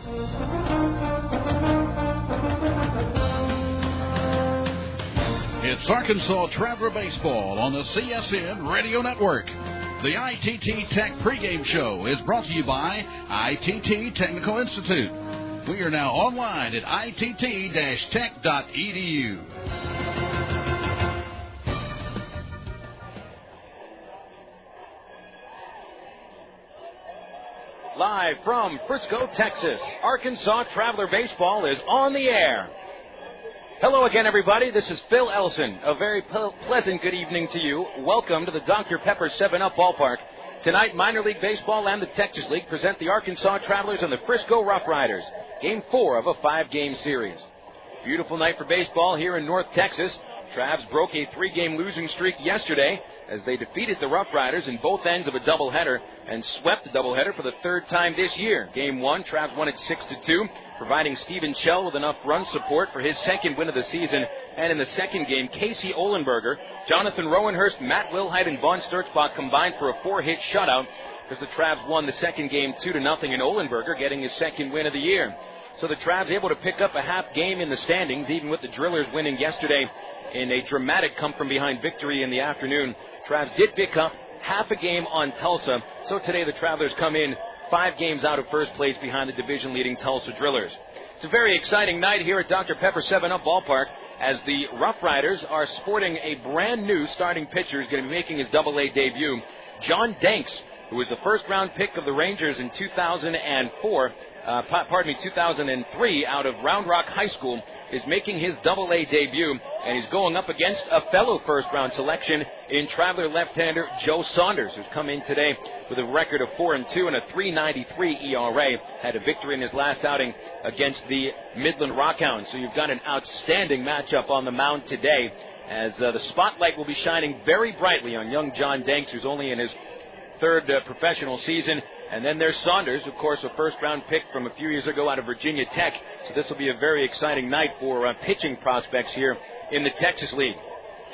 It's Arkansas Traveler Baseball on the CSN Radio Network. The ITT Tech pregame show is brought to you by ITT Technical Institute. We are now online at itt-tech.edu. Live from Frisco, Texas, Arkansas Traveler Baseball is on the air. Hello again, everybody. This is Phil Elson. A very pleasant good evening to you. Welcome to the Dr. Pepper 7-Up ballpark. Tonight, Minor League Baseball and the Texas League present the Arkansas Travelers and the Frisco RoughRiders. Game 4 of a 5-game series. Beautiful night for baseball here in North Texas. Travs broke a 3-game losing streak yesterday as they defeated the RoughRiders in both ends of a doubleheader and swept the doubleheader for the third time this year. Game 1, Travs won it 6-2, providing Stephen Schell with enough run support for his second win of the season. And in the second game, Casey Ohlenberger, Jonathan Rowenhurst, Matt Wilhite, and Vaughn Sturtzbach combined for a 4-hit shutout as the Travs won the second game 2-0, and Ohlenberger getting his second win of the year. So the Travs able to pick up a half game in the standings, even with the Drillers winning yesterday in a dramatic come-from-behind victory in the afternoon. Travs did pick up half a game on Tulsa, so today the Travelers come in 5 games out of first place behind the division-leading Tulsa Drillers. It's a very exciting night here at Dr. Pepper 7-Up ballpark as the RoughRiders are sporting a brand-new starting pitcher who's going to be making his Double-A debut. John Danks, who was the first-round pick of the Rangers in 2003 out of Round Rock High School, is making his Double-A debut, and he's going up against a fellow first-round selection in Traveler left-hander Joe Saunders, who's come in today with a record of 4-2 and a .393 ERA. Had a victory in his last outing against the Midland Rockhounds. So you've got an outstanding matchup on the mound today, as the spotlight will be shining very brightly on young John Danks, who's only in his third professional season. And then there's Saunders, of course, a first-round pick from a few years ago out of Virginia Tech. So this will be a very exciting night for pitching prospects here in the Texas League.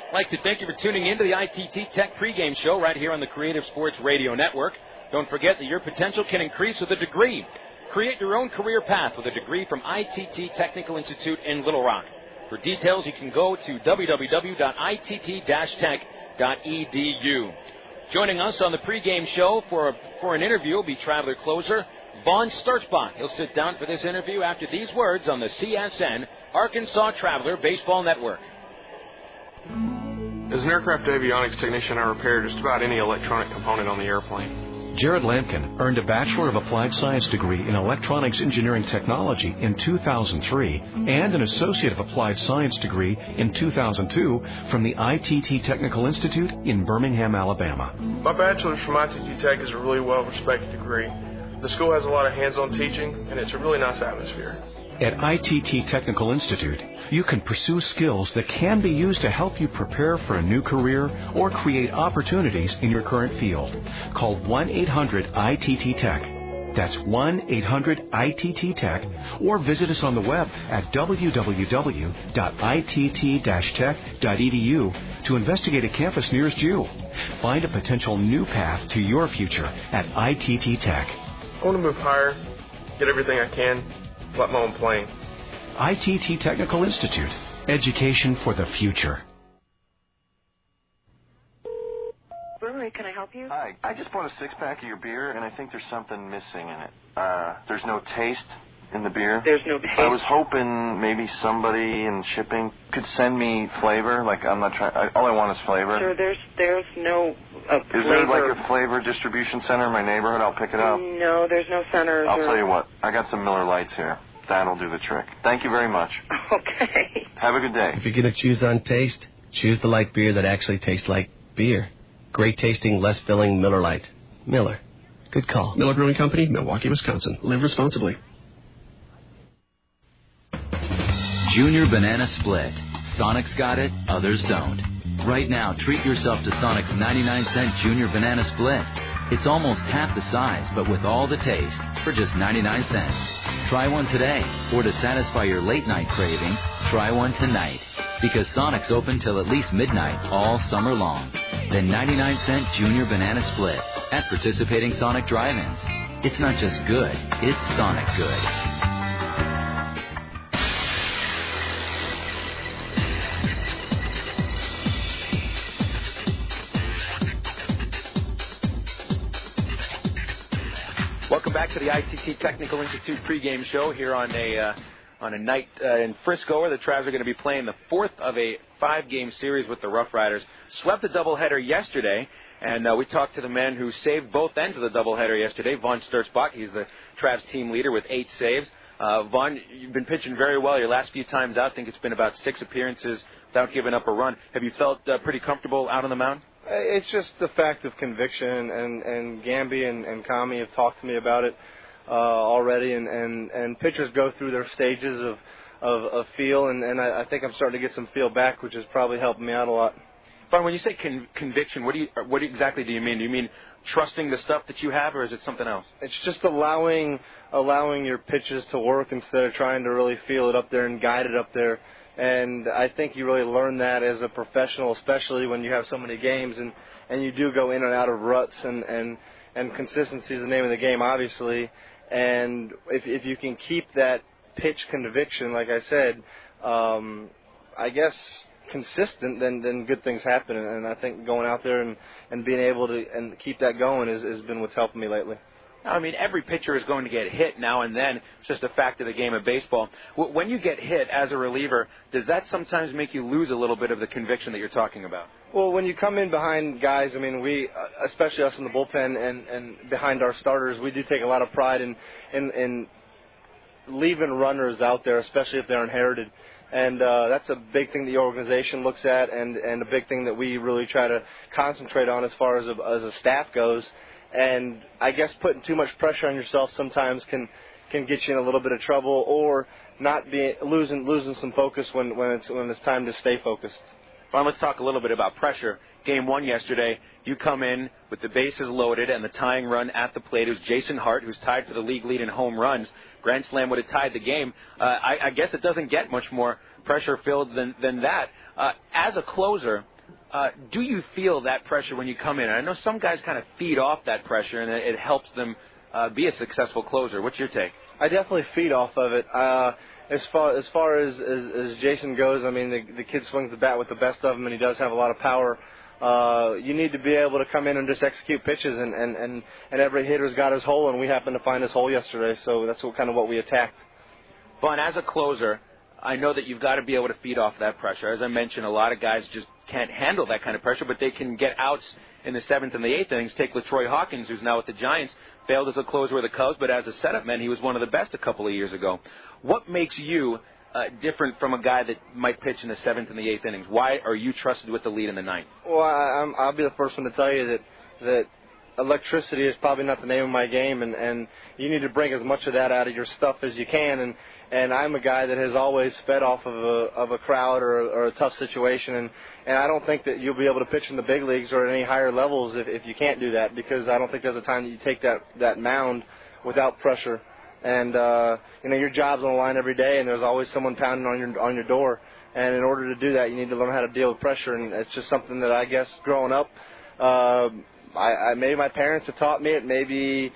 I'd like to thank you for tuning in to the ITT Tech pregame show right here on the Creative Sports Radio Network. Don't forget that your potential can increase with a degree. Create your own career path with a degree from ITT Technical Institute in Little Rock. For details, you can go to www.itt-tech.edu. Joining us on the pregame show for an interview will be Traveler closer Vaughn Sturtzbach. He'll sit down for this interview after these words on the CSN Arkansas Traveler Baseball Network. As an aircraft avionics technician, I repair just about any electronic component on the airplane. Jared Lampkin earned a Bachelor of Applied Science degree in Electronics Engineering Technology in 2003 and an Associate of Applied Science degree in 2002 from the ITT Technical Institute in Birmingham, Alabama. My bachelor's from ITT Tech is a really well-respected degree. The school has a lot of hands-on teaching, and it's a really nice atmosphere. At ITT Technical Institute, you can pursue skills that can be used to help you prepare for a new career or create opportunities in your current field. Call 1-800-ITT-TECH. That's 1-800-ITT-TECH, or visit us on the web at www.itt-tech.edu to investigate a campus nearest you. Find a potential new path to your future at ITT Tech. I want to move higher, get everything I can, like my own plane. ITT Technical Institute. Education for the future. Brewery, can I help you? Hi. I just bought a 6-pack of your beer, and I think there's something missing in it. There's no taste in the beer. There's no taste. I was hoping maybe somebody in shipping could send me flavor. Like, I'm not trying. All I want is flavor. Sure, there's no flavor. Is there like a flavor distribution center in my neighborhood? I'll pick it up. No, there's no centers. I'll tell you what. I got some Miller Lights here. That'll do the trick. Thank you very much. Okay. Have a good day. If you're going to choose on taste, choose the light beer that actually tastes like beer. Great tasting, less filling Miller Lite. Miller. Good call. Miller Brewing Company, Milwaukee, Wisconsin. Live responsibly. Junior Banana Split. Sonic's got it, others don't. Right now, treat yourself to Sonic's 99-cent Junior Banana Split. It's almost half the size, but with all the taste, for just 99 cents. Try one today, or to satisfy your late-night craving, try one tonight. Because Sonic's open till at least midnight all summer long. The 99-cent Junior Banana Split at participating Sonic drive-ins. It's not just good, it's Sonic good. back to the ITT Technical Institute pregame show here on a night in Frisco where the Travs are going to be playing the fourth of a 5-game series with the RoughRiders. Swept the doubleheader yesterday, and we talked to the man who saved both ends of the doubleheader yesterday, Vaughn Sturzbach. He's the Travs team leader with 8 saves. Vaughn, you've been pitching very well your last few times out. I think it's been about 6 appearances without giving up a run. Have you felt pretty comfortable out on the mound? It's just the fact of conviction, and Gamby and Kami have talked to me about it already, and pitchers go through their stages of feel, and I think I'm starting to get some feel back, which is probably helping me out a lot. But when you say conviction, what exactly do you mean? Do you mean trusting the stuff that you have, or is it something else? It's just allowing your pitches to work instead of trying to really feel it up there and guide it up there. And I think you really learn that as a professional, especially when you have so many games and you do go in and out of ruts, and consistency is the name of the game, obviously. And if you can keep that pitch conviction, like I said, I guess consistent, then good things happen. And I think going out there and being able to and keep that going has been what's helping me lately. I mean, every pitcher is going to get hit now and then. It's just a fact of the game of baseball. When you get hit as a reliever, does that sometimes make you lose a little bit of the conviction that you're talking about? Well, when you come in behind guys, I mean, we, especially us in the bullpen and behind our starters, we do take a lot of pride in leaving runners out there, especially if they're inherited. And that's a big thing the organization looks at, and a big thing that we really try to concentrate on as far as a staff goes. And I guess putting too much pressure on yourself sometimes can get you in a little bit of trouble, or not be losing some focus when it's time to stay focused. Well, let's talk a little bit about pressure. Game 1 yesterday, you come in with the bases loaded and the tying run at the plate. It was Jason Hart, who's tied for the league lead in home runs. Grand Slam would have tied the game. I guess it doesn't get much more pressure-filled than that. As a closer, do you feel that pressure when you come in? And I know some guys kind of feed off that pressure, and it helps them be a successful closer. What's your take? I definitely feed off of it. As far as Jason goes, I mean, the kid swings the bat with the best of them, and he does have a lot of power. You need to be able to come in and just execute pitches, and every hitter's got his hole, and we happened to find his hole yesterday, so that's kind of what we attacked. Vaughn, as a closer, I know that you've got to be able to feed off that pressure. As I mentioned, a lot of guys just can't handle that kind of pressure, but they can get outs in the 7th and the 8th innings. Take LaTroy Hawkins, who's now with the Giants, failed as a closer with the Cubs, but as a setup man, he was one of the best a couple of years ago. What makes you different from a guy that might pitch in the 7th and the 8th innings? Why are you trusted with the lead in the 9th? Well, I'll be the first one to tell you that electricity is probably not the name of my game, and you need to bring as much of that out of your stuff as you can. And I'm a guy that has always fed off of a crowd or a tough situation, and I don't think that you'll be able to pitch in the big leagues or at any higher levels if you can't do that, because I don't think there's a time that you take that mound without pressure. And your job's on the line every day, and there's always someone pounding on your door. And in order to do that, you need to learn how to deal with pressure, and it's just something that I guess growing up, maybe my parents have taught me it, maybe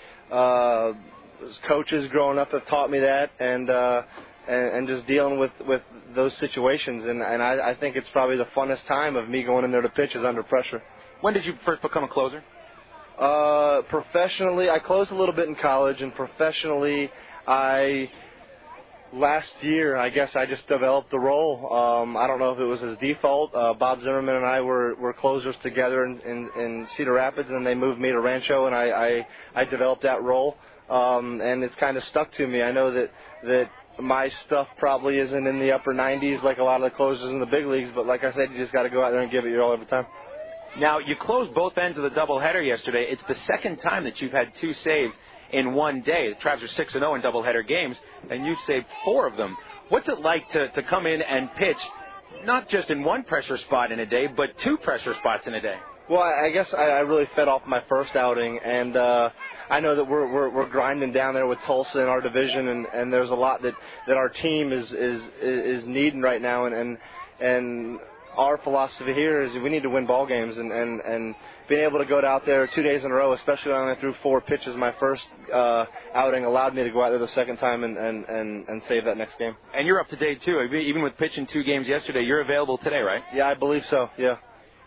coaches growing up have taught me that, and just dealing with those situations. And I think it's probably the funnest time of me going in there to pitch is under pressure. When did you first become a closer? Professionally, I closed a little bit in college, and professionally, last year, I guess I just developed the role. I don't know if it was his default. Bob Zimmerman and I were closers together in Cedar Rapids, and they moved me to Rancho, and I developed that role. And it's kind of stuck to me. I know that my stuff probably isn't in the upper 90s like a lot of the closers in the big leagues, but like I said, you just got to go out there and give it your all every time. Now, you closed both ends of the doubleheader yesterday. It's the second time that you've had 2 saves in one day. The Travs are 6-0 in doubleheader games, and you've saved 4 of them. What's it like to come in and pitch not just in one pressure spot in a day, but 2 pressure spots in a day? Well, I guess I really fed off my first outing, and I know that we're grinding down there with Tulsa in our division, and there's a lot that our team is needing right now, and our philosophy here is we need to win ball games, and being able to go out there 2 days in a row, especially when I threw 4 pitches my first outing, allowed me to go out there the second time and save that next game. And you're up to date too. Even with pitching 2 games yesterday, you're available today, right? Yeah, I believe so. Yeah.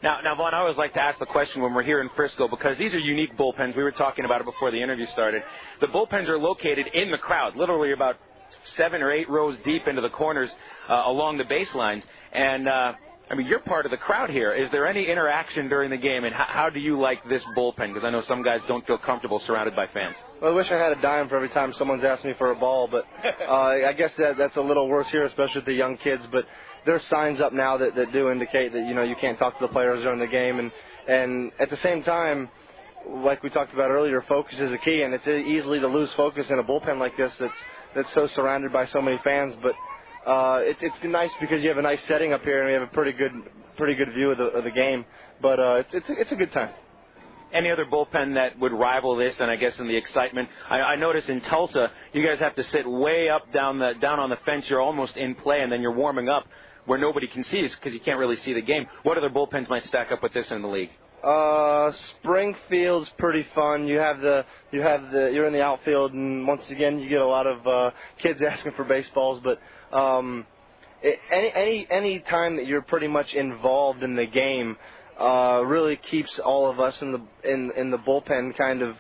Now, Vaughn, I always like to ask the question when we're here in Frisco, because these are unique bullpens. We were talking about it before the interview started. The bullpens are located in the crowd, literally about 7 or 8 rows deep into the corners along the baselines. And, I mean, you're part of the crowd here. Is there any interaction during the game, and how do you like this bullpen? Because I know some guys don't feel comfortable surrounded by fans. Well, I wish I had a dime for every time someone's asked me for a ball, but I guess that's a little worse here, especially with the young kids. But there's signs up now that do indicate that, you can't talk to the players during the game. And at the same time, like we talked about earlier, focus is a key, and it's easily to lose focus in a bullpen like this that's so surrounded by so many fans. But it's nice because you have a nice setting up here, and we have a pretty good view of the game. But it's a good time. Any other bullpen that would rival this, and I guess in the excitement? I noticed in Tulsa, you guys have to sit way up down on the fence. You're almost in play, and then you're warming up where nobody can see us because you can't really see the game. What other bullpens might stack up with this in the league? Springfield's pretty fun. You're in the outfield, and once again you get a lot of kids asking for baseballs. But any time that you're pretty much involved in the game really keeps all of us in the bullpen kind of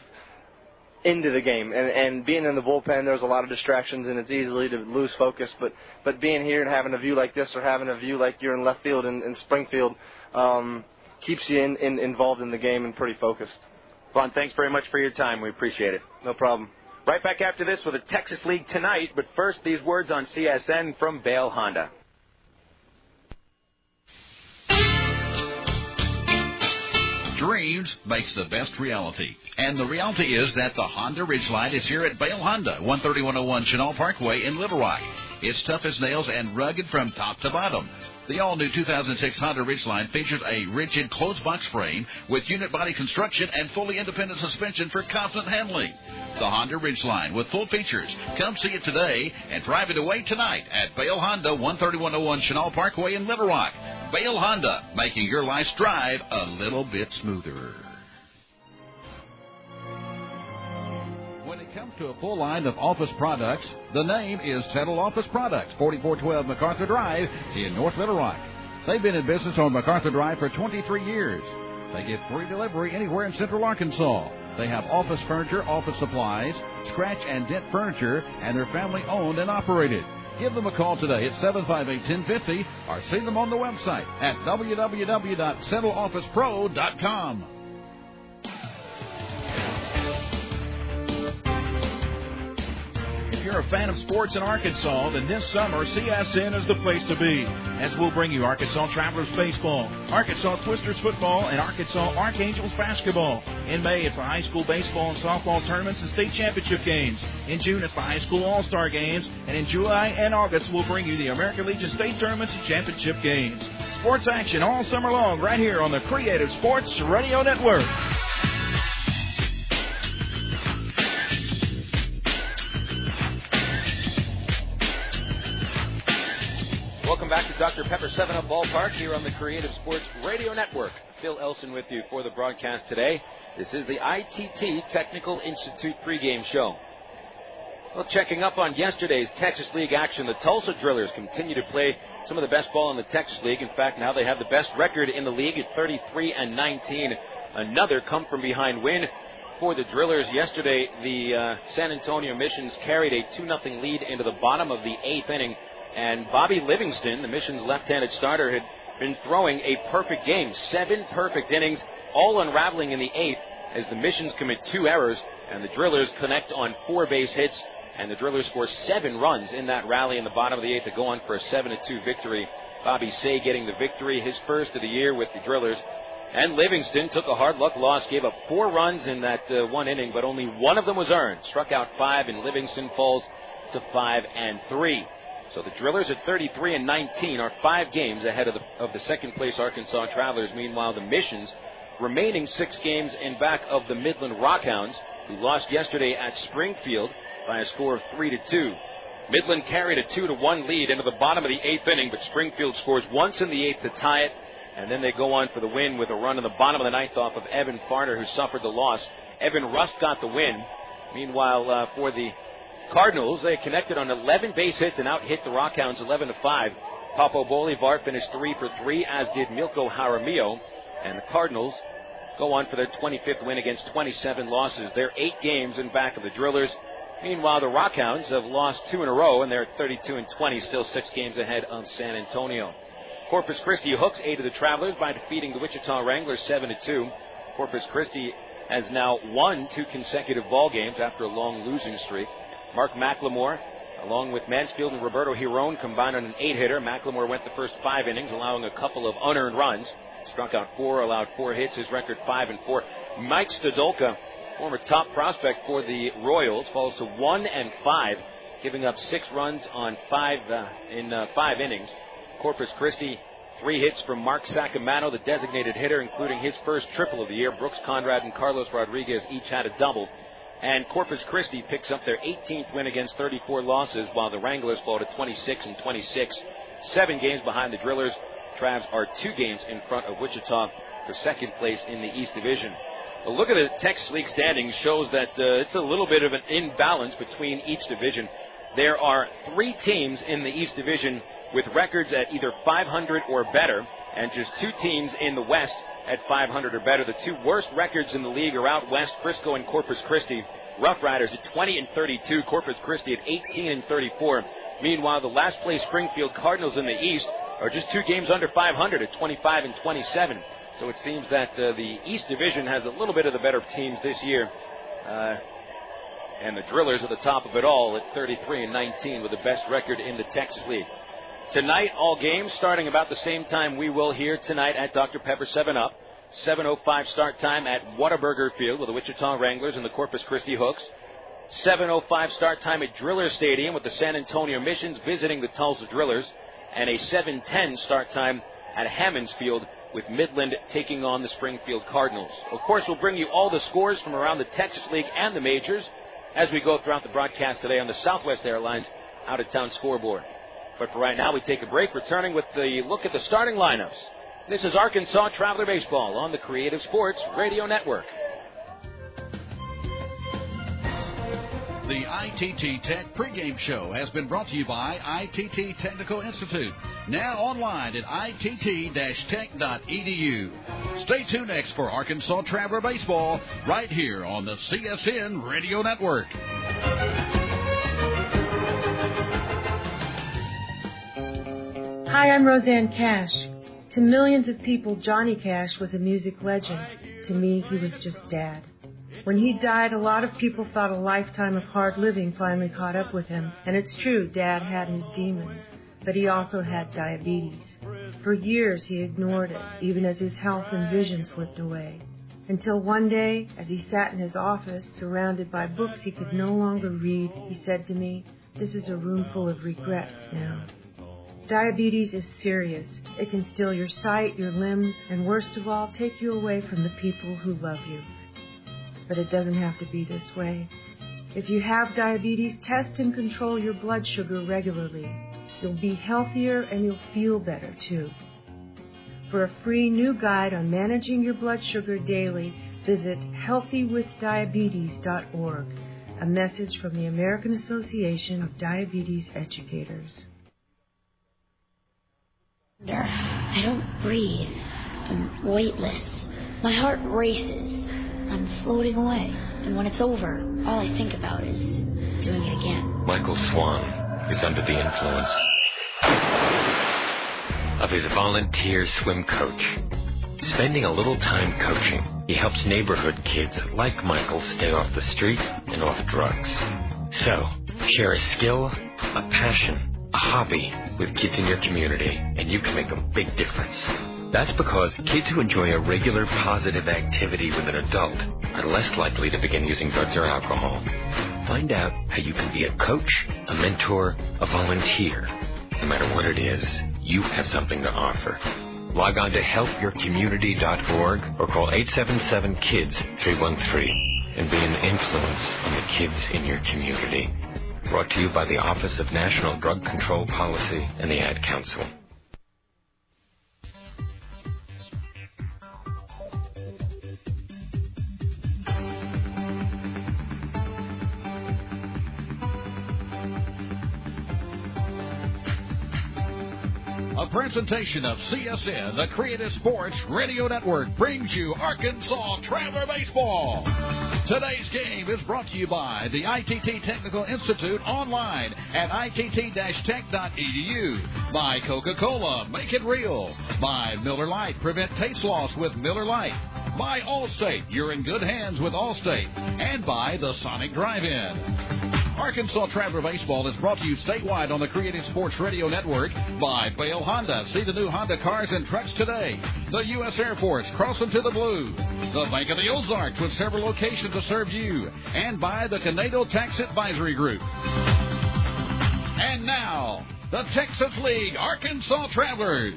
into the game. And being in the bullpen, there's a lot of distractions, and it's easily to lose focus. But being here and having a view like this, or having a view like you're in left field in Springfield, keeps you involved in the game and pretty focused. Vaughn, thanks very much for your time. We appreciate it. No problem. Right back after this with the Texas League tonight, but first these words on CSN from Bale Honda. Dreams makes the best reality. And the reality is that the Honda Ridgeline is here at Bale Honda, 13101 Chenal Parkway in Little Rock. It's tough as nails and rugged from top to bottom. The all-new 2006 Honda Ridgeline features a rigid closed-box frame with unit body construction and fully independent suspension for confident handling. The Honda Ridgeline with full features. Come see it today and drive it away tonight at Bale Honda, 13101 Chenal Parkway in Little Rock. Bale Honda, making your life's drive a little bit smoother. When it comes to a full line of office products, the name is Settle Office Products, 4412 MacArthur Drive in North Little Rock. They've been in business on MacArthur Drive for 23 years. They give free delivery anywhere in Central Arkansas. They have office furniture, office supplies, scratch and dent furniture, and they're family owned and operated. Give them a call today at 758-1050 or see them on the website at www.settleofficepro.com. If you're a fan of sports in Arkansas, then this summer CSN is the place to be, as we'll bring you Arkansas Travelers baseball, Arkansas Twisters football, and Arkansas Archangels basketball. In May, it's the high school baseball and softball tournaments and state championship games. In June, it's the high school all-star games. And in July and August, we'll bring you the American Legion state tournaments and championship games. Sports action all summer long right here on the Creative Sports Radio Network. Welcome back to Dr. Pepper 7-Up Ballpark here on the Creative Sports Radio Network. Phil Elson with you for the broadcast today. This is the ITT Technical Institute pregame show. Well, checking up on yesterday's Texas League action, the Tulsa Drillers continue to play some of the best ball in the Texas League. In fact, now they have the best record in the league at 33-19. Another come-from-behind win for the Drillers. Yesterday, the San Antonio Missions carried a 2-0 lead into the bottom of the 8th inning. And Bobby Livingston, the Missions left-handed starter, had been throwing a perfect game. 7 perfect innings, all unraveling in the 8th as the Missions commit 2 errors and the Drillers connect on 4 base hits. And the Drillers score 7 runs in that rally in the bottom of the 8th to go on for a 7-2 victory. Bobby Say getting the victory, his first of the year with the Drillers. And Livingston took a hard luck loss, gave up 4 runs in that 1 inning, but only 1 of them was earned. Struck out 5, and Livingston falls to 5-3. So the Drillers at 33-19 are 5 games ahead of the second-place Arkansas Travelers. Meanwhile, the Missions remaining 6 games in back of the Midland Rockhounds, who lost yesterday at Springfield by a score of 3-2. Midland carried a 2-1 lead into the bottom of the 8th inning, but Springfield scores once in the 8th to tie it, and then they go on for the win with a run in the bottom of the 9th off of Evan Farner, who suffered the loss. Evan Rust got the win. Meanwhile, for the Cardinals, they connected on 11 base hits and out-hit the Rockhounds 11-5. Papo Bolivar finished 3 for 3, as did Milko Jaramillo. And the Cardinals go on for their 25th win against 27 losses. They're 8 games in back of the Drillers. Meanwhile, the Rockhounds have lost 2 in a row, and they're at 32-20, still 6 games ahead of San Antonio. Corpus Christi hooks 8 of the Travelers by defeating the Wichita Wranglers 7-2. Corpus Christi has now won 2 consecutive ball games after a long losing streak. Mark McLemore, along with Mansfield and Roberto Giron, combined on an 8-hitter. McLemore went the first 5 innings, allowing a couple of unearned runs. Struck out 4, allowed 4 hits. His record 5-4. Mike Stodolka, former top prospect for the Royals, falls to 1-5, giving up 6 runs on 5 innings. Corpus Christi, 3 hits from Mark Sacamato, the designated hitter, including his first triple of the year. Brooks Conrad and Carlos Rodriguez each had a double. And Corpus Christi picks up their 18th win against 34 losses, while the Wranglers fall to 26-26, 7 games behind the Drillers. Travs are 2 games in front of Wichita for second place in the East Division. A look at the Texas League standings shows that it's a little bit of an imbalance between each division. There are 3 teams in the East Division with records at either 500 or better, and just 2 teams in the West at 500 or better. The 2 worst records in the league are out west, Frisco and Corpus Christi. RoughRiders at 20-32, Corpus Christi at 18-34. Meanwhile, the last place Springfield Cardinals in the East are just 2 games under 500 at 25-27. So it seems that the East Division has a little bit of the better teams this year. And the Drillers are the top of it all at 33-19 with the best record in the Texas League. Tonight, all games starting about the same time we will here tonight at Dr. Pepper 7-Up. 7:05 start time at Whataburger Field with the Wichita Wranglers and the Corpus Christi Hooks. 7:05 start time at Driller Stadium with the San Antonio Missions visiting the Tulsa Drillers. And a 7:10 start time at Hammonds Field with Midland taking on the Springfield Cardinals. Of course, we'll bring you all the scores from around the Texas League and the majors as we go throughout the broadcast today on the Southwest Airlines out-of-town scoreboard. But for right now, we take a break, returning with the look at the starting lineups. This is Arkansas Traveler Baseball on the Creative Sports Radio Network. The ITT Tech pregame show has been brought to you by ITT Technical Institute, now online at itt-tech.edu. Stay tuned next for Arkansas Traveler Baseball right here on the CSN Radio Network. Hi, I'm Roseanne Cash. To millions of people, Johnny Cash was a music legend. To me, he was just Dad. When he died, a lot of people thought a lifetime of hard living finally caught up with him. And it's true, Dad had his demons, but he also had diabetes. For years, he ignored it, even as his health and vision slipped away. Until one day, as he sat in his office, surrounded by books he could no longer read, he said to me, "This is a room full of regrets now." Diabetes is serious. It can steal your sight, your limbs, and worst of all, take you away from the people who love you. But it doesn't have to be this way. If you have diabetes, test and control your blood sugar regularly. You'll be healthier and you'll feel better too. For a free new guide on managing your blood sugar daily, visit healthywithdiabetes.org. A message from the American Association of Diabetes Educators. I don't breathe. I'm weightless. My heart races. I'm floating away. And when it's over, all I think about is doing it again. Michael Swan is under the influence of his volunteer swim coach. Spending a little time coaching, he helps neighborhood kids like Michael stay off the street and off drugs. So, share a skill, a passion, a hobby with kids in your community, and you can make a big difference. That's because kids who enjoy a regular positive activity with an adult are less likely to begin using drugs or alcohol. Find out how you can be a coach, a mentor, a volunteer. No matter what it is, you have something to offer. Log on to helpyourcommunity.org or call 877-KIDS-313 and be an influence on the kids in your community. Brought to you by the Office of National Drug Control Policy and the Ad Council. A presentation of CSN, the Creative Sports Radio Network, brings you Arkansas Traveler Baseball. Today's game is brought to you by the ITT Technical Institute online at itt-tech.edu. By Coca-Cola, make it real. By Miller Lite, prevent taste loss with Miller Lite. By Allstate, you're in good hands with Allstate. And by the Sonic Drive-In. Arkansas Traveler Baseball is brought to you statewide on the Creative Sports Radio Network by Bale Honda. See the new Honda cars and trucks today. The U.S. Air Force, crossing to the blue. The Bank of the Ozarks with several locations to serve you. And by the Conedo Tax Advisory Group. And now, the Texas League Arkansas Travelers.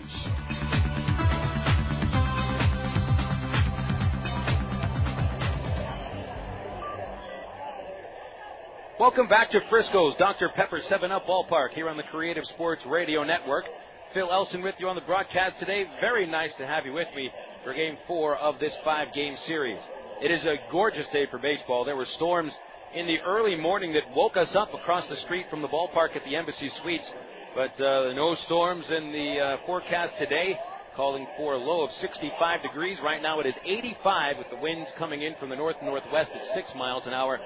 Welcome back to Frisco's Dr. Pepper 7-Up Ballpark here on the Creative Sports Radio Network. Phil Elson with you on the broadcast today. Very nice to have you with me for Game 4 of this 5-game series. It is a gorgeous day for baseball. There were storms in the early morning that woke us up across the street from the ballpark at the Embassy Suites, but no storms in the forecast today, calling for a low of 65 degrees. Right now it is 85 with the winds coming in from the north-northwest at 6 miles an hour.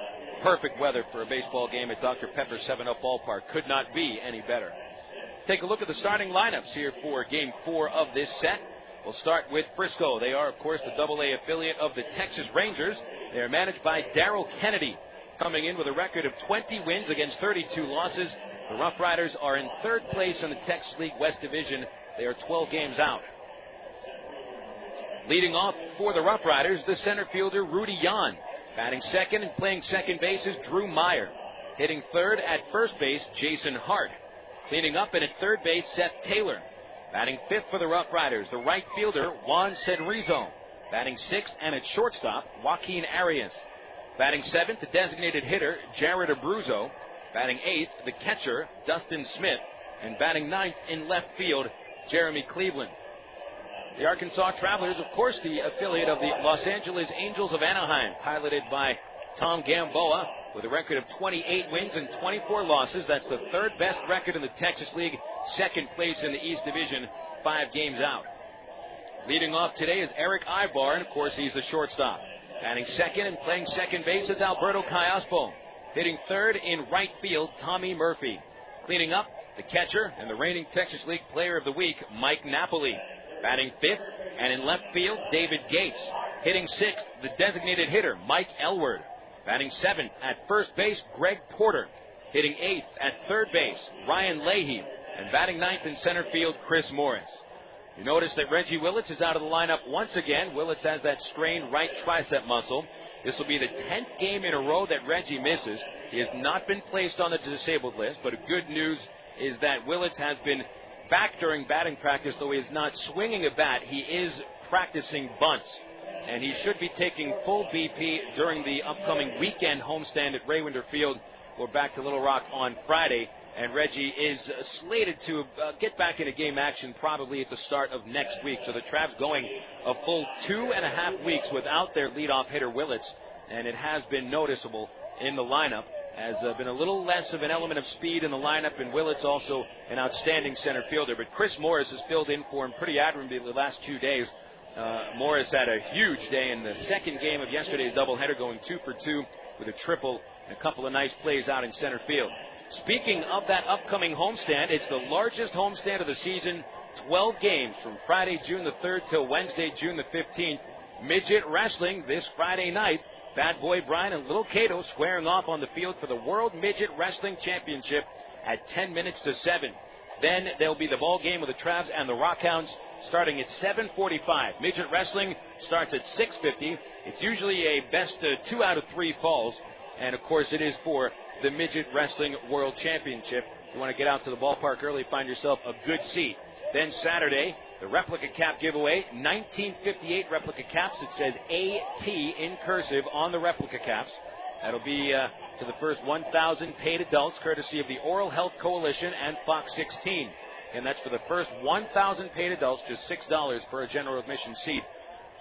Perfect weather for a baseball game at Dr. Pepper 7-Up Ballpark. Could not be any better. Take a look at the starting lineups here for Game 4 of this set. We'll start with Frisco. They are, of course, the AA affiliate of the Texas Rangers. They are managed by Darrell Kennedy, coming in with a record of 20 wins against 32 losses. The RoughRiders are in third place in the Texas League West Division. They are 12 games out. Leading off for the RoughRiders, the center fielder, Rudy Yan. Batting second and playing second base is Drew Meyer. Hitting third at first base, Jason Hart. Cleaning up and at third base, Seth Taylor. Batting fifth for the RoughRiders, the right fielder, Juan Cedrizo. Batting sixth and at shortstop, Joaquin Arias. Batting seventh, the designated hitter, Jared Abruzzo. Batting eighth, the catcher, Dustin Smith. And batting ninth in left field, Jeremy Cleveland. The Arkansas Travelers, of course, the affiliate of the Los Angeles Angels of Anaheim, piloted by Tom Gamboa, with a record of 28 wins and 24 losses. That's the third best record in the Texas League, second place in the East Division, 5 games out. Leading off today is Erick Aybar, and of course he's the shortstop. Batting second and playing second base is Alberto Callaspo. Hitting third in right field, Tommy Murphy. Cleaning up, the catcher and the reigning Texas League Player of the Week, Mike Napoli. Batting fifth, and in left field, David Gates. Hitting sixth, the designated hitter, Mike Elward. Batting seventh at first base, Greg Porter. Hitting eighth at third base, Ryan Leahy. And batting ninth in center field, Chris Morris. You notice that Reggie Willits is out of the lineup once again. Willits has that strained right tricep muscle. This will be the 10th game in a row that Reggie misses. He has not been placed on the disabled list, but good news is that Willits has been back during batting practice, though he is not swinging a bat. He is practicing bunts, and he should be taking full BP during the upcoming weekend homestand at Raywinder Field. We're back to Little Rock on Friday, and Reggie is slated to get back into game action probably at the start of next week. So the Travs going a full 2.5 weeks without their leadoff hitter Willits, and it has been noticeable in the lineup. Has been a little less of an element of speed in the lineup, and Willits also an outstanding center fielder. But Chris Morris has filled in for him pretty admirably the last 2 days. Morris had a huge day in the second game of yesterday's doubleheader, going 2 for 2 with a triple and a couple of nice plays out in center field. Speaking of that upcoming homestand, it's the largest homestand of the season, 12 games from Friday, June the 3rd till Wednesday, June the 15th. Midget wrestling this Friday night. Bad Boy Brian and Little Cato squaring off on the field for the World Midget Wrestling Championship at 10 minutes to 7. Then there'll be the ball game with the Travs and the Rockhounds starting at 7:45. Midget wrestling starts at 6:50. It's usually a best 2 out of 3 falls, and of course it is for the Midget Wrestling World Championship. You want to get out to the ballpark early, find yourself a good seat. Then Saturday, the replica cap giveaway, 1958 replica caps. It says AT in cursive on the replica caps. That'll be to the first 1,000 paid adults, courtesy of the Oral Health Coalition and Fox 16. And that's for the first 1,000 paid adults, just $6 for a general admission seat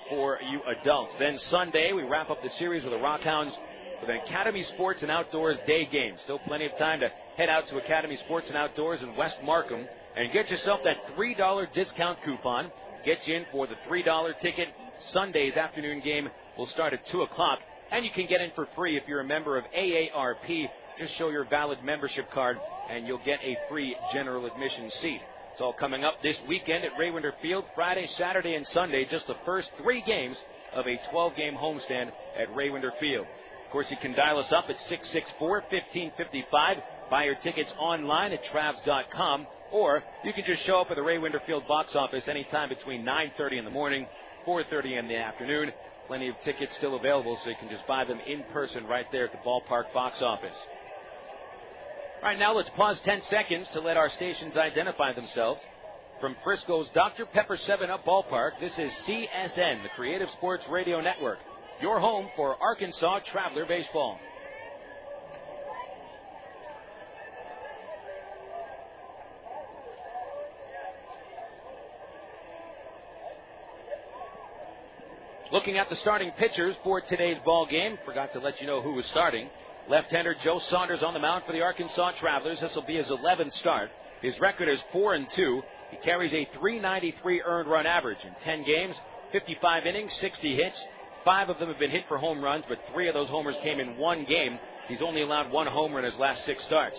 for you adults. Then Sunday, we wrap up the series with the Rockhounds with an Academy Sports and Outdoors day game. Still plenty of time to head out to Academy Sports and Outdoors in West Markham and get yourself that $3 discount coupon. Get you in for the $3 ticket. Sunday's afternoon game will start at 2 o'clock, and you can get in for free if you're a member of AARP. Just show your valid membership card, and you'll get a free general admission seat. It's all coming up this weekend at Raywinder Field, Friday, Saturday, and Sunday, just the first 3 games of a 12-game homestand at Raywinder Field. Of course, you can dial us up at 664-1555. Buy your tickets online at Travs.com, or you can just show up at the Raywinder Field box office anytime between 9:30 in the morning, 4:30 in the afternoon. Plenty of tickets still available, so you can just buy them in person right there at the ballpark box office. All right, now let's pause 10 seconds to let our stations identify themselves. From Frisco's Dr. Pepper 7-Up Ballpark, this is CSN, the Creative Sports Radio Network, your home for Arkansas Traveler Baseball. Looking at the starting pitchers for today's ball game, forgot to let you know who was starting. Left-hander Joe Saunders on the mound for the Arkansas Travelers. This will be his 11th start. His record is 4-2. He carries a .393 earned run average in 10 games, 55 innings, 60 hits. 5 of them have been hit for home runs, but 3 of those homers came in 1 game. He's only allowed 1 homer in his last 6 starts.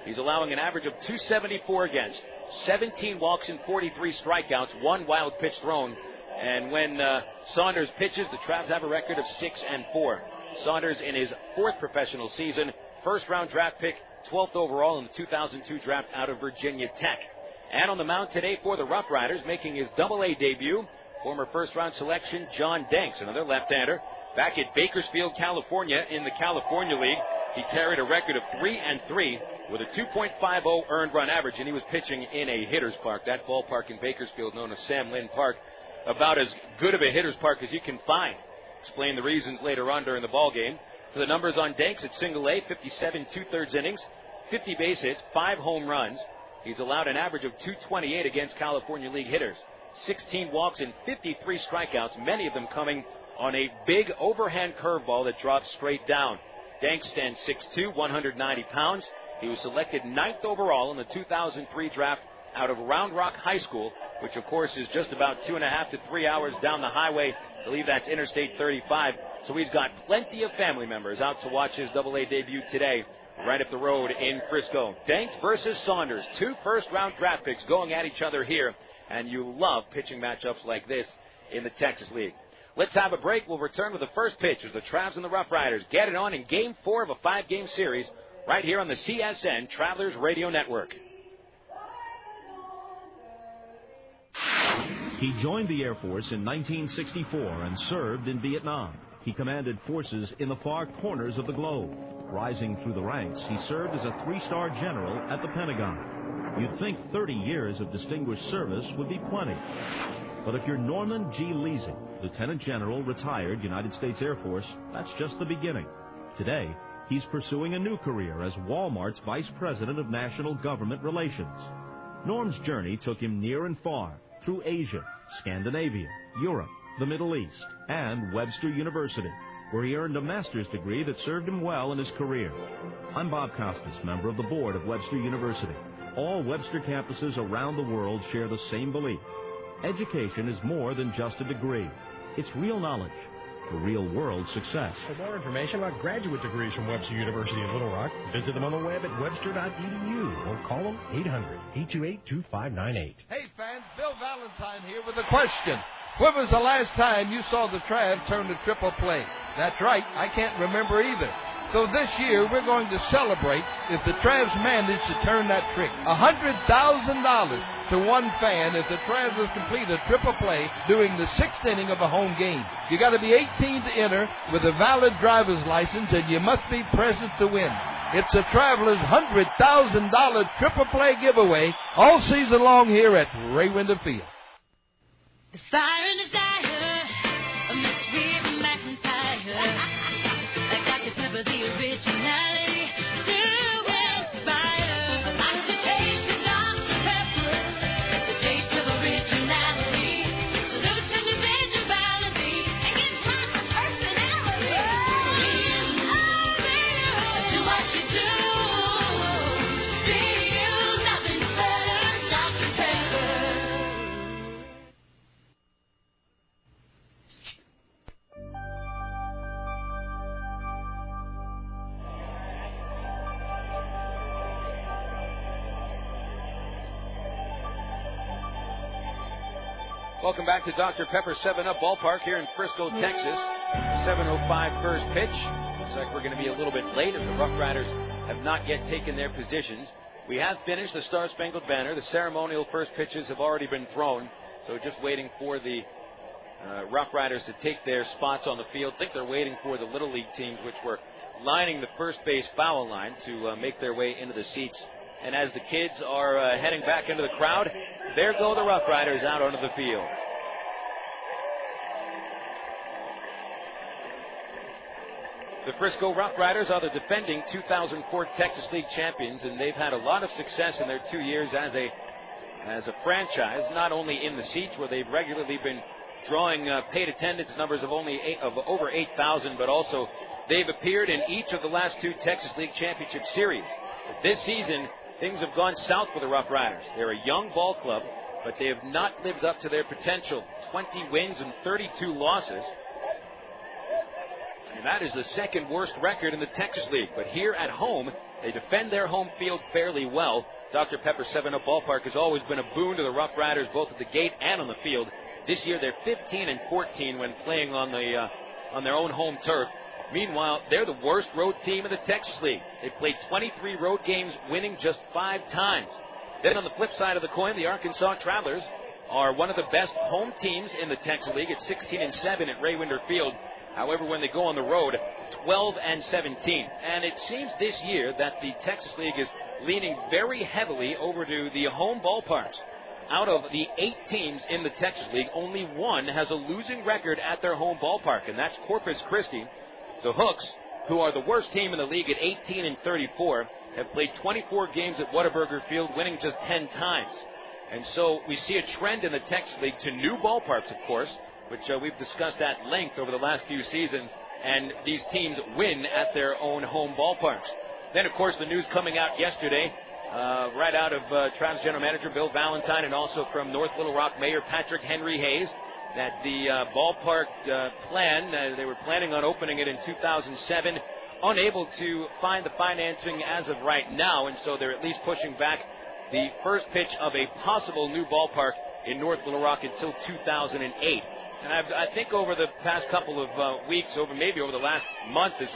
He's allowing an average of .274 against, 17 walks and 43 strikeouts, 1 wild pitch thrown. And when Saunders pitches, the Travs have a record of 6-4. Saunders in his 4th professional season, first-round draft pick, 12th overall in the 2002 draft out of Virginia Tech. And on the mound today for the RoughRiders, making his AA debut, former first-round selection John Danks, another left-hander. Back at Bakersfield, California, in the California League, he carried a record of 3-3 with a 2.50 earned run average, and he was pitching in a hitter's park. That ballpark in Bakersfield, known as Sam Lynn Park, about as good of a hitter's park as you can find. Explain the reasons later on during the ball game. For the numbers on Danks at single A, 57 2/3 innings, 50 base hits, 5 home runs. He's allowed an average of .228 against California League hitters, 16 walks and 53 strikeouts, many of them coming on a big overhand curveball that drops straight down. Danks stands 6'2", 190 pounds. He was selected 9th overall in the 2003 draft out of Round Rock High School, which of course is just about 2.5 to 3 hours down the highway. I believe that's Interstate 35. So he's got plenty of family members out to watch his AA debut today, right up the road in Frisco. Danks versus Saunders, 2 first-round draft picks going at each other here, and you love pitching matchups like this in the Texas League. Let's have a break. We'll return with the first pitch as the Travs and the RoughRiders get it on in Game 4 of a 5-game series right here on the CSN Travelers Radio Network. He joined the Air Force in 1964 and served in Vietnam. He commanded forces in the far corners of the globe. Rising through the ranks, he served as a 3-star general at the Pentagon. You'd think 30 years of distinguished service would be plenty. But if you're Norman G. Leasing, Lieutenant General, retired United States Air Force, that's just the beginning. Today, he's pursuing a new career as Walmart's Vice President of National Government Relations. Norm's journey took him near and far, through Asia, Scandinavia, Europe, the Middle East, and Webster University, where he earned a master's degree that served him well in his career. I'm Bob Costas, member of the board of Webster University. All Webster campuses around the world share the same belief. Education is more than just a degree. It's real knowledge for real-world success. For more information about graduate degrees from Webster University in Little Rock, visit them on the web at webster.edu or call them 800-828-2598. Hey fans, Bill Valentine here with a question. When was the last time you saw the Travs turn the triple play? That's right, I can't remember either. So this year we're going to celebrate if the Travs manage to turn that trick. $100,000 to one fan if the Travs complete a triple play during the 6th inning of a home game. You got to be 18 to enter with a valid driver's license, and you must be present to win. It's the Travelers' $100,000 triple play giveaway all season long here at Raywinder Field. The siren is dire, a Miss River McIntyre. I got to cover the originality to inspire. I like the taste of Dr. Pepper, the taste of originality, salute individuality, and give time a personality. Do what you do. Welcome back to Dr. Pepper 7-Up Ballpark here in Frisco, Texas. 7:05 first pitch. Looks like we're going to be a little bit late as the RoughRiders have not yet taken their positions. We have finished the Star Spangled Banner. The ceremonial first pitches have already been thrown, so just waiting for the RoughRiders to take their spots on the field. I think they're waiting for the Little League teams, which were lining the first base foul line, to make their way into the seats. And as the kids are heading back into the crowd, there go the RoughRiders out onto the field. The Frisco RoughRiders are the defending 2004 Texas League champions, and they've had a lot of success in their 2 years as a franchise, not only in the seats where they've regularly been drawing paid attendance numbers of over 8,000, but also they've appeared in each of the last 2 Texas League championship series. But this season, things have gone south for the RoughRiders. They're a young ball club, but they have not lived up to their potential. 20 wins and 32 losses. And that is the second worst record in the Texas League. But here at home, they defend their home field fairly well. Dr. Pepper 7-Up Ballpark has always been a boon to the RoughRiders, both at the gate and on the field. This year, they're 15-14 when playing on their own home turf. Meanwhile, they're the worst road team in the Texas League. They played 23 road games, winning just 5 times. Then on the flip side of the coin, the Arkansas Travelers are one of the best home teams in the Texas League at 16-7 at Ray Winder Field. However, when they go on the road, 12-17. And it seems this year that the Texas League is leaning very heavily over to the home ballparks. Out of the 8 teams in the Texas League, only one has a losing record at their home ballpark, and that's Corpus Christi. The Hooks, who are the worst team in the league at 18-34, have played 24 games at Whataburger Field, winning just 10 times. And so we see a trend in the Texas League to new ballparks, of course, which we've discussed at length over the last few seasons, and these teams win at their own home ballparks. Then, of course, the news coming out yesterday, right out of Trav's general manager Bill Valentine, and also from North Little Rock Mayor Patrick Henry Hayes, that the ballpark plan, they were planning on opening it in 2007, unable to find the financing as of right now, and so they're at least pushing back the first pitch of a possible new ballpark in North Little Rock until 2008. And I think over the past couple of weeks, maybe over the last month, as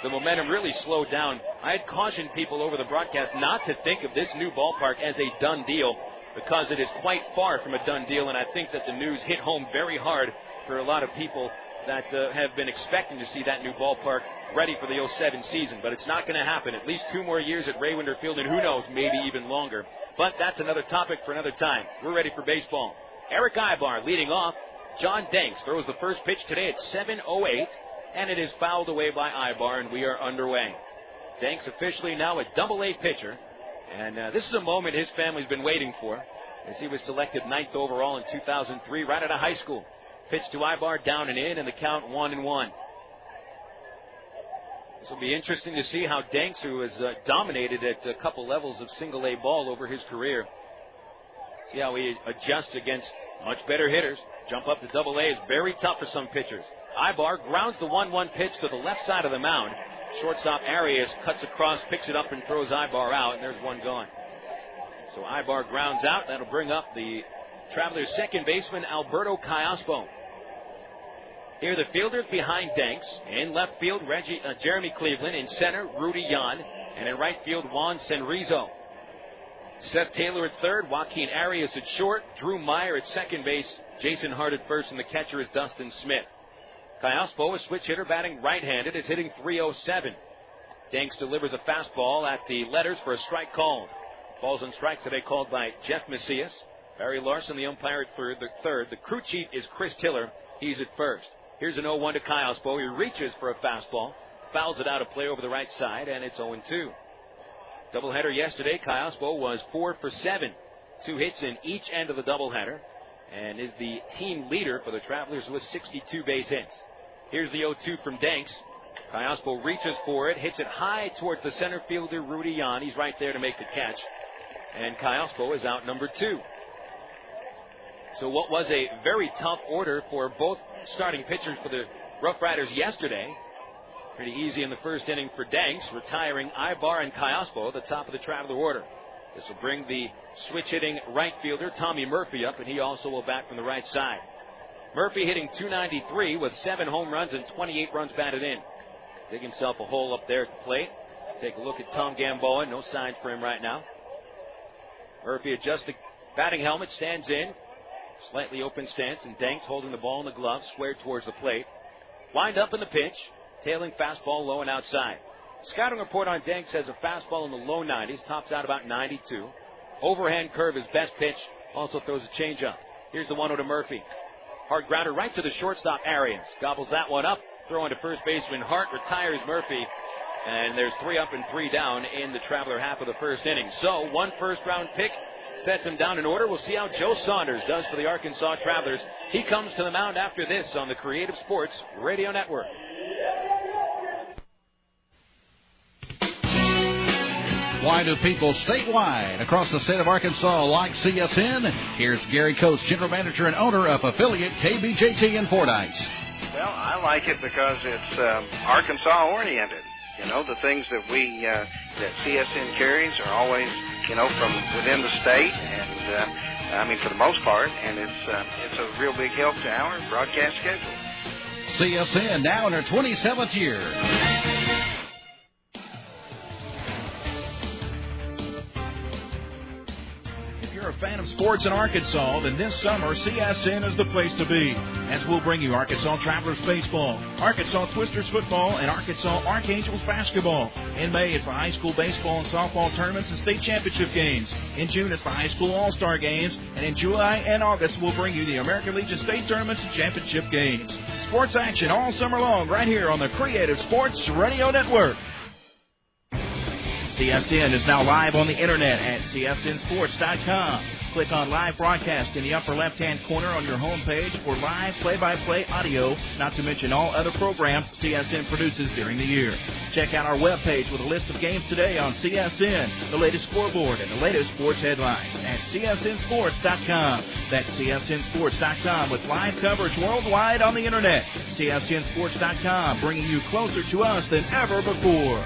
the momentum really slowed down, I had cautioned people over the broadcast not to think of this new ballpark as a done deal, because it is quite far from a done deal, and I think that the news hit home very hard for a lot of people that have been expecting to see that new ballpark ready for the 07 season. But it's not going to happen. At least 2 more years at Ray Winder Field, and who knows, maybe even longer. But that's another topic for another time. We're ready for baseball. Erick Aybar leading off. John Danks throws the first pitch today at 7:08, and it is fouled away by Aybar, and we are underway. Danks officially now a Double-A pitcher, and this is a moment his family's been waiting for, as he was selected 9th overall in 2003, right out of high school. Pitch to Aybar, down and in, and the count 1-1. This will be interesting to see how Danks, who has dominated at a couple levels of single-A ball over his career, see how he adjusts against much better hitters. Jump up to Double-A is very tough for some pitchers. Aybar grounds the 1-1 pitch to the left side of the mound. Shortstop Arias cuts across, picks it up, and throws Aybar out, and there's one gone. So Aybar grounds out. That'll bring up the Travelers' second baseman, Alberto Callaspo. Here are the fielders behind Danks. In left field, Jeremy Cleveland. In center, Rudy Yan. And in right field, Juan Senrizo. Seth Taylor at third, Joaquin Arias at short, Drew Meyer at second base, Jason Hart at first, and the catcher is Dustin Smith. Callaspo, a switch hitter, batting right-handed, is hitting .307. Danks delivers a fastball at the letters for a strike called. Balls and strikes today called by Jeff Macias. Barry Larson, the umpire at third. The crew chief is Chris Tiller. He's at first. Here's an 0-1 to Callaspo. He reaches for a fastball, fouls it out of play over the right side, and it's 0-2. Doubleheader yesterday, Callaspo was 4 for 7. 2 hits in each end of the doubleheader, and is the team leader for the Travelers with 62 base hits. Here's the 0-2 from Danks. Callaspo reaches for it, hits it high towards the center fielder, Rudy Yan. He's right there to make the catch. And Callaspo is out number 2. So what was a very tough order for both starting pitchers for the RoughRiders yesterday. Pretty easy in the first inning for Danks, retiring Aybar and Callaspo at the top of the Traveler order. This will bring the switch-hitting right fielder Tommy Murphy up, and he also will bat from the right side. Murphy hitting .293 with 7 home runs and 28 runs batted in. Dig himself a hole up there at the plate. Take a look at Tom Gamboa. No signs for him right now. Murphy adjusts the batting helmet, stands in. Slightly open stance, and Danks holding the ball in the glove, squared towards the plate. Wind up in the pitch. Tailing fastball low and outside. Scouting report on Danks has a fastball in the low 90s, tops out about 92. Overhand curve is best pitch, also throws a changeup. Here's the 1-0 to Murphy. Hard grounder right to the shortstop, Arias. Gobbles that one up, throwing to first baseman Hart, retires Murphy, and there's 3 up and 3 down in the Traveler half of the first inning. So, 1 first-round pick sets him down in order. We'll see how Joe Saunders does for the Arkansas Travelers. He comes to the mound after this on the Creative Sports Radio Network. Why do people statewide across the state of Arkansas like CSN? Here's Gary Coates, General Manager and owner of affiliate KBJT in Fordyce. Well, I like it because it's Arkansas-oriented. You know, the things that that CSN carries are always, from within the state, and for the most part, and it's a real big help to our broadcast schedule. CSN now in her 27th year. If you're a fan of sports in Arkansas, then this summer CSN is the place to be, as we'll bring you Arkansas Travelers baseball, Arkansas Twisters football, and Arkansas Archangels basketball. In May, it's the high school baseball and softball tournaments and state championship games. In June, it's the high school all-star games, and in July and August, we'll bring you the American Legion state tournaments and championship games. Sports action all summer long right here on the Creative Sports Radio Network. CSN is now live on the internet at csnsports.com. Click on live broadcast in the upper left-hand corner on your home page for live play-by-play audio, not to mention all other programs CSN produces during the year. Check out our webpage with a list of games today on CSN, the latest scoreboard, and the latest sports headlines at csnsports.com. That's csnsports.com with live coverage worldwide on the internet. csnsports.com, bringing you closer to us than ever before.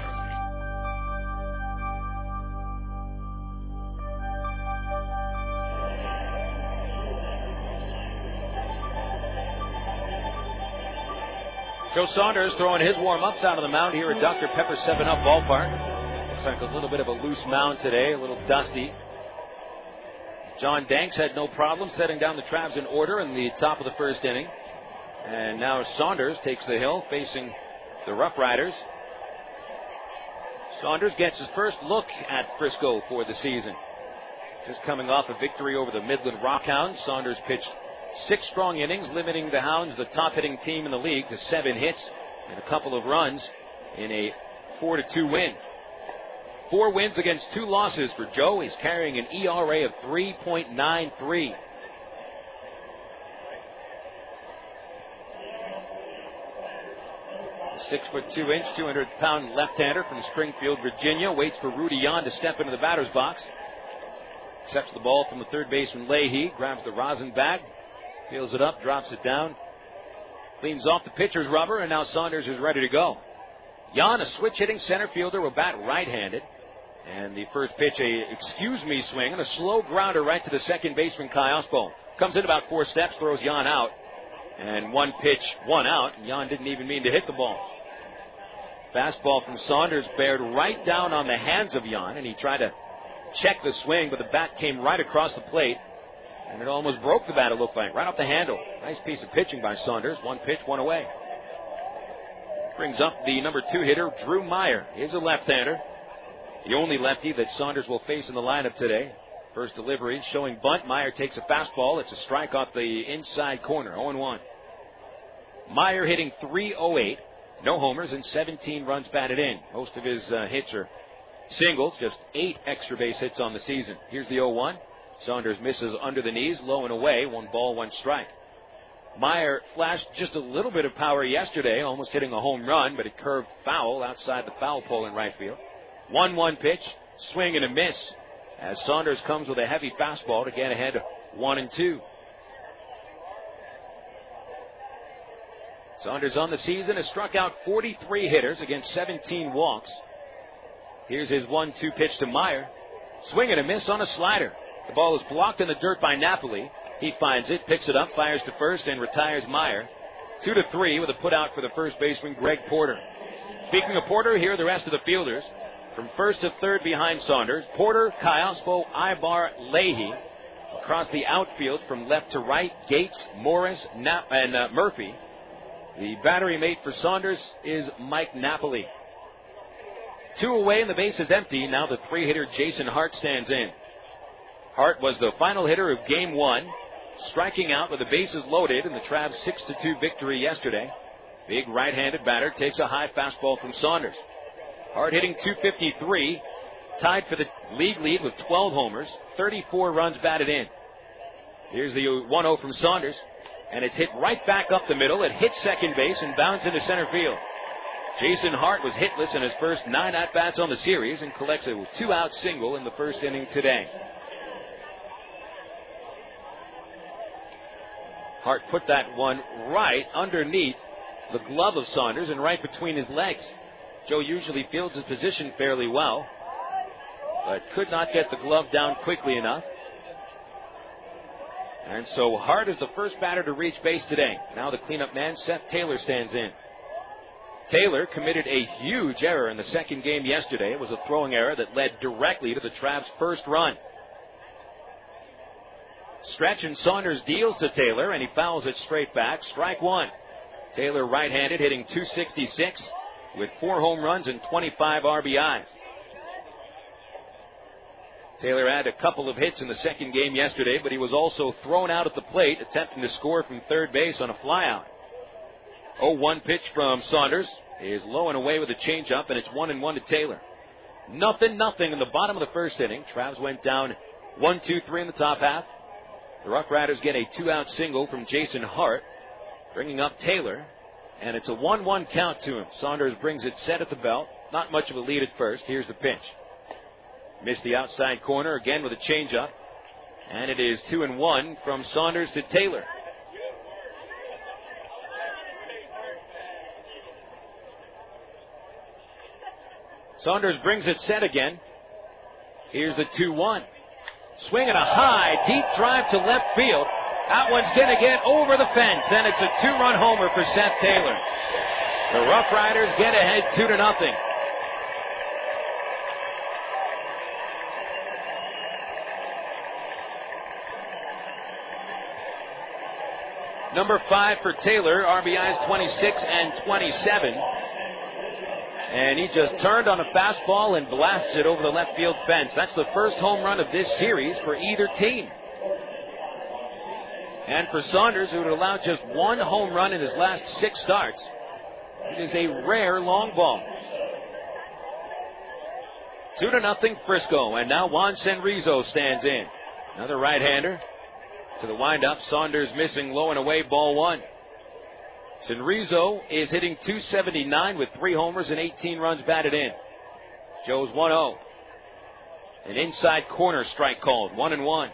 Joe Saunders throwing his warm-ups out of the mound here at Dr. Pepper 7-Up Ballpark. Looks like a little bit of a loose mound today, a little dusty. John Danks had no problem setting down the Travs in order in the top of the first inning. And now Saunders takes the hill facing the RoughRiders. Saunders gets his first look at Frisco for the season. Just coming off a victory over the Midland Rockhounds, Saunders pitched 6 strong innings, limiting the Hounds, the top-hitting team in the league, to 7 hits and a couple of runs in a 4-2 win. 4 wins against 2 losses for Joe. He's carrying an ERA of 3.93. The 6'2", 200-pound left-hander from Springfield, Virginia, waits for Rudy Yon to step into the batter's box. Accepts the ball from the third baseman Leahy, grabs the rosin bag, feels it up, drops it down, cleans off the pitcher's rubber, and now Saunders is ready to go. Jan, a switch-hitting center fielder, will bat right-handed. And the first pitch, a excuse-me swing, and a slow grounder right to the second baseman, Callaspo. Comes in about 4 steps, throws Jan out. And 1 pitch, 1 out, and Jan didn't even mean to hit the ball. Fastball from Saunders bared right down on the hands of Jan, and he tried to check the swing, but the bat came right across the plate. And it almost broke the bat, it looked like, right off the handle. Nice piece of pitching by Saunders. 1 pitch, 1 away. Brings up the number 2 hitter, Drew Meyer. He's a left-hander. The only lefty that Saunders will face in the lineup today. First delivery, showing bunt. Meyer takes a fastball. It's a strike off the inside corner, 0-1. Meyer hitting .308. No homers and 17 runs batted in. Most of his hits are singles, just 8 extra base hits on the season. Here's the 0-1. Saunders misses under the knees, low and away, 1 ball, 1 strike. Meyer flashed just a little bit of power yesterday, almost hitting a home run, but it curved foul outside the foul pole in right field. 1-1 pitch, swing and a miss, as Saunders comes with a heavy fastball to get ahead 1-2. Saunders on the season has struck out 43 hitters against 17 walks. Here's his 1-2 pitch to Meyer. Swing and a miss on a slider. The ball is blocked in the dirt by Napoli. He finds it, picks it up, fires to first, and retires Meyer. 2-3 with a put out for the first baseman, Greg Porter. Speaking of Porter, here are the rest of the fielders. From first to third behind Saunders, Porter, Callaspo, Aybar, Leahy. Across the outfield from left to right, Gates, Morris, and Murphy. The battery mate for Saunders is Mike Napoli. 2 away and the base is empty. Now the 3-hitter Jason Hart stands in. Hart was the final hitter of Game 1, striking out with the bases loaded in the Travs 6-2 victory yesterday. Big right-handed batter takes a high fastball from Saunders. Hart hitting .253, tied for the league lead with 12 homers, 34 runs batted in. Here's the 1-0 from Saunders, and it's hit right back up the middle. It hits second base and bounds into center field. Jason Hart was hitless in his first 9 at-bats on the series and collects a 2-out single in the first inning today. Hart put that one right underneath the glove of Saunders and right between his legs. Joe usually fields his position fairly well, but could not get the glove down quickly enough. And so Hart is the first batter to reach base today. Now the cleanup man, Seth Taylor, stands in. Taylor committed a huge error in the second game yesterday. It was a throwing error that led directly to the Travs' first run. Stretch and Saunders deals to Taylor, and he fouls it straight back. Strike one. Taylor right-handed, hitting .266 with 4 home runs and 25 RBIs. Taylor had a couple of hits in the second game yesterday, but he was also thrown out at the plate, attempting to score from third base on a flyout. 0-1 pitch from Saunders is low and away with a changeup, and it's 1-1 to Taylor. Nothing in the bottom of the first inning. Travs went down 1-2-3 in the top half. The RoughRiders get a 2-out single from Jason Hart, bringing up Taylor, and it's a 1-1 count to him. Saunders brings it set at the belt. Not much of a lead at first. Here's the pitch. Missed the outside corner again with a changeup, and it is 2-1 from Saunders to Taylor. Saunders brings it set again. Here's the 2-1. Swing and a high, deep drive to left field. That one's going to get over the fence, and it's a 2-run homer for Seth Taylor. The RoughRiders get ahead 2-0. Number 5 for Taylor, RBIs 26 and 27. And he just turned on a fastball and blasts it over the left field fence. That's the first home run of this series for either team. And for Saunders, who had allowed just 1 home run in his last 6 starts, it is a rare long ball. 2-0 Frisco, and now Juan Senrizo stands in. Another right-hander to the windup. Saunders missing low and away, ball 1. Senrizo is hitting .279 with 3 homers and 18 runs batted in. Joe's 1-0. An inside corner strike called, 1-1.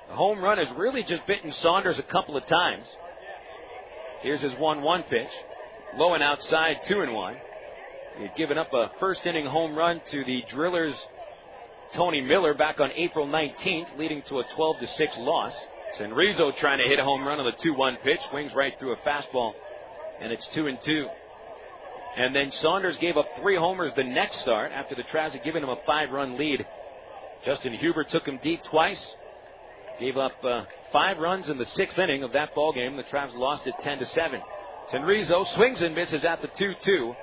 The home run has really just bitten Saunders a couple of times. Here's his 1-1 pitch. Low and outside, 2-1. He had given up a first inning home run to the Drillers' Tony Miller back on April 19th, leading to a 12-6 loss. Senrizo trying to hit a home run on the 2-1 pitch, swings right through a fastball, and it's 2-2. And then Saunders gave up 3 homers the next start after the Travs had given him a 5-run lead. Justin Huber took him deep twice, gave up 5 runs in the 6th inning of that ball game. The Travs lost it 10-7. Senrizo swings and misses at the 2-2.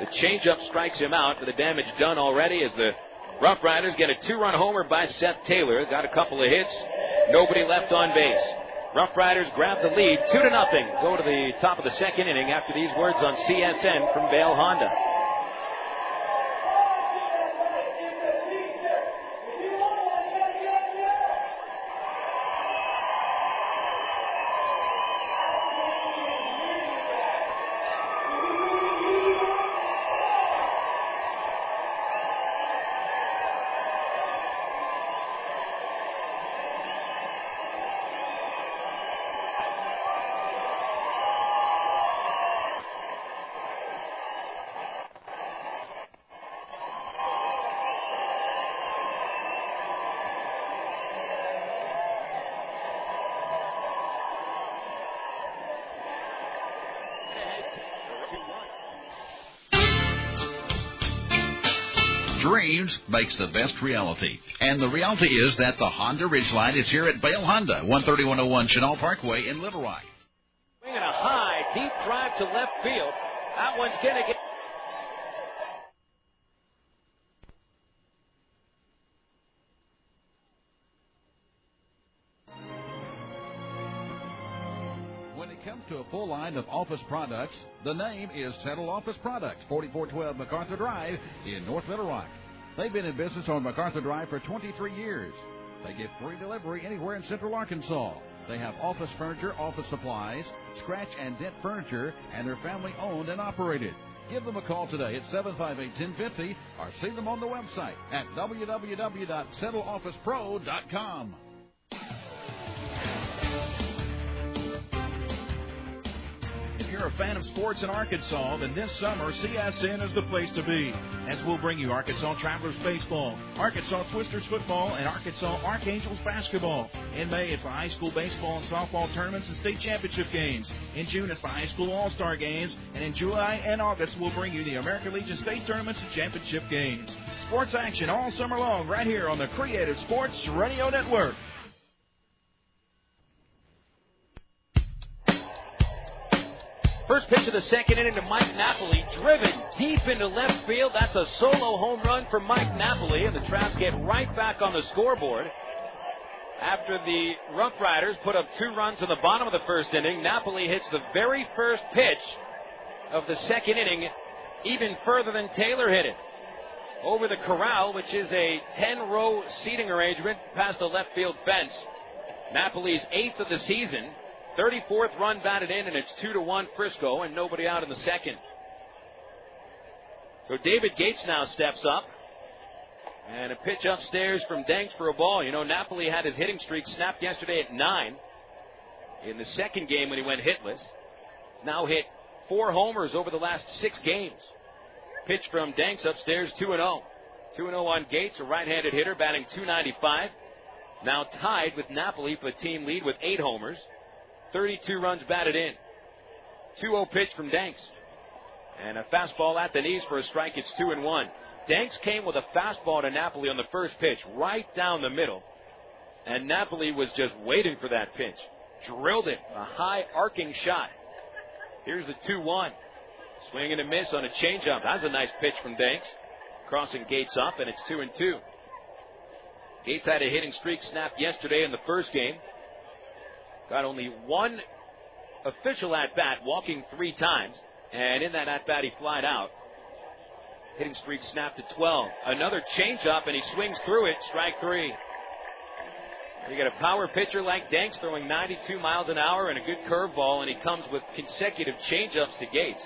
The changeup strikes him out, but the damage done already as the RoughRiders get a 2-run homer by Seth Taylor. Got a couple of hits. Nobody left on base. RoughRiders grab the lead, 2-0. Go to the top of the second inning after these words on CSN from Vail Honda. dreams makes the best reality. And the reality is that the Honda Ridgeline is here at Bale Honda, 13101 Chenal Parkway in Little Rock. Swinging a high, deep drive to left field. That one's going to get... When it comes to a full line of office products, the name is Settle Office Products, 4412 MacArthur Drive in North Little Rock. They've been in business on MacArthur Drive for 23 years. They give free delivery anywhere in Central Arkansas. They have office furniture, office supplies, scratch and dent furniture, and they're family owned and operated. Give them a call today at 758-1050 or see them on the website at www.settleofficepro.com. If you're a fan of sports in Arkansas, then this summer CSN is the place to be, as we'll bring you Arkansas Travelers baseball, Arkansas Twisters football, and Arkansas Archangels basketball. In May, it's the high school baseball and softball tournaments and state championship games. In June, it's the high school all-star games, and in July and August, we'll bring you the American Legion state tournaments and championship games. Sports action all summer long right here on the Creative Sports Radio Network. First pitch of the second inning to Mike Napoli, driven deep into left field. That's a solo home run for Mike Napoli, and the Travs get right back on the scoreboard. After the RoughRiders put up 2 runs in the bottom of the first inning, Napoli hits the very first pitch of the second inning, even further than Taylor hit it. Over the corral, which is a 10-row seating arrangement past the left field fence. Napoli's 8th of the season. 34th run batted in, and it's 2-1 Frisco, and nobody out in the second. So David Gates now steps up, and a pitch upstairs from Danks for a ball. You know, Napoli had his hitting streak snapped yesterday at 9 in the second game when he went hitless. Now hit 4 homers over the last 6 games. Pitch from Danks upstairs, 2-0. 2-0 on Gates, a right-handed hitter, batting .295. Now tied with Napoli for a team lead with 8 homers. 32 runs batted in. 2-0 pitch from Danks. And a fastball at the knees for a strike. It's 2-1. Danks came with a fastball to Napoli on the first pitch, right down the middle. And Napoli was just waiting for that pitch. Drilled it. A high arcing shot. Here's the 2-1. Swing and a miss on a changeup. That's a nice pitch from Danks. Crossing Gates up, and it's 2-2. Gates had a hitting streak snapped yesterday in the first game. Got only 1 official at-bat, walking 3 times. And in that at-bat, he flied out. Hitting streak snapped to 12. Another changeup, and he swings through it. Strike 3. You got a power pitcher like Danks throwing 92 miles an hour and a good curveball, and he comes with consecutive changeups to Gates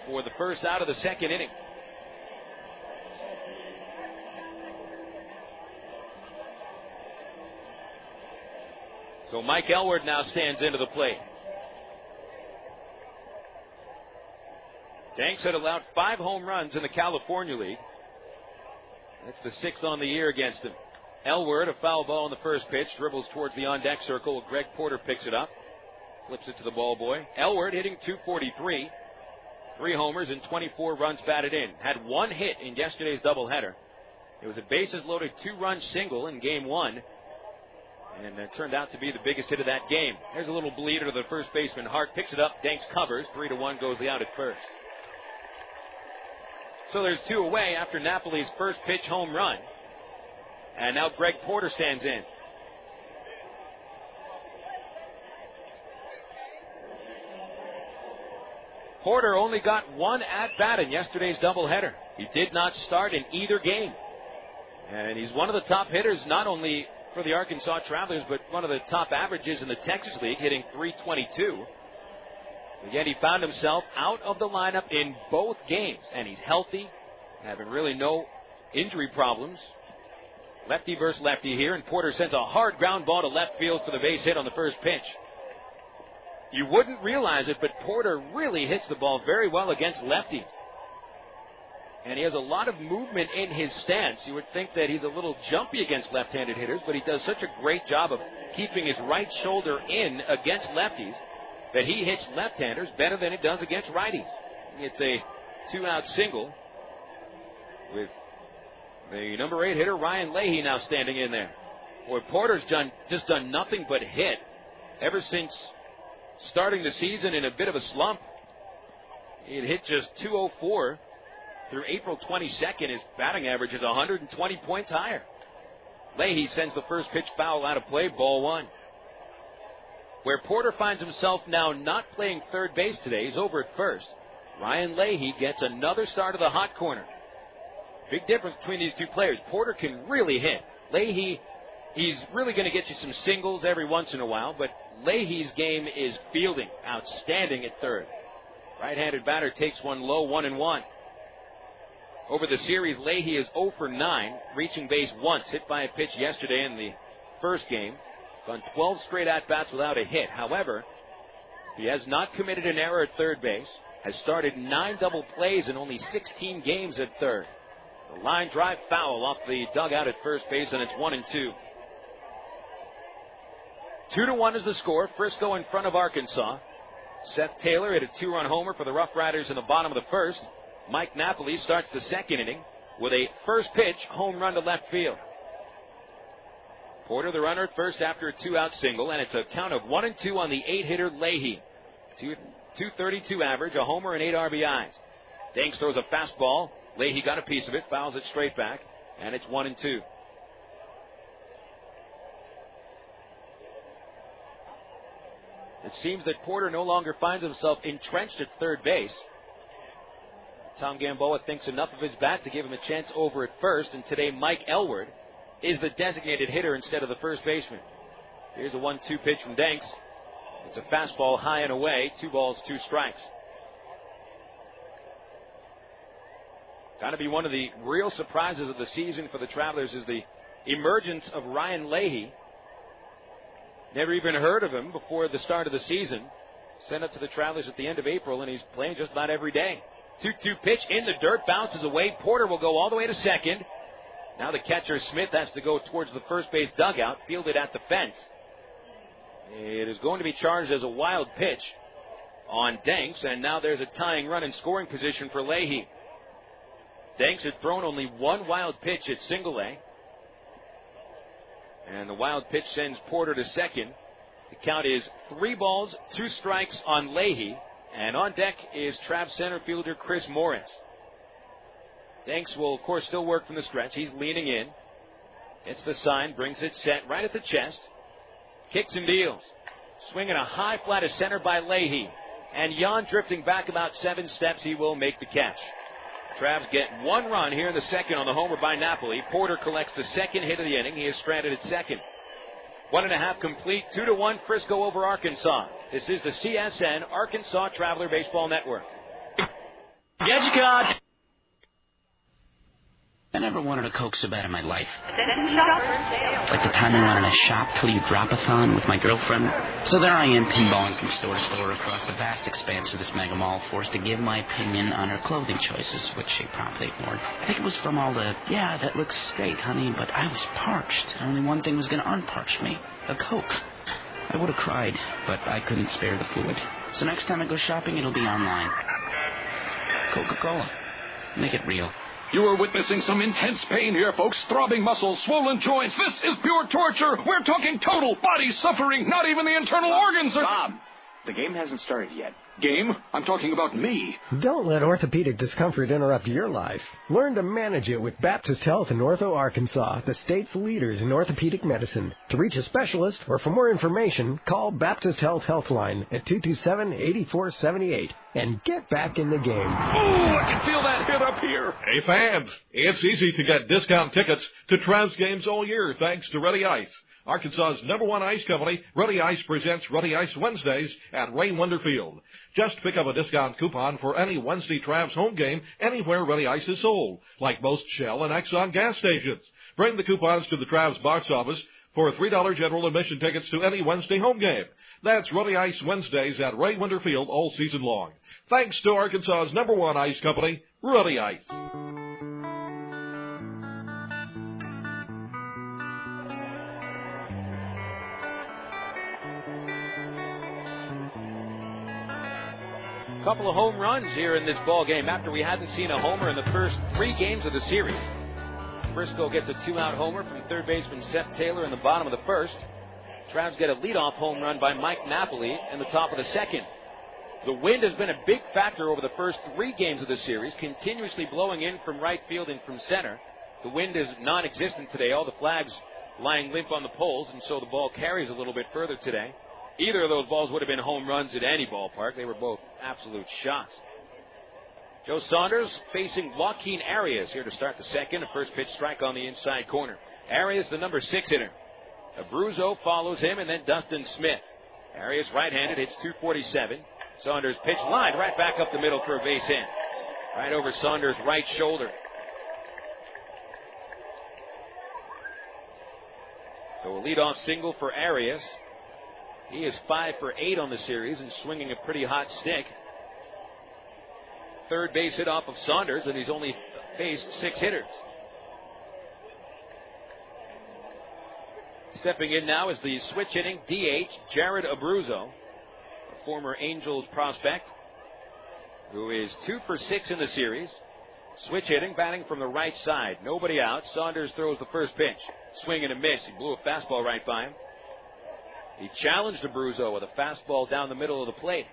for the first out of the second inning. So Mike Elward now stands into the plate. Danks had allowed 5 home runs in the California League. That's the 6th on the year against him. Elward, a foul ball on the first pitch, dribbles towards the on-deck circle. Greg Porter picks it up, flips it to the ball boy. Elward hitting .243, 3 homers and 24 runs batted in. Had 1 hit in yesterday's doubleheader. It was a bases-loaded 2-run single in Game 1. And it turned out to be the biggest hit of that game. There's a little bleeder to the first baseman. Hart picks it up. Danks covers. 3-1 goes the out at first. So there's 2 away after Napoli's first pitch home run. And now Greg Porter stands in. Porter only got 1 at-bat in yesterday's doubleheader. He did not start in either game. And he's one of the top hitters, not only for the Arkansas Travelers, but one of the top averages in the Texas League, hitting .322. Yet he found himself out of the lineup in both games, and he's healthy, having really no injury problems. Lefty versus lefty here, and Porter sends a hard ground ball to left field for the base hit on the first pitch. You wouldn't realize it, but Porter really hits the ball very well against lefties. And he has a lot of movement in his stance. You would think that he's a little jumpy against left-handed hitters, but he does such a great job of keeping his right shoulder in against lefties that he hits left-handers better than it does against righties. It's a 2-out single. with the number 8 hitter, Ryan Leahy, now standing in there. Boy, Porter's just done nothing but hit ever since starting the season in a bit of a slump. He had hit just .204 through April 22nd. His batting average is 120 points higher. Leahy sends the first pitch foul out of play, ball 1. Where Porter finds himself now not playing third base today, he's over at first. Ryan Leahy gets another start of the hot corner. Big difference between these two players. Porter can really hit. Leahy, he's really going to get you some singles every once in a while, but Leahy's game is fielding. Outstanding at third. Right-handed batter takes one low, 1-1. Over the series, Leahy is 0 for 9, reaching base once, hit by a pitch yesterday in the first game. Gone 12 straight at-bats without a hit. However, he has not committed an error at third base, has started 9 double plays in only 16 games at third. The line drive foul off the dugout at first base, and it's 1-2. 2-1 is the score. Frisco in front of Arkansas. Seth Taylor hit a 2-run homer for the RoughRiders in the bottom of the first. Mike Napoli starts the second inning with a first pitch home run to left field. Porter the runner at first after a 2-out single, and it's a count of 1-2 on the 8-hitter Leahy. 232 average, a homer and 8 RBIs. Danks throws a fastball. Leahy got a piece of it, fouls it straight back, and it's 1-2. It seems that Porter no longer finds himself entrenched at third base. Tom Gamboa thinks enough of his bat to give him a chance over at first, and today Mike Elward is the designated hitter instead of the first baseman. Here's a 1-2 pitch from Danks. It's a fastball high and away, 2 balls, 2 strikes. Got to be one of the real surprises of the season for the Travelers is the emergence of Ryan Leahy. Never even heard of him before the start of the season. Sent up to the Travelers at the end of April, and he's playing just about every day. 2-2 pitch in the dirt, bounces away. Porter will go all the way to second. Now the catcher, Smith, has to go towards the first base dugout, fielded at the fence. It is going to be charged as a wild pitch on Danks, and now there's a tying run in scoring position for Leahy. Danks had thrown only one wild pitch at single A, and the wild pitch sends Porter to second. The count is 3 balls, 2 strikes on Leahy, and on deck is Trav center fielder Chris Morris. Danks will, of course, still work from the stretch. He's leaning in. It's the sign, brings it set right at the chest. Kicks and deals. Swinging a high fly to center by Leahy. And Jan drifting back about 7 steps. He will make the catch. Travs get 1 run here in the second on the homer by Napoli. Porter collects the second hit of the inning. He is stranded at second. 1.5 complete. 2-1 Frisco over Arkansas. This is the CSN Arkansas Traveler Baseball Network. Get your card. I never wanted a Coke so bad in my life. Like the time I went on a shop till you drop-a-thon with my girlfriend. So there I am, pinballing from store to store across the vast expanse of this mega mall, forced to give my opinion on her clothing choices, which she promptly ignored. I think it was from all the, yeah, that looks great, honey, but I was parched. Only one thing was going to unparch me, a Coke. I would have cried, but I couldn't spare the fluid. So next time I go shopping, it'll be online. Coca-Cola. Make it real. You are witnessing some intense pain here, folks. Throbbing muscles, swollen joints. This is pure torture. We're talking total body suffering. Not even the internal organs are... Bob, the game hasn't started yet. Game? I'm talking about me. Don't let orthopedic discomfort interrupt your life. Learn to manage it with Baptist Health in Ortho, Arkansas, the state's leaders in orthopedic medicine. To reach a specialist or for more information, call Baptist Health Healthline at 227-8478 and get back in the game. Oh, I can feel that hit up here. Hey, fans, it's easy to get discount tickets to Travs games all year thanks to Ready Ice. Arkansas's #1 ice company, Ready Ice, presents Ready Ice Wednesdays at Ray Wonder Field. Just pick up a discount coupon for any Wednesday Travs home game anywhere Ready Ice is sold, like most Shell and Exxon gas stations. Bring the coupons to the Travs box office for $3 general admission tickets to any Wednesday home game. That's Ready Ice Wednesdays at Ray Wonder Field all season long. Thanks to Arkansas's #1 ice company, Ready Ice. couple of home runs here in this ball game after we hadn't seen a homer in the first 3 games of the series. Frisco gets a 2-out homer from third baseman Seth Taylor in the bottom of the first. Travs get a leadoff home run by Mike Napoli in the top of the second. The wind has been a big factor over the first 3 games of the series, continuously blowing in from right field and from center. The wind is non-existent today. All the flags lying limp on the poles, and so the ball carries a little bit further today. Either of those balls would have been home runs at any ballpark. They were both absolute shots. Joe Saunders facing Joaquin Arias here to start the second. A first pitch strike on the inside corner. Arias, the number 6 hitter. Abruzzo follows him, and then Dustin Smith. Arias right-handed, hits .247. Saunders pitch lined right back up the middle for a base hit. Right over Saunders' right shoulder. So a leadoff single for Arias. He is 5 for 8 on the series and swinging a pretty hot stick. Third base hit off of Saunders, and he's only faced 6 hitters. Stepping in now is the switch hitting DH, Jared Abruzzo, a former Angels prospect, who is 2 for 6 in the series. Switch hitting, batting from the right side. Nobody out. Saunders throws the first pitch. Swing and a miss. He blew a fastball right by him. He challenged Abruzzo with a fastball down the middle of the plate.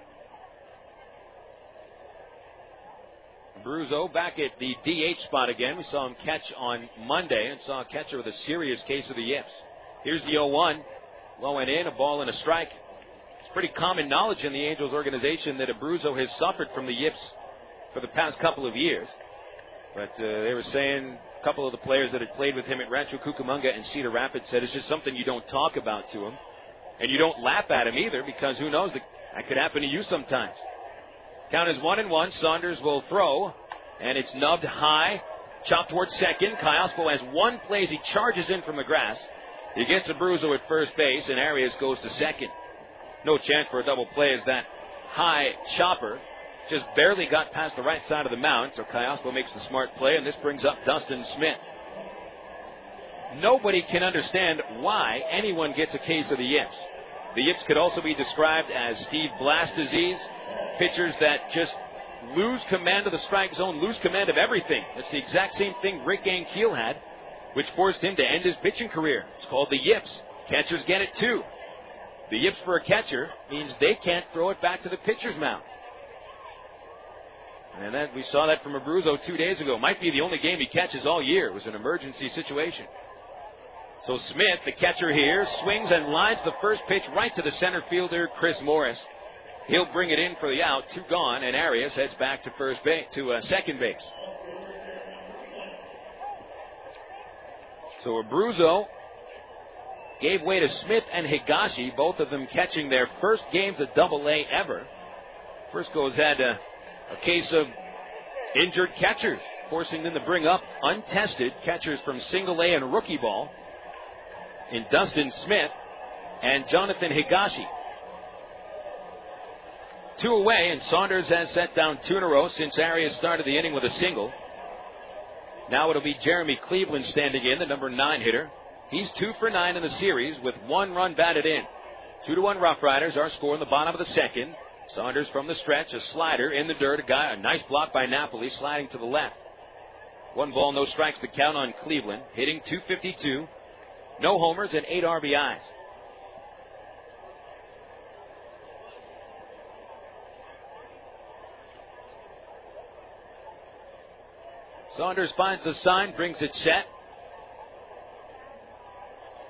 Abruzzo back at the DH spot again. We saw him catch on Monday and saw a catcher with a serious case of the yips. Here's the 0-1. Low and in, a ball and a strike. It's pretty common knowledge in the Angels organization that Abruzzo has suffered from the yips for the past couple of years. But they were saying a couple of the players that had played with him at Rancho Cucamonga and Cedar Rapids said it's just something you don't talk about to him. And you don't laugh at him either, because who knows, that could happen to you sometimes. Count is 1-1. Saunders will throw, and it's nubbed high. Chopped towards second. Callaspo has 1 play as he charges in from the grass. He gets Abruzzo at first base, and Arias goes to second. No chance for a double play as that high chopper just barely got past the right side of the mound, so Callaspo makes the smart play, and this brings up Dustin Smith. Nobody can understand why anyone gets a case of the yips. The yips could also be described as Steve Blass disease, pitchers that just lose command of the strike zone, lose command of everything. That's the exact same thing Rick Ankiel had, which forced him to end his pitching career. It's called the yips. Catchers get it too. The yips for a catcher means they can't throw it back to the pitcher's mound. And that we saw that from Abruzzo 2 days ago. Might be the only game he catches all year. It was an emergency situation. So Smith, the catcher here, swings and lines the first pitch right to the center fielder, Chris Morris. He'll bring it in for the out, 2 gone, and Arias heads back to second base. So Abruzzo gave way to Smith and Higashi, both of them catching their first games at Double-A ever. Frisco's had a case of injured catchers, forcing them to bring up untested catchers from Single-A and rookie ball in Dustin Smith and Jonathan Higashi. 2 away, and Saunders has set down 2 in a row since Arias started the inning with a single. Now it'll be Jeremy Cleveland standing in, the number 9 hitter. He's 2 for 9 in the series with 1 run batted in. 2-1 RoughRiders. Our score in the bottom of the second. Saunders from the stretch, a slider in the dirt. A nice block by Napoli, sliding to the left. 1 ball, no strikes to count on Cleveland. Hitting .252. No homers and 8 RBIs. Saunders finds the sign, brings it set.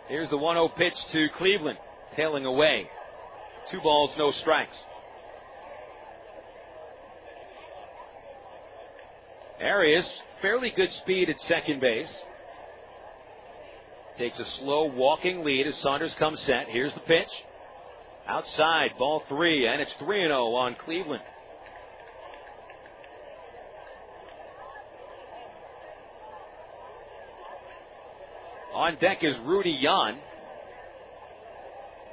Here's the 1-0 pitch to Cleveland, tailing away. 2 balls, no strikes. Arias, fairly good speed at second base. Takes a slow walking lead as Saunders comes set. Here's the pitch. Outside, ball 3, and it's 3-0 on Cleveland. On deck is Rudy Yan,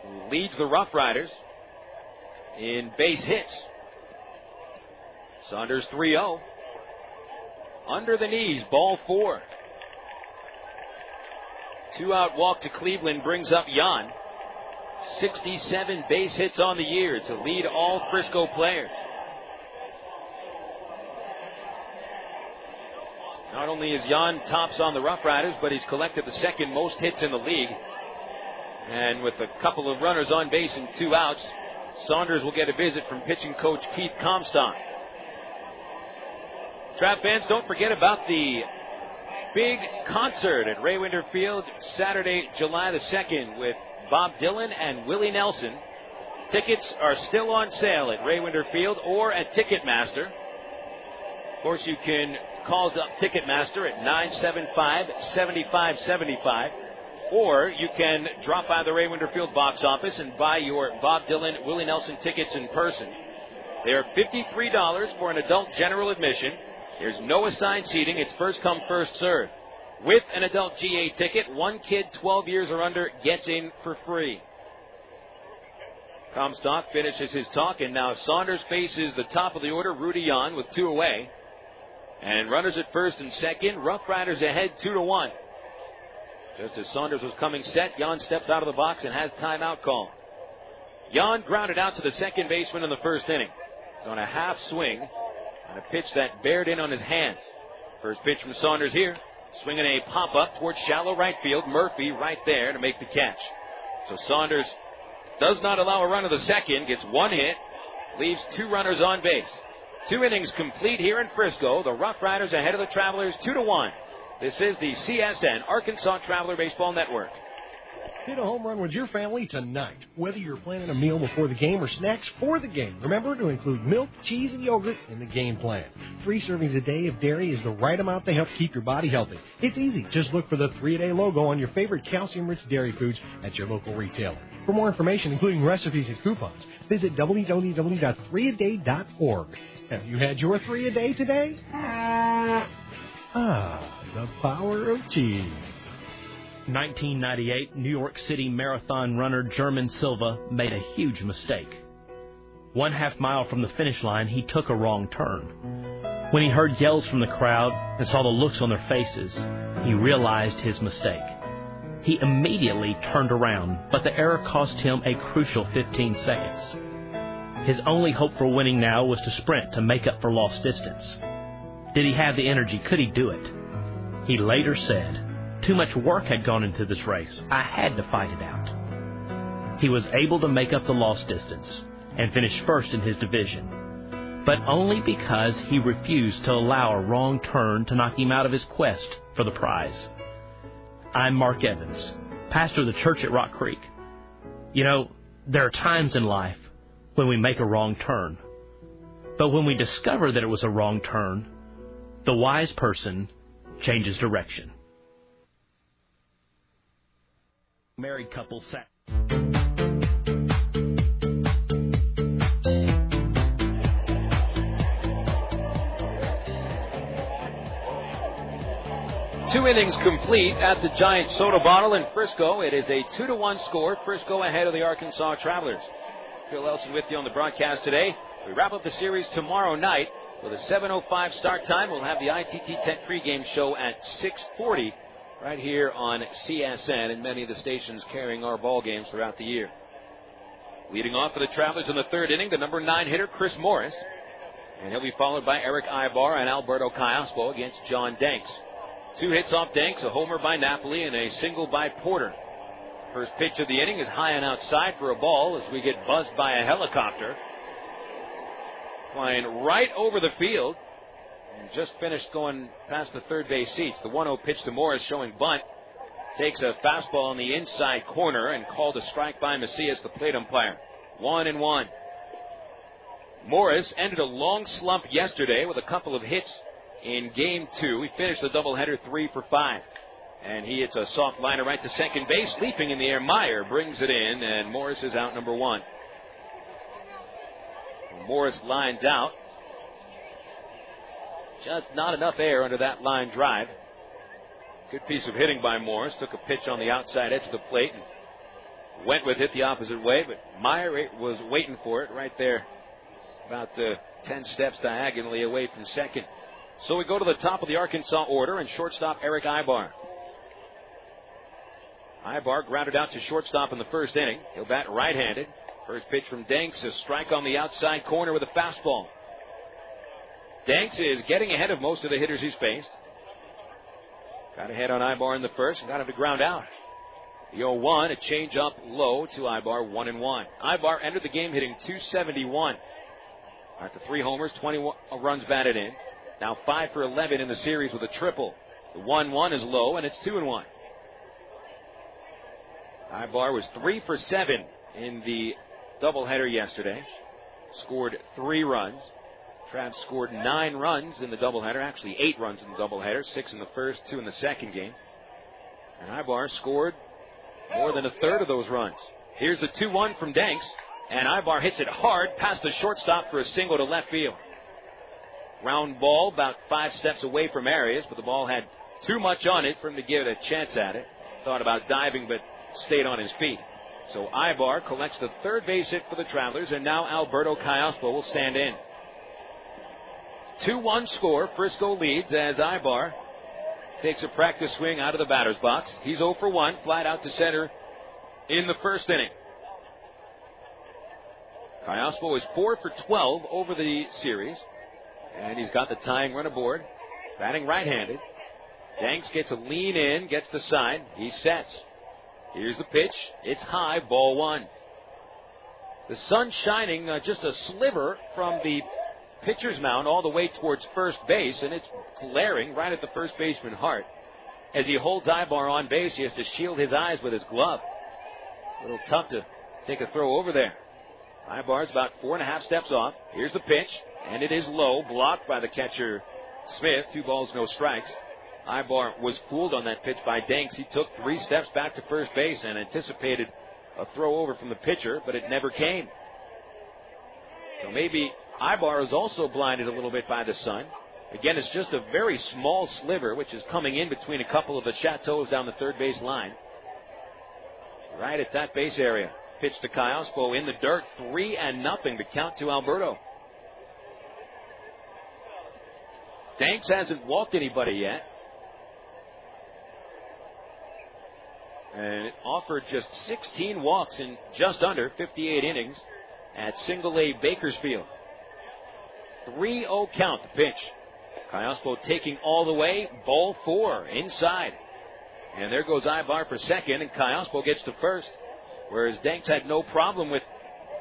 who leads the RoughRiders in base hits. Saunders 3-0. Under the knees, ball 4. 2-out walk to Cleveland brings up Yan. 67 base hits on the year to lead all Frisco players. only is Jan tops on the RoughRiders, but he's collected the second most hits in the league. And with a couple of runners on base and 2 outs, Saunders will get a visit from pitching coach Keith Comstock. Trav fans, don't forget about the big concert at Ray Winder Field Saturday, July the 2nd with Bob Dylan and Willie Nelson. Tickets are still on sale at Ray Winder Field or at Ticketmaster. Of course, you can call Ticketmaster at 975-7575, or you can drop by the Ray Winder Field box office and buy your Bob Dylan, Willie Nelson tickets in person. They are $53 for an adult general admission. There's no assigned seating. It's first come, first served. With an adult GA ticket, one kid 12 years or under gets in for free. Comstock finishes his talk, and now Saunders faces the top of the order, Rudy Jan, with 2 away. And runners at first and second, RoughRiders ahead 2-1. Just as Saunders was coming set, Jan steps out of the box and has timeout call. Jan grounded out to the second baseman in the first inning. He's on a half swing and a pitch that bared in on his hands. First pitch from Saunders here. Swinging a pop-up towards shallow right field. Murphy right there to make the catch. So Saunders does not allow a run to the second, gets 1 hit, leaves 2 runners on base. 2 innings complete here in Frisco. The RoughRiders ahead of the Travelers 2-1. This is the CSN Arkansas Traveler Baseball Network. Hit a home run with your family tonight. Whether you're planning a meal before the game or snacks for the game, remember to include milk, cheese, and yogurt in the game plan. 3 servings a day of dairy is the right amount to help keep your body healthy. It's easy. Just look for the 3-a-day logo on your favorite calcium-rich dairy foods at your local retailer. For more information, including recipes and coupons, visit www.3aday.org. Have you had your 3 a day today? The power of cheese. 1998 New York City marathon runner German Silva made a huge mistake. 1/2 mile from the finish line, he took a wrong turn. When he heard yells from the crowd and saw the looks on their faces, he realized his mistake. He immediately turned around, but the error cost him a crucial 15 seconds. His only hope for winning now was to sprint to make up for lost distance. Did he have the energy? Could he do it? He later said, "Too much work had gone into this race. I had to fight it out." He was able to make up the lost distance and finish first in his division, but only because he refused to allow a wrong turn to knock him out of his quest for the prize. I'm Mark Evans, pastor of the church at Rock Creek. You know, there are times in life when we make a wrong turn, but when we discover that it was a wrong turn, the wise person changes direction. Married couple sat. Two innings complete at the Giant Soda Bottle in Frisco. It is a 2-1 score. Frisco ahead of the Arkansas Travelers. Phil Elson with you on the broadcast today. We wrap up the series tomorrow night with a 7:05 start time. We'll have the ITT Tech pregame show at 6:40 right here on CSN and many of the stations carrying our ball games throughout the year. Leading off for the Travelers in the third inning, the number 9 hitter, Chris Morris. And he'll be followed by Erick Aybar and Alberto Callaspo against John Danks. 2 hits off Danks, a homer by Napoli, and a single by Porter. First pitch of the inning is high and outside for a ball as we get buzzed by a helicopter. Flying right over the field. And just finished going past the third base seats. The 1-0 pitch to Morris showing bunt. Takes a fastball on the inside corner and called a strike by Macias, the plate umpire. 1-1. Morris ended a long slump yesterday with a couple of hits in Game 2. He finished the doubleheader 3 for 5. And he hits a soft liner right to second base. Leaping in the air, Meyer brings it in, and Morris is out number 1. Morris lines out. Just not enough air under that line drive. Good piece of hitting by Morris. Took a pitch on the outside edge of the plate and went with it the opposite way, but Meyer was waiting for it right there, about 10 steps diagonally away from second. So we go to the top of the Arkansas order, and shortstop Erick Aybar. Aybar grounded out to shortstop in the first inning. He'll bat right-handed. First pitch from Danks, a strike on the outside corner with a fastball. Danks is getting ahead of most of the hitters he's faced. Got ahead on Aybar in the first and got him to ground out. The 0-1, a change up low to Aybar, 1-1. Aybar entered the game hitting .271. At the 3 homers, 21 runs batted in. Now 5 for 11 in the series with a triple. The 1-1 is low, and it's 2-1. Aybar was 3 for 7 in the doubleheader yesterday. Scored 3 runs. Trav scored 9 runs in the doubleheader, actually 8 runs in the doubleheader, 6 in the first, 2 in the second game. And Aybar scored more than a third of those runs. Here's the 2-1 from Danks, and Aybar hits it hard past the shortstop for a single to left field. Round ball about 5 steps away from Arias, but the ball had too much on it for him to give it a chance at it. Thought about diving, but stayed on his feet. So Aybar collects the third base hit for the Travelers, and now Alberto Callaspo will stand in. 2-1 score. Frisco leads as Aybar takes a practice swing out of the batter's box. He's 0 for 1, flied out to center in the first inning. Callaspo is 4 for 12 over the series, and he's got the tying run aboard. Batting right-handed. Danks gets a lean in, gets the side. He sets. Here's the pitch. It's high, ball 1. The sun shining just a sliver from the pitcher's mound all the way towards first base, and it's glaring right at the first baseman Hart. As he holds Aybar on base, he has to shield his eyes with his glove. A little tough to take a throw over there. Aybar's about 4.5 steps off. Here's the pitch, and it is low, blocked by the catcher Smith. 2 balls, no strikes. Aybar was fooled on that pitch by Danks. He took 3 steps back to first base and anticipated a throw over from the pitcher, but it never came. So maybe Aybar is also blinded a little bit by the sun. Again, it's just a very small sliver, which is coming in between a couple of the chateaus down the third base line. Right at that base area. Pitch to Callaspo in the dirt. 3-0 to count to Alberto. Danks hasn't walked anybody yet. And it offered just 16 walks in just under 58 innings at Single-A Bakersfield. 3-0 count, the pitch. Callaspo taking all the way. Ball 4 inside. And there goes Aybar for second, and Callaspo gets to first. Whereas Danks had no problem with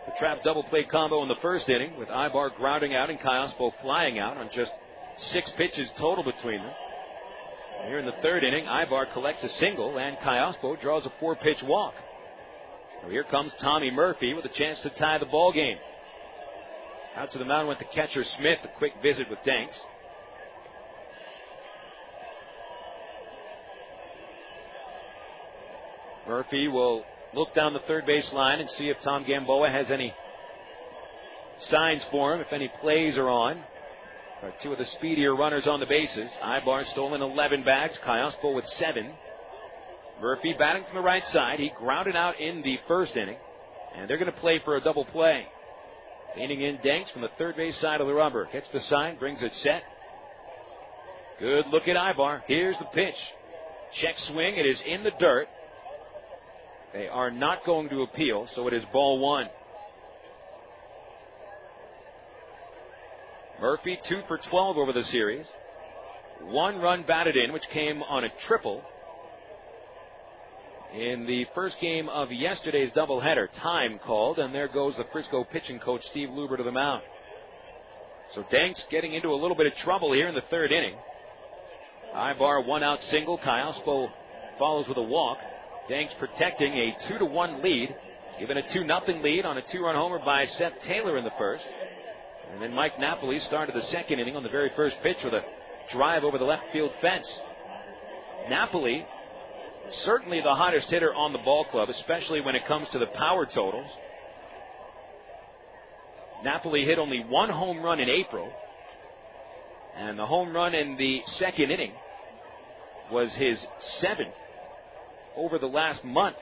the trap double play combo in the first inning, with Aybar grounding out and Callaspo flying out on just 6 pitches total between them. Here in the third inning, Aybar collects a single, and Callaspo draws a 4-pitch walk. So here comes Tommy Murphy with a chance to tie the ball game. Out to the mound went the catcher Smith, a quick visit with Danks. Murphy will look down the third base line and see if Tom Gamboa has any signs for him, if any plays are on. 2 of the speedier runners on the bases. Aybar stolen 11 bags, Callaspo with 7. Murphy batting from the right side. He grounded out in the first inning, and they're going to play for a double play. Leaning in Danks from the third base side of the rubber. Gets the sign, brings it set. Good look at Aybar. Here's the pitch. Check swing. It is in the dirt. They are not going to appeal, so it is ball 1. Murphy 2 for 12 over the series. 1 run batted in, which came on a triple in the first game of yesterday's doubleheader. Time called, and there goes the Frisco pitching coach Steve Luber to the mound. So Danks getting into a little bit of trouble here in the third inning. Aybar 1-out single. Callaspo follows with a walk. Danks protecting a 2-1 lead, given a 2-0 lead on a 2-run homer by Seth Taylor in the first. And then Mike Napoli started the second inning on the very first pitch with a drive over the left field fence. Napoli, certainly the hottest hitter on the ball club, especially when it comes to the power totals. Napoli hit only 1 home run in April, and the home run in the second inning was his 7th over the last month.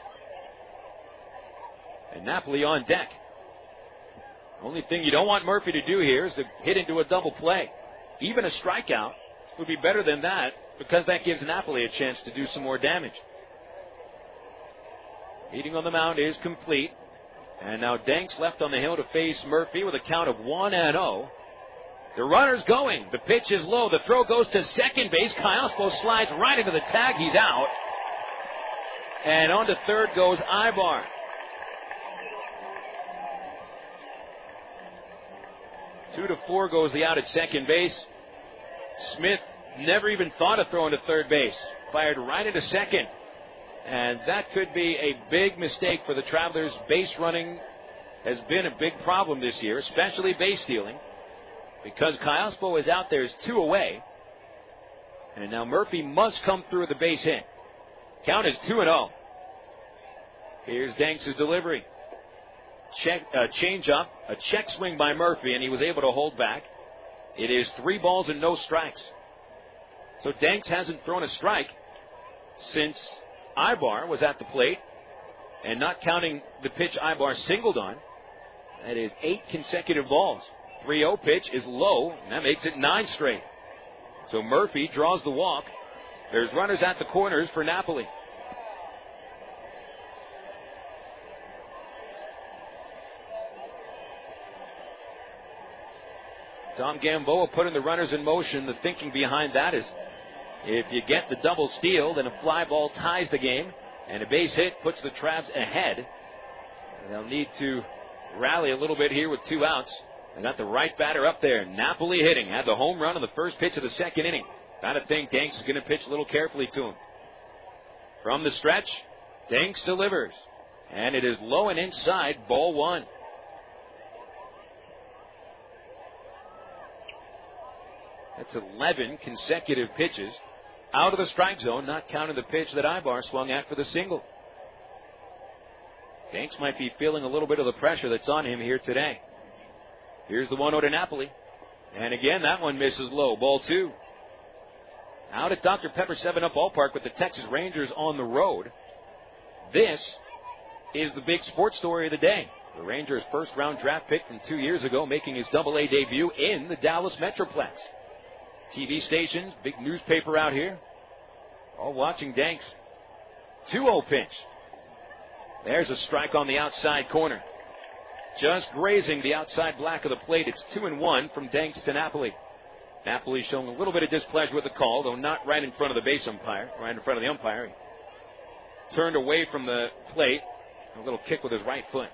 And Napoli on deck. Only thing you don't want Murphy to do here is to hit into a double play. Even a strikeout would be better than that, because that gives Napoli a chance to do some more damage. Meeting on the mound is complete. And now Danks left on the hill to face Murphy with a count of 1-0. The runner's going. The pitch is low. The throw goes to second base. Callaspo slides right into the tag. He's out. And on to third goes Aybar. Two to four goes the out at second base. Smith never even thought of throwing to third base. Fired right into second. And that could be a big mistake for the Travelers. Base running has been a big problem this year, especially base stealing. Because Callaspo is out there, is two away. And now Murphy must come through with the base hit. Count is 2-0. Here's Danks' delivery. Change up, a check swing by Murphy, and he was able to hold back. It is 3 balls and no strikes. So Danks hasn't thrown a strike since Aybar was at the plate. And not counting the pitch Aybar singled on, that is 8 consecutive balls. 3-0 pitch is low, and that makes it 9 straight. So Murphy draws the walk. There's runners at the corners for Napoli. Tom Gamboa putting the runners in motion. The thinking behind that is if you get the double steal, then a fly ball ties the game, and a base hit puts the Travs ahead. And they'll need to rally a little bit here with 2 outs. They got the right batter up there. Napoli hitting. Had the home run on the first pitch of the second inning. Gotta think Danks is going to pitch a little carefully to him. From the stretch, Danks delivers. And it is low and inside, ball 1. That's 11 consecutive pitches out of the strike zone, not counting the pitch that Aybar swung at for the single. Danks might be feeling a little bit of the pressure that's on him here today. Here's the 1-0 to Napoli. And again, that one misses low. Ball 2. Out at Dr. Pepper 7-Up Ballpark with the Texas Rangers on the road. This is the big sports story of the day. The Rangers' first-round draft pick from 2 years ago making his Double-A debut in the Dallas Metroplex. TV stations, big newspaper out here, all watching Danks. 2-0 pitch. There's a strike on the outside corner. Just grazing the outside black of the plate. It's 2-1 from Danks to Napoli. Napoli showing a little bit of displeasure with the call, though not right in front of the base umpire, right in front of the umpire. He turned away from the plate. A little kick with his right foot.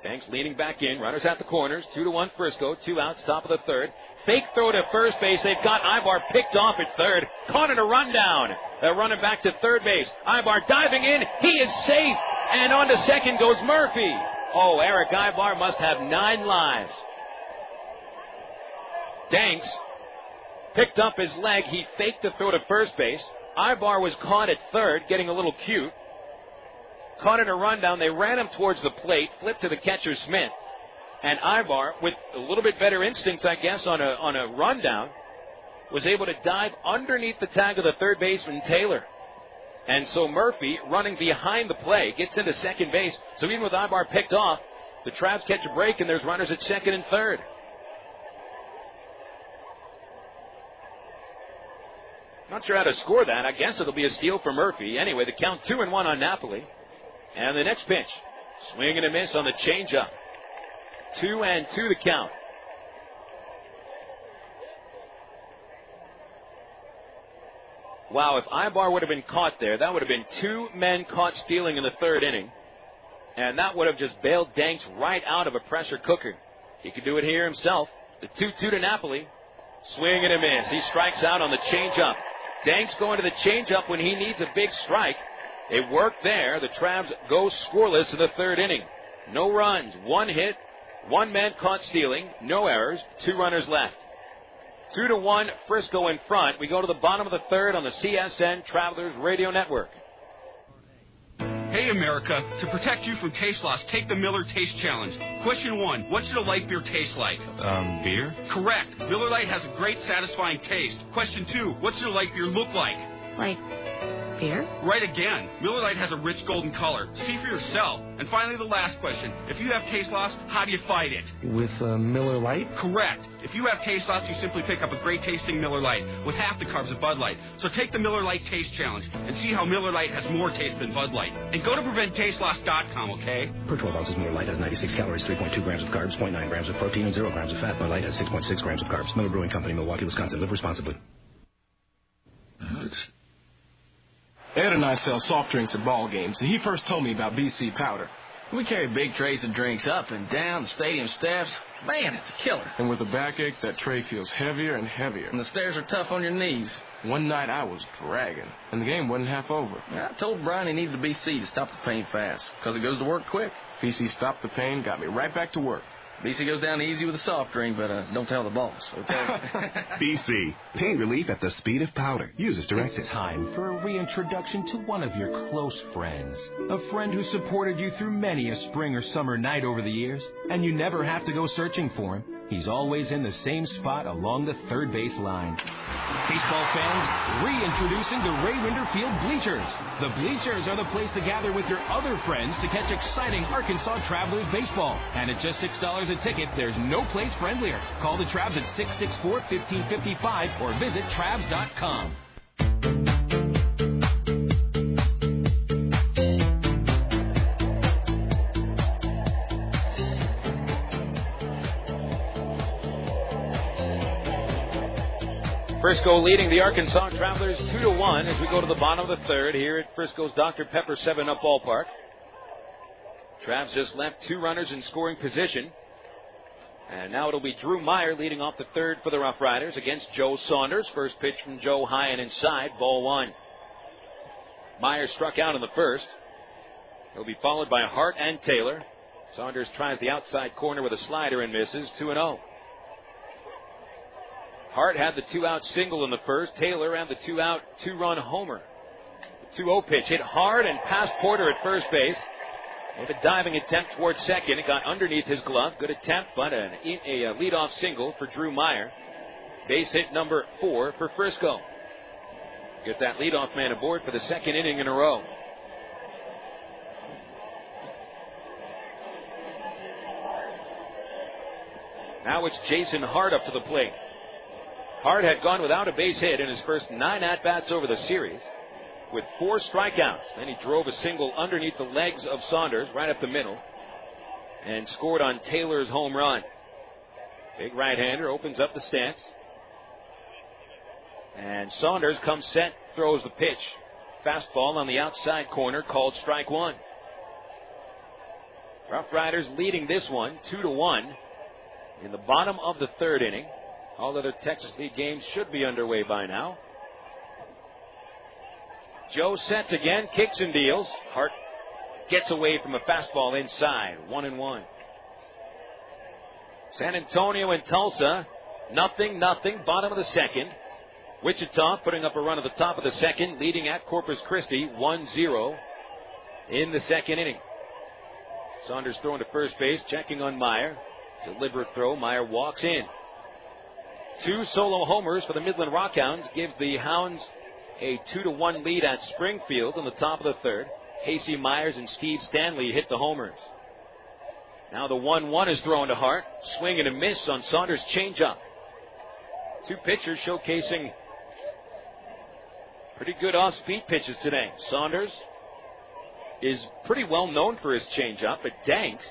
Danks leaning back in. Runners at the corners. 2-1 Frisco. 2 outs, top of the third. Fake throw to first base. They've got Aybar picked off at third. Caught in a rundown. They're running back to third base. Aybar diving in. He is safe. And on to second goes Murphy. Oh, Erick Aybar must have 9 lives. Danks picked up his leg. He faked the throw to first base. Aybar was caught at third, getting a little cute. Caught in a rundown. They ran him towards the plate, flipped to the catcher Smith. And Aybar, with a little bit better instincts, I guess, on a rundown, was able to dive underneath the tag of the third baseman Taylor. And so Murphy, running behind the play, gets into second base. So even with Aybar picked off, the Travs catch a break, and there's runners at second and third. Not sure how to score that. I guess it'll be a steal for Murphy. Anyway, the count 2-1 on Napoli. And the next pitch, swing and a miss on the changeup. 2-2 the count. Wow, if Aybar would have been caught there, that would have been 2 men caught stealing in the third inning. And that would have just bailed Danks right out of a pressure cooker. He could do it here himself. The 2-2 to Napoli. Swing and a miss. He strikes out on the changeup. Danks going to the changeup when he needs a big strike. It worked there. The Travs go scoreless in the third inning. No runs, 1 hit, 1 man caught stealing, no errors, 2 runners left. 2-1, Frisco in front. We go to the bottom of the third on the CSN Travelers Radio Network. Hey America, to protect you from taste loss, take the Miller Taste Challenge. Question 1, what should a light beer taste like? Beer? Correct. Miller Lite has a great satisfying taste. Question 2, what should a light beer look like? Like beer? Right again. Miller Lite has a rich golden color. See for yourself. And finally, the last question. If you have taste loss, how do you fight it? With Miller Lite? Correct. If you have taste loss, you simply pick up a great tasting Miller Lite with half the carbs of Bud Light. So take the Miller Lite Taste Challenge and see how Miller Lite has more taste than Bud Light. And go to PreventTasteLoss.com, okay? Per 12 ounces, Miller Lite has 96 calories, 3.2 grams of carbs, 0.9 grams of protein, and 0 grams of fat. Bud Light has 6.6 grams of carbs. Miller Brewing Company, Milwaukee, Wisconsin. Live responsibly. Ed and I sell soft drinks at ball games, and he first told me about BC Powder. We carry big trays of drinks up and down the stadium steps. Man, it's a killer. And with a backache, that tray feels heavier and heavier. And the stairs are tough on your knees. One night I was dragging, and the game wasn't half over. I told Brian he needed a BC to stop the pain fast, because it goes to work quick. BC stopped the pain, got me right back to work. BC goes down easy with a soft drink, but don't tell the boss, okay? BC, pain relief at the speed of powder. Use as directed. It's time for a reintroduction to one of your close friends. A friend who supported you through many a spring or summer night over the years, and you never have to go searching for him. He's always in the same spot along the third base line. Baseball fans, reintroducing the Ray Winder Field Bleachers. The Bleachers are the place to gather with your other friends to catch exciting Arkansas Travelers baseball. And at just $6 a ticket, there's no place friendlier. Call the Travs at 664-1555 or visit Travs.com. Frisco leading the Arkansas Travelers 2-1 as we go to the bottom of the third here at Frisco's Dr. Pepper 7-Up ballpark. Travs just left two runners in scoring position. And now it'll be Drew Meyer leading off the third for the RoughRiders against Joe Saunders. First pitch from Joe high and inside, ball one. Meyer struck out in the first. He'll be followed by Hart and Taylor. Saunders tries the outside corner with a slider and misses, 2-0. Hart had the two-out single in the first. Taylor had the two-out, two-run homer. The 2-0 pitch hit hard and past Porter at first base. With a diving attempt towards second. It got underneath his glove. Good attempt, but a leadoff single for Drew Meyer. Base hit number 4 for Frisco. Get that leadoff man aboard for the second inning in a row. Now it's Jason Hart up to the plate. Hart had gone without a base hit in his first 9 at-bats over the series with 4 strikeouts. Then he drove a single underneath the legs of Saunders right up the middle and scored on Taylor's home run. Big right-hander opens up the stance. And Saunders comes set, throws the pitch. Fastball on the outside corner called strike one. RoughRiders leading this one 2-1 in the bottom of the third inning. All other Texas League games should be underway by now. Joe sets again, kicks and deals. Hart gets away from a fastball inside, 1-1. San Antonio and Tulsa, nothing, bottom of the second. Wichita putting up a run at the top of the second, leading at Corpus Christi, 1-0 in the second inning. Saunders throwing to first base, checking on Meyer. Deliberate throw, Meyer walks in. 2 solo homers for the Midland Rockhounds give the Hounds a 2-1 lead at Springfield in the top of the third. Casey Myers and Steve Stanley hit the homers. Now the 1-1 is thrown to Hart. Swing and a miss on Saunders' changeup. 2 pitchers showcasing pretty good off-speed pitches today. Saunders is pretty well known for his changeup, but Danks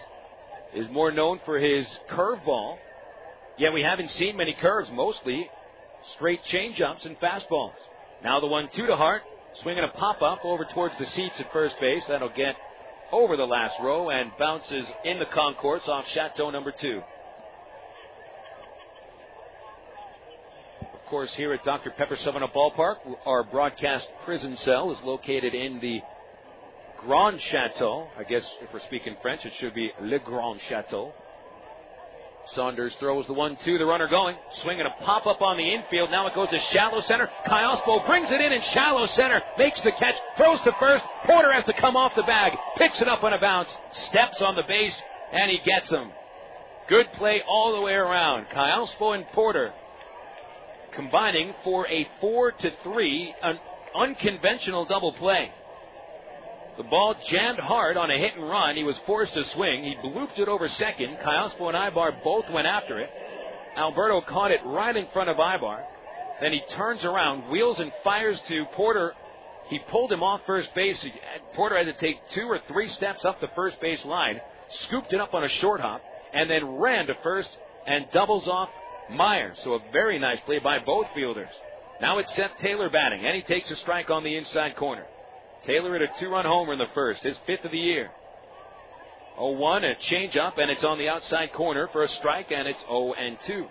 is more known for his curveball. Yeah, we haven't seen many curves, mostly straight changeups and fastballs. Now the 1-2 to Hart, swinging a pop-up over towards the seats at first base. That'll get over the last row and bounces in the concourse off Chateau number 2. Of course, here at Dr. Pepper 7-Up Ballpark, our broadcast prison cell is located in the Grand Chateau. I guess if we're speaking French, it should be Le Grand Chateau. Saunders throws the 1-2, the runner going. Swinging a pop-up on the infield. Now it goes to shallow center. Callaspo brings it in shallow center. Makes the catch. Throws to first. Porter has to come off the bag. Picks it up on a bounce. Steps on the base. And he gets him. Good play all the way around. Callaspo and Porter combining for a 4-3 unconventional double play. The ball jammed hard on a hit and run. He was forced to swing. He blooped it over second. Callaspo and Aybar both went after it. Alberto caught it right in front of Aybar. Then he turns around, wheels and fires to Porter. He pulled him off first base. Porter had to take 2 or 3 steps up the first base line, scooped it up on a short hop, and then ran to first and doubles off Meyer. So a very nice play by both fielders. Now it's Seth Taylor batting, and he takes a strike on the inside corner. Taylor hit a 2-run homer in the first, his 5th of the year. 0-1, a change-up, and it's on the outside corner for a strike, and it's 0-2.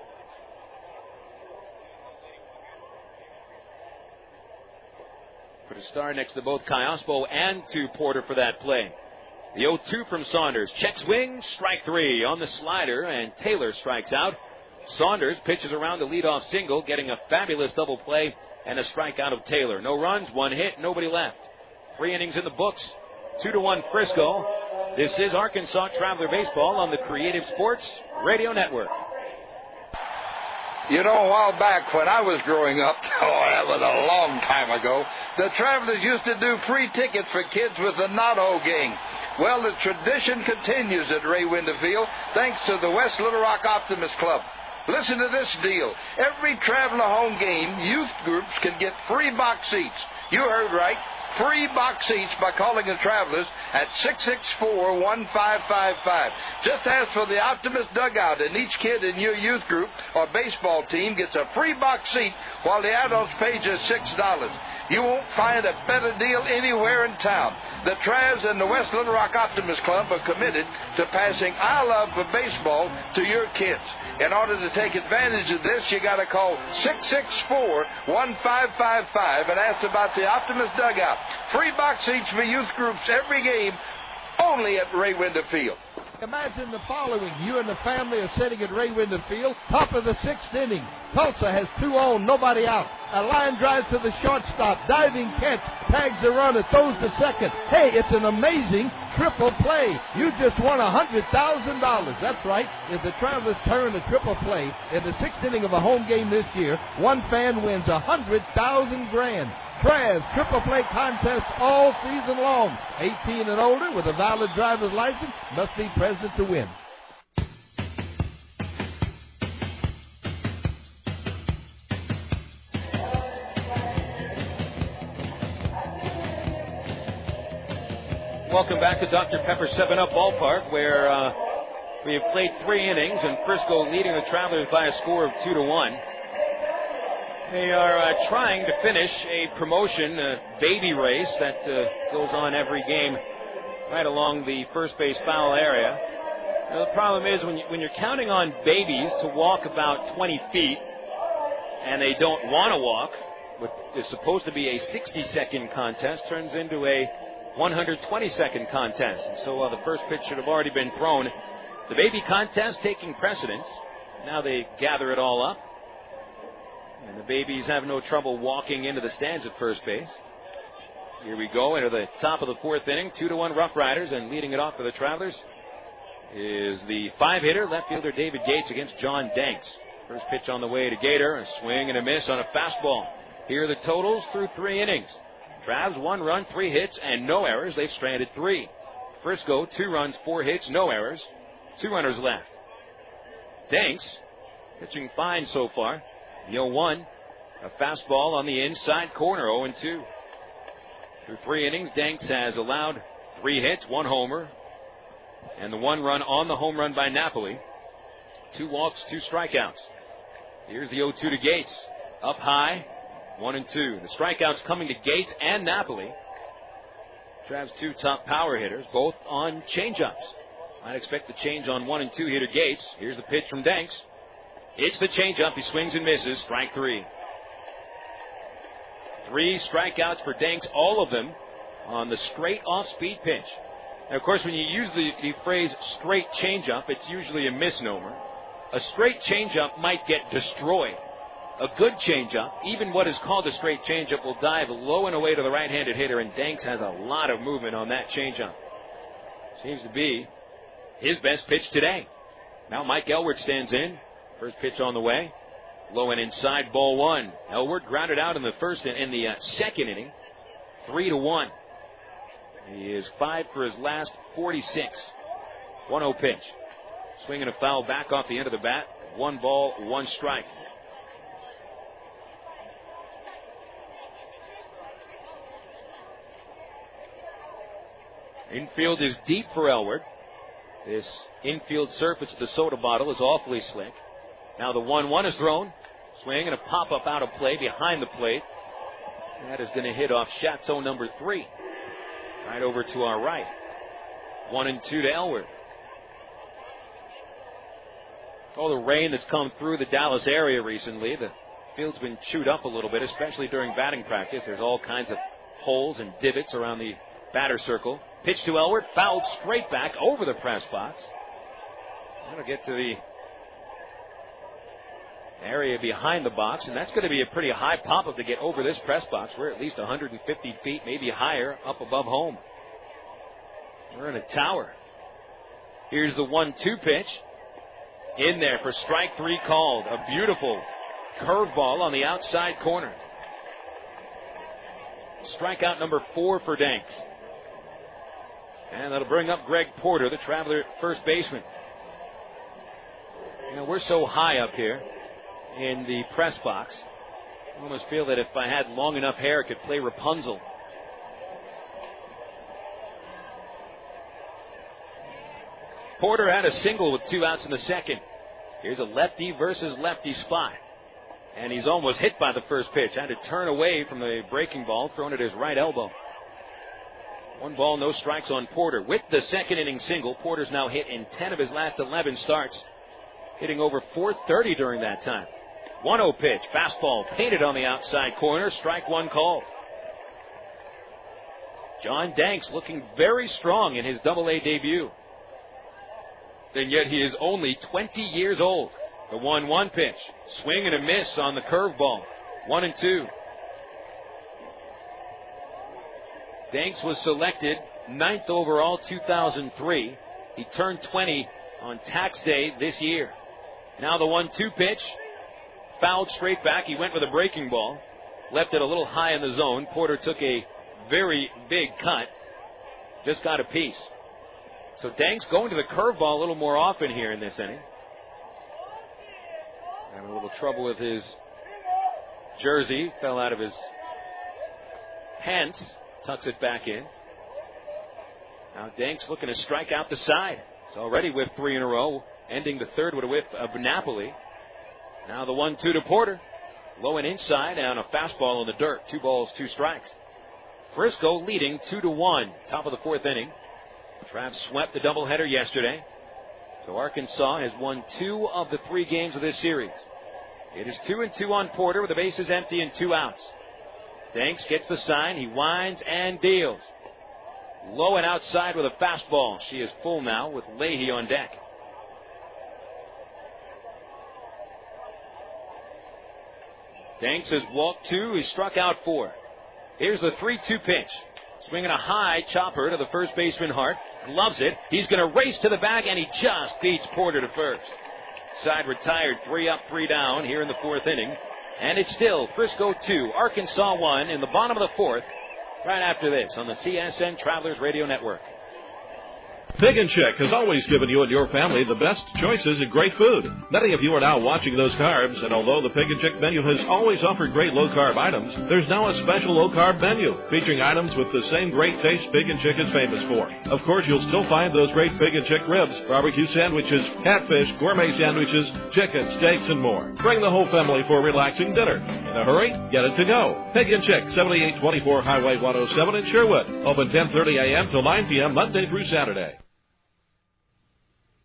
Put a star next to both Callaspo and to Porter for that play. The 0-2 from Saunders. Check swing, strike 3 on the slider, and Taylor strikes out. Saunders pitches around the leadoff single, getting a fabulous double play and a strikeout of Taylor. No runs, 1 hit, nobody left. 3 innings in the books. 2-1 Frisco. This is Arkansas Traveler Baseball on the Creative Sports Radio Network. You know, a while back when I was growing up, that was a long time ago, the Travelers used to do free tickets for kids with the Notto game. Well, the tradition continues at Ray Winder Field thanks to the West Little Rock Optimist Club. Listen to this deal. Every Traveler home game, youth groups can get free box seats. You heard right. Free box seats by calling the Travelers at 664-1555. Just ask for the Optimist Dugout, and each kid in your youth group or baseball team gets a free box seat while the adults pay just $6. You won't find a better deal anywhere in town. The Travs and the West Little Rock Optimist Club are committed to passing our love for baseball to your kids. In order to take advantage of this, you got to call 664-1555 and ask about the Optimist Dugout. Free box seats for youth groups every game, only at Ray Winder Field. Imagine the following. You and the family are sitting at Ray Winder Field, top of the 6th inning. Tulsa has 2 on, nobody out. A line drive to the shortstop, diving catch, tags the runner, throws to second. Hey, it's an amazing triple play. You just won $100,000. That's right. If the Travelers turn a triple play in the 6th inning of a home game this year, one fan wins $100,000. Travs triple play contest all season long. 18 and older with a valid driver's license must be present to win. Welcome back to Dr. Pepper 7-Up Ballpark, where we have played 3 innings, and Frisco leading the Travelers by a score of 2-1. They are trying to finish a promotion baby race that goes on every game right along the first base foul area. Now, the problem is when you're counting on babies to walk about 20 feet and they don't want to walk, what is supposed to be a 60-second contest turns into a 120-second contest. And so the first pitch should have already been thrown. The baby contest taking precedence. Now they gather it all up. And the babies have no trouble walking into the stands at first base. Here we go into the top of the 4th inning. 2-1 RoughRiders, and leading it off for the Travelers is the 5-hitter, left fielder David Gates against John Danks. First pitch on the way to Gator, a swing and a miss on a fastball. Here are the totals through 3 innings. Travs 1 run, 3 hits, and no errors. They've stranded 3. Frisco 2 runs, 4 hits, no errors. 2 runners left. Danks pitching fine so far. The 0-1, a fastball on the inside corner, 0-2. Through 3 innings, Danks has allowed 3 hits, 1 homer, and the 1 run on the home run by Napoli. 2 walks, 2 strikeouts. Here's the 0-2 to Gates. Up high, 1-2. The strikeouts coming to Gates and Napoli. Trav's 2 top power hitters, both on changeups. I'd expect the change on 1-2 here to Gates. Here's the pitch from Danks. It's the changeup. He swings and misses. Strike 3. 3 strikeouts for Danks, all of them on the straight off-speed pitch. And, of course, when you use the phrase straight changeup, it's usually a misnomer. A straight changeup might get destroyed. A good changeup, even what is called a straight changeup, will dive low and away to the right-handed hitter, and Danks has a lot of movement on that changeup. Seems to be his best pitch today. Now Mike Elward stands in. First pitch on the way. Low and inside, ball one. Elward grounded out in the second inning, 3-1. He is 5 for his last 46. 1-0 pitch. Swinging a foul back off the end of the bat. 1 ball, 1 strike. Infield is deep for Elward. This infield surface of the soda bottle is awfully slick. Now the 1-1 is thrown. Swing and a pop-up out of play behind the plate. That is going to hit off Chateau number 3. Right over to our right. 1-2 to Elward. All the rain that's come through the Dallas area recently, the field's been chewed up a little bit, especially during batting practice. There's all kinds of holes and divots around the batter circle. Pitch to Elward, fouled straight back over the press box. That'll get to the area behind the box, and that's going to be a pretty high pop-up to get over this press box. We're at least 150 feet, maybe higher, up above home. We're in a tower. Here's the 1-2 pitch. In there for strike 3 called. A beautiful curveball on the outside corner. Strikeout number 4 for Danks. And that'll bring up Greg Porter, the Traveler first baseman. You know, we're so high up here in the press box. I almost feel that if I had long enough hair, I could play Rapunzel. Porter had a single with 2 outs in the second. Here's a lefty versus lefty spot. And he's almost hit by the first pitch. Had to turn away from the breaking ball, thrown at his right elbow. 1 ball, no strikes on Porter. With the second inning single, Porter's now hit in 10 of his last 11 starts, hitting over .430 during that time. 1-0 pitch, fastball painted on the outside corner, strike 1 called. John Danks looking very strong in his Double-A debut. And yet he is only 20 years old. The 1-1 pitch, swing and a miss on the curveball. 1-2. Danks was selected 9th overall, 2003. He turned 20 on tax day this year. Now the 1-2 pitch, fouled straight back. He went with a breaking ball, left it a little high in the zone. Porter took a very big cut, just got a piece. So Danks going to the curveball a little more often here in this inning. Having a little trouble with his jersey, fell out of his pants. Tucks it back in. Now Danks looking to strike out the side. He's already whiffed 3 in a row, ending the third with a whiff of Napoli. Now the 1-2 to Porter. Low and inside and a fastball in the dirt. 2 balls, 2 strikes. Frisco leading 2-1. Top of the 4th inning. Trav swept the doubleheader yesterday. So Arkansas has won 2 of the 3 games of this series. It is 2-2 on Porter with the bases empty and 2 outs. Danks gets the sign. He winds and deals. Low and outside with a fastball. She is full now with Leahy on deck. Danks has walked 2. He struck out 4. Here's the 3-2 pitch. Swinging a high chopper to the first baseman Hart. Gloves it. He's going to race to the bag, and he just beats Porter to first. Side retired, 3 up, 3 down here in the 4th inning. And it's still Frisco 2, Arkansas 1 in the bottom of the 4th. Right after this on the CSN Travelers Radio Network. Pig and Chick has always given you and your family the best choices in great food. Many of you are now watching those carbs, and although the Pig and Chick menu has always offered great low-carb items, there's now a special low-carb menu featuring items with the same great taste Pig and Chick is famous for. Of course, you'll still find those great Pig and Chick ribs, barbecue sandwiches, catfish, gourmet sandwiches, chicken, steaks, and more. Bring the whole family for a relaxing dinner. In a hurry, get it to go. Pig and Chick, 7824 Highway 107 in Sherwood. Open 10:30 a.m. till 9 p.m. Monday through Saturday.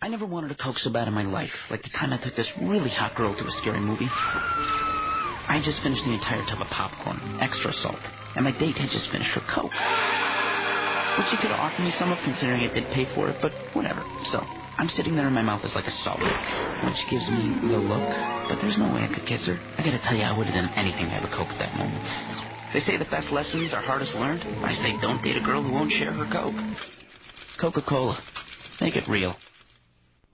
I never wanted a Coke so bad in my life, like the time I took this really hot girl to a scary movie. I just finished the entire tub of popcorn, extra salt, and my date had just finished her Coke. Which she could have offered me some of, considering I did pay for it, but whatever. So, I'm sitting there and my mouth is like a salt lick when she gives me the look, but there's no way I could kiss her. I gotta tell you, I would have done anything to have a Coke at that moment. They say the best lessons are hardest learned. I say don't date a girl who won't share her Coke. Coca-Cola. Make it real.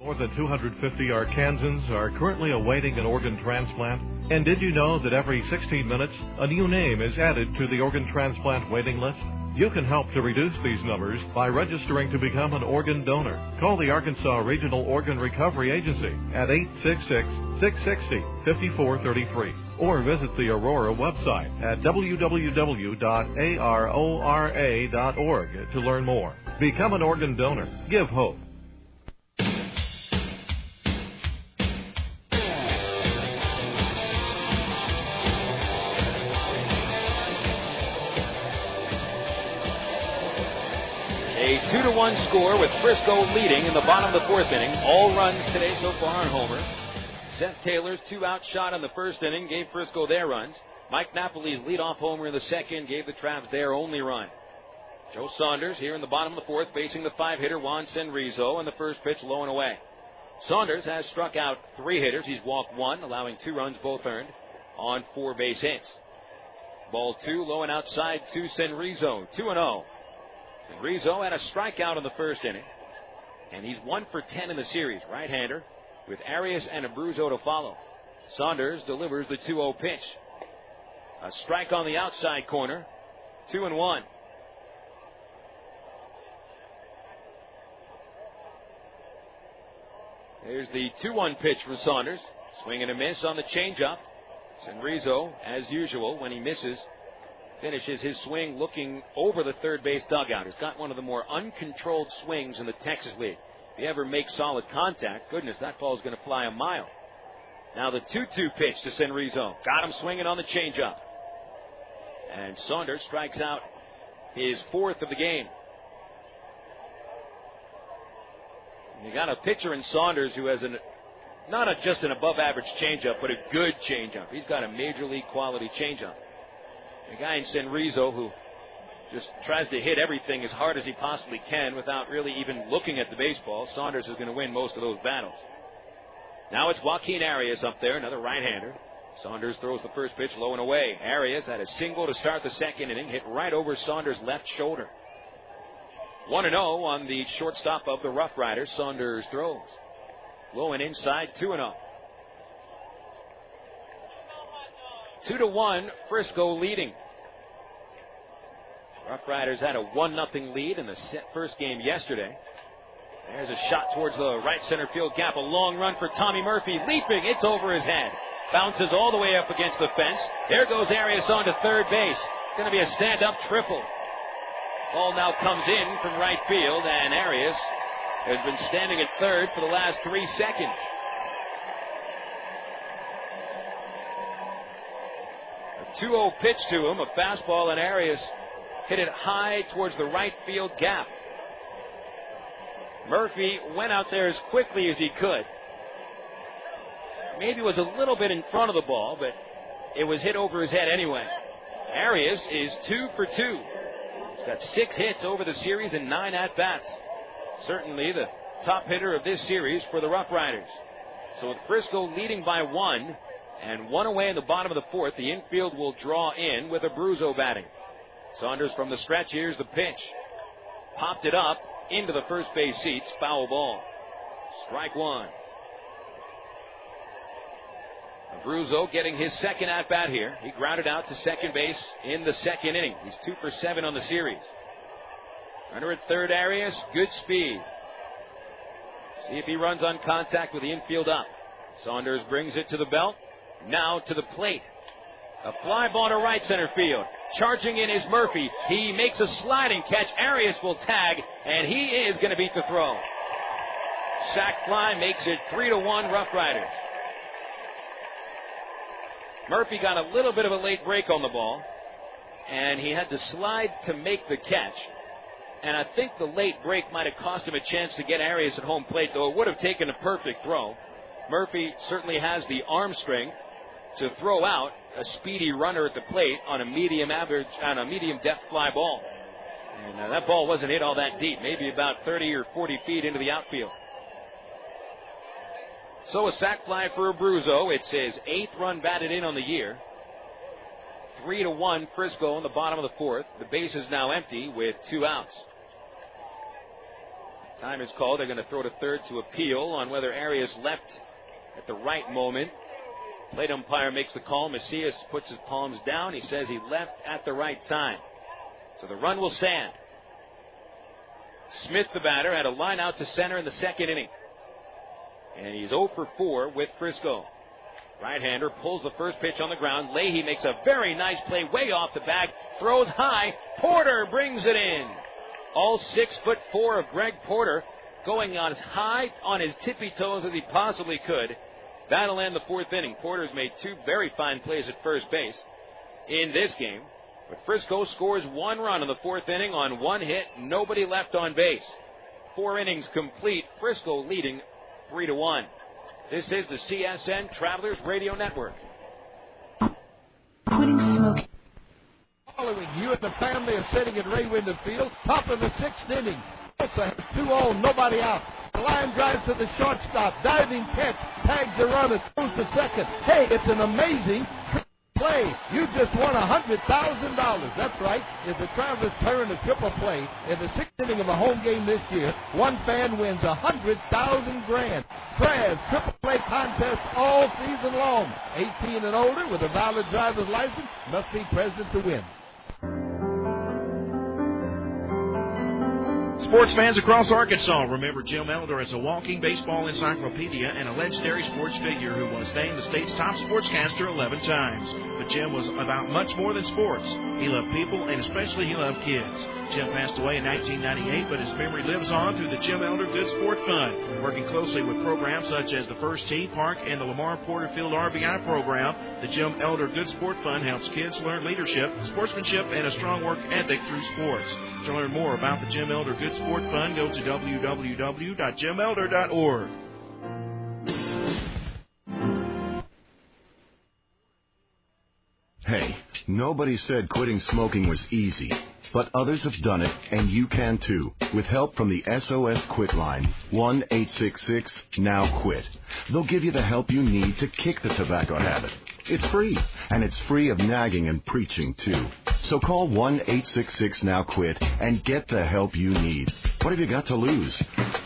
More than 250 Arkansans are currently awaiting an organ transplant. And did you know that every 16 minutes, a new name is added to the organ transplant waiting list? You can help to reduce these numbers by registering to become an organ donor. Call the Arkansas Regional Organ Recovery Agency at 866-660-5433 or visit the Aurora website at www.arora.org to learn more. Become an organ donor. Give hope. A 2-1 score with Frisco leading in the bottom of the fourth inning. All runs today so far on Homer. Seth Taylor's 2-out shot in the first inning gave Frisco their runs. Mike Napoli's leadoff homer in the second gave the Travs their only run. Joe Saunders here in the bottom of the fourth facing the 5-hitter Juan Senrizo, and the first pitch low and away. Saunders has struck out 3 hitters. He's walked 1, allowing 2 runs, both earned, on 4 base hits. Ball 2, low and outside to Senrizo, 2-0. Senrizo had a strikeout in the first inning, and he's 1 for 10 in the series. Right-hander with Arias and Abruzzo to follow. Saunders delivers the 2-0 pitch. A strike on the outside corner, 2-1. There's the 2-1 pitch for Saunders. Swing and a miss on the changeup. Senrizo, as usual, when he misses, finishes his swing looking over the third base dugout. He's got one of the more uncontrolled swings in the Texas League. If he ever makes solid contact, goodness, that ball's going to fly a mile. Now the 2-2 pitch to Senrizo. Got him swinging on the changeup. And Saunders strikes out his 4th of the game. You got a pitcher in Saunders who has not just an above-average changeup, but a good changeup. He's got a major league quality changeup. A guy in Senrizo who just tries to hit everything as hard as he possibly can without really even looking at the baseball. Saunders is going to win most of those battles. Now it's Joaquin Arias up there, another right-hander. Saunders throws the first pitch low and away. Arias had a single to start the second inning, hit right over Saunders' left shoulder. 1-0 on the shortstop of the RoughRiders. Saunders throws low and inside, 2-0. 2-1, Frisco leading. RoughRiders had a 1-0 lead in the first game yesterday. There's a shot towards the right center field gap. A long run for Tommy Murphy. Leaping, it's over his head. Bounces all the way up against the fence. There goes Arias on to third base. Going to be a stand-up triple. Ball now comes in from right field, and Arias has been standing at third for the last 3 seconds. A 2-0 pitch to him, a fastball, and Arias hit it high towards the right field gap. Murphy went out there as quickly as he could. Maybe was a little bit in front of the ball, but it was hit over his head anyway. Arias is 2 for 2. He's got 6 hits over the series and 9 at-bats. Certainly the top hitter of this series for the RoughRiders. So with Frisco leading by 1 and 1 away in the bottom of the fourth, the infield will draw in with Abruzzo batting. Saunders from the stretch. Here's the pitch. Popped it up into the first base seats. Foul ball. Strike 1. Abruzzo getting his second at-bat here. He grounded out to second base in the second inning. He's 2 for 7 on the series. Runner at third, Arias. Good speed. See if he runs on contact with the infield up. Saunders brings it to the belt. Now to the plate. A fly ball to right center field. Charging in is Murphy. He makes a sliding catch. Arias will tag, and he is going to beat the throw. Sac fly makes it 3-1 RoughRiders. Murphy got a little bit of a late break on the ball, and he had to slide to make the catch. And I think the late break might have cost him a chance to get Arias at home plate, though it would have taken a perfect throw. Murphy certainly has the arm strength to throw out a speedy runner at the plate on a medium depth fly ball. And that ball wasn't hit all that deep, maybe about 30 or 40 feet into the outfield. So a sac fly for Abruzzo. It's his 8th run batted in on the year. 3-1 Frisco in the bottom of the fourth. The base is now empty with 2 outs. Time is called. They're going to throw to third to appeal on whether Arias left at the right moment. Plate umpire makes the call. Macias puts his palms down. He says he left at the right time. So the run will stand. Smith, the batter, had a line out to center in the second inning. And he's 0 for 4 with Frisco. Right-hander pulls the first pitch on the ground. Leahy makes a very nice play way off the bag. Throws high. Porter brings it in. All 6'4" of Greg Porter going on as high on his tippy toes as he possibly could. That'll end the fourth inning. Porter's made 2 very fine plays at first base in this game. But Frisco scores 1 run in the fourth inning on 1 hit. Nobody left on base. 4 innings complete. Frisco leading 3-1. This is the CSN Travelers Radio Network. Quitting smoking. Following, you and the family are sitting at Ray Winder Field, top of the 6th inning. Tulsa has 2 on, nobody out. The line drives to the shortstop, diving catch, tags the runner, throws to second. Hey, it's an amazing play. You just won $100,000. That's right. It's the Travelers turn to triple play in the 6th inning of a home game this year. One fan wins $100,000 grand. Travs triple play contest all season long. 18 and older with a valid driver's license must be present to win. Sports fans across Arkansas remember Jim Elder as a walking baseball encyclopedia and a legendary sports figure who was named the state's top sportscaster 11 times. But Jim was about much more than sports. He loved people, and especially he loved kids. Jim passed away in 1998, but his memory lives on through the Jim Elder Good Sport Fund. Working closely with programs such as the First Tee Park and the Lamar Porterfield RBI program, the Jim Elder Good Sport Fund helps kids learn leadership, sportsmanship, and a strong work ethic through sports. To learn more about the Jim Elder Good Sport Fund, go to www.jimelder.org. Hey, nobody said quitting smoking was easy, but others have done it, and you can too, with help from the SOS Quit line, 1-866-NOW-QUIT. They'll give you the help you need to kick the tobacco habit. It's free, and it's free of nagging and preaching too. So call 1-866-NOW-QUIT and get the help you need. What have you got to lose,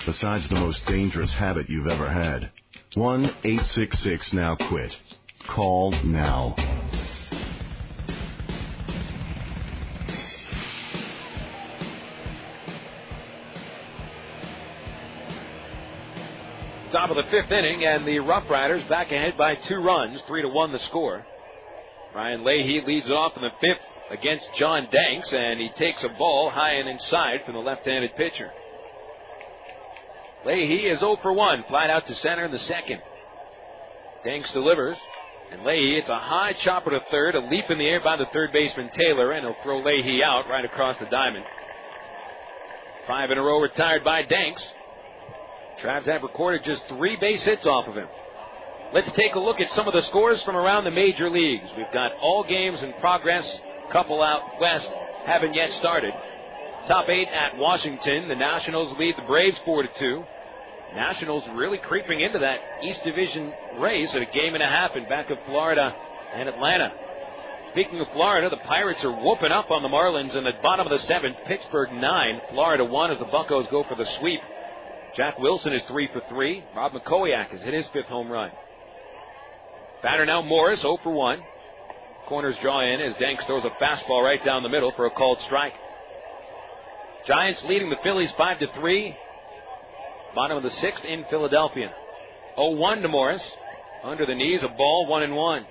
besides the most dangerous habit you've ever had? 1-866-NOW-QUIT. Call now. Top of the 5th inning, and the RoughRiders back ahead by 2 runs, 3-1 the score. Ryan Leahy leads it off in the 5th against John Danks, and he takes a ball high and inside from the left-handed pitcher. Leahy is 0 for 1, flat out to center in the 2nd. Danks delivers, and Leahy, it's a high chopper to third, a leap in the air by the third baseman Taylor, and he'll throw Leahy out right across the diamond. 5 in a row retired by Danks. Travs have recorded just 3 base hits off of him. Let's take a look at some of the scores from around the major leagues. We've got all games in progress. Couple out west haven't yet started. Top 8 at Washington. The Nationals lead the Braves 4-2. Nationals really creeping into that East Division race at a game and a half in back of Florida and Atlanta. Speaking of Florida, the Pirates are whooping up on the Marlins in the bottom of the 7th. Pittsburgh 9, Florida 1 as the Buccos go for the sweep. Jack Wilson is 3 for 3. Rob McCoyak has hit his 5th home run. Batter now Morris, 0 for 1. Corners draw in as Danks throws a fastball right down the middle for a called strike. Giants leading the Phillies 5-3. Bottom of the 6th in Philadelphia. 0-1 to Morris. Under the knees, a ball, 1-1.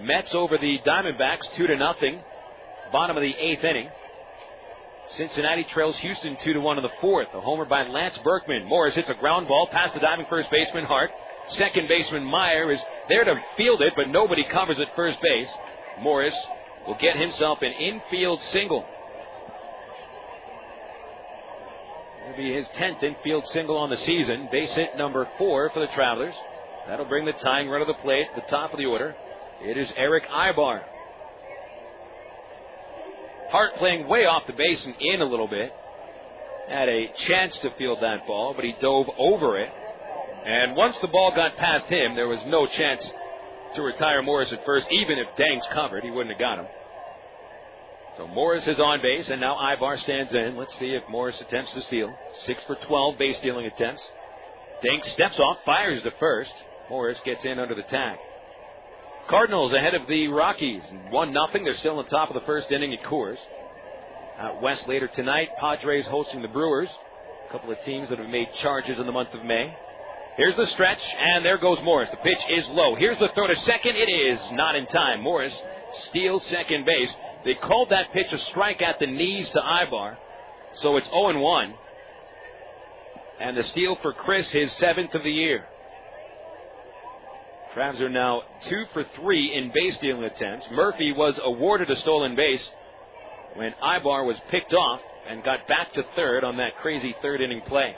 Mets over the Diamondbacks 2-0. Bottom of the 8th inning. Cincinnati trails Houston 2-1 in the 4th. A homer by Lance Berkman. Morris hits a ground ball past the diving first baseman Hart. Second baseman Meyer is there to field it, but nobody covers at first base. Morris will get himself an infield single. It'll be his 10th infield single on the season. Base hit number 4 for the Travelers. That'll bring the tying run to the plate at the top of the order. It is Erick Aybar. Hart playing way off the base and in a little bit. Had a chance to field that ball, but he dove over it. And once the ball got past him, there was no chance to retire Morris at first. Even if Danks covered, he wouldn't have got him. So Morris is on base, and now Aybar stands in. Let's see if Morris attempts to steal. 6 for 12 base stealing attempts. Danks steps off, fires to first. Morris gets in under the tag. Cardinals ahead of the Rockies, 1-0. They're still on top of the first inning at Coors. Out west later tonight, Padres hosting the Brewers. A couple of teams that have made charges in the month of May. Here's the stretch, and there goes Morris. The pitch is low. Here's the throw to second. It is not in time. Morris steals second base. They called that pitch a strike at the knees to Aybar, so it's 0-1. And the steal for Chris, his 7th of the year. Travs are now 2 for 3 in base stealing attempts. Murphy was awarded a stolen base when Aybar was picked off and got back to third on that crazy third inning play.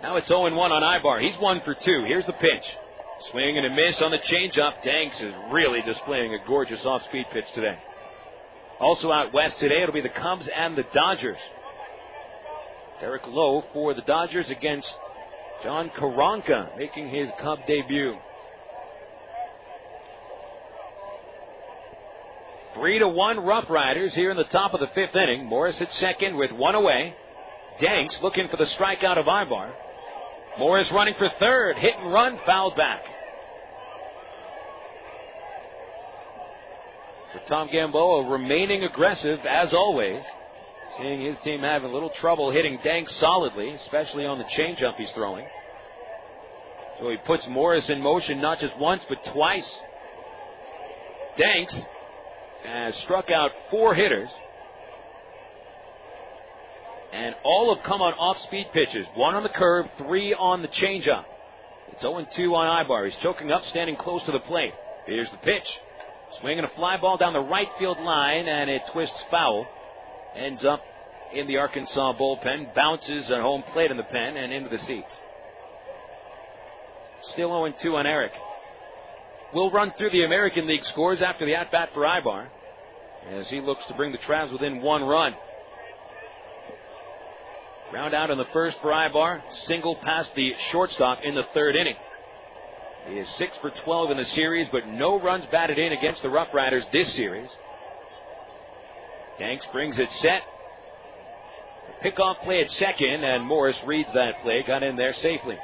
Now it's 0-1 on Aybar. He's 1 for 2. Here's the pitch. Swing and a miss on the changeup. Danks is really displaying a gorgeous off-speed pitch today. Also out west today, it'll be the Cubs and the Dodgers. Derek Lowe for the Dodgers against John Karanka, making his Cub debut. 3-1 RoughRiders here in the top of the 5th inning. Morris at second with 1 away. Danks looking for the strikeout of Aybar. Morris running for third. Hit and run, fouled back. So Tom Gamboa remaining aggressive as always. Seeing his team having a little trouble hitting Danks solidly, especially on the changeup he's throwing. So he puts Morris in motion not just once but twice. Danks has struck out 4 hitters. And all have come on off-speed pitches. 1 on the curve, 3 on the changeup. It's 0-2 on Aybar. He's choking up, standing close to the plate. Here's the pitch. Swinging a fly ball down the right field line, and it twists foul. Ends up in the Arkansas bullpen. Bounces at home plate in the pen and into the seats. Still 0-2 on Erick. We'll run through the American League scores after the at-bat for Aybar, as he looks to bring the Travs within 1 run. Ground out in the first for Aybar. Single past the shortstop in the 3rd inning. He is 6 for 12 in the series, but no runs batted in against the RoughRiders this series. Danks brings it set. Pickoff play at second, and Morris reads that play. Got in there safely.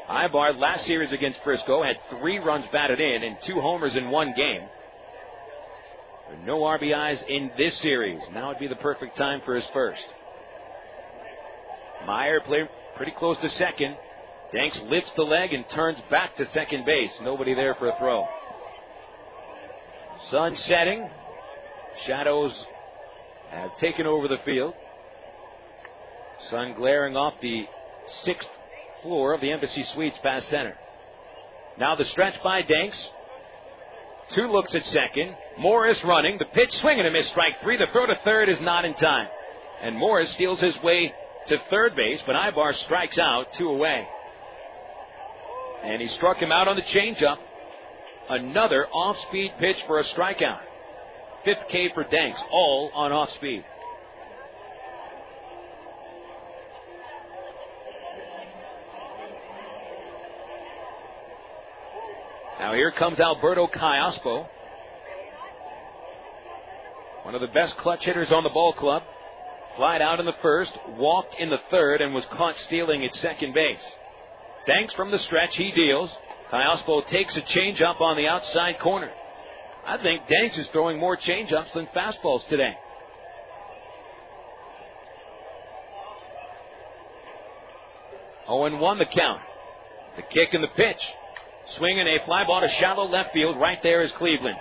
Aybar last series against Frisco had 3 runs batted in and 2 homers in 1 game. No RBIs in this series. Now would be the perfect time for his first. Meyer played pretty close to second. Danks lifts the leg and turns back to second base. Nobody there for a throw. Sun setting. Shadows have taken over the field. Sun glaring off the 6th floor of the Embassy Suites past center. Now the stretch by Danks. 2 looks at second. Morris running. The pitch, swing and a miss, strike 3. The throw to third is not in time. And Morris steals his way to third base, but Aybar strikes out 2 away. And he struck him out on the changeup. Another off-speed pitch for a strikeout. 5th K for Danks, all on off-speed. Now here comes Alberto Callaspo, one of the best clutch hitters on the ball club. Flied out in the first, walked in the third, and was caught stealing at second base. Danks from the stretch, he deals. Callaspo takes a changeup on the outside corner. I think Danks is throwing more changeups than fastballs today. Oh, and 1 the count. The kick and the pitch. Swinging a fly ball to shallow left field. Right there is Cleveland.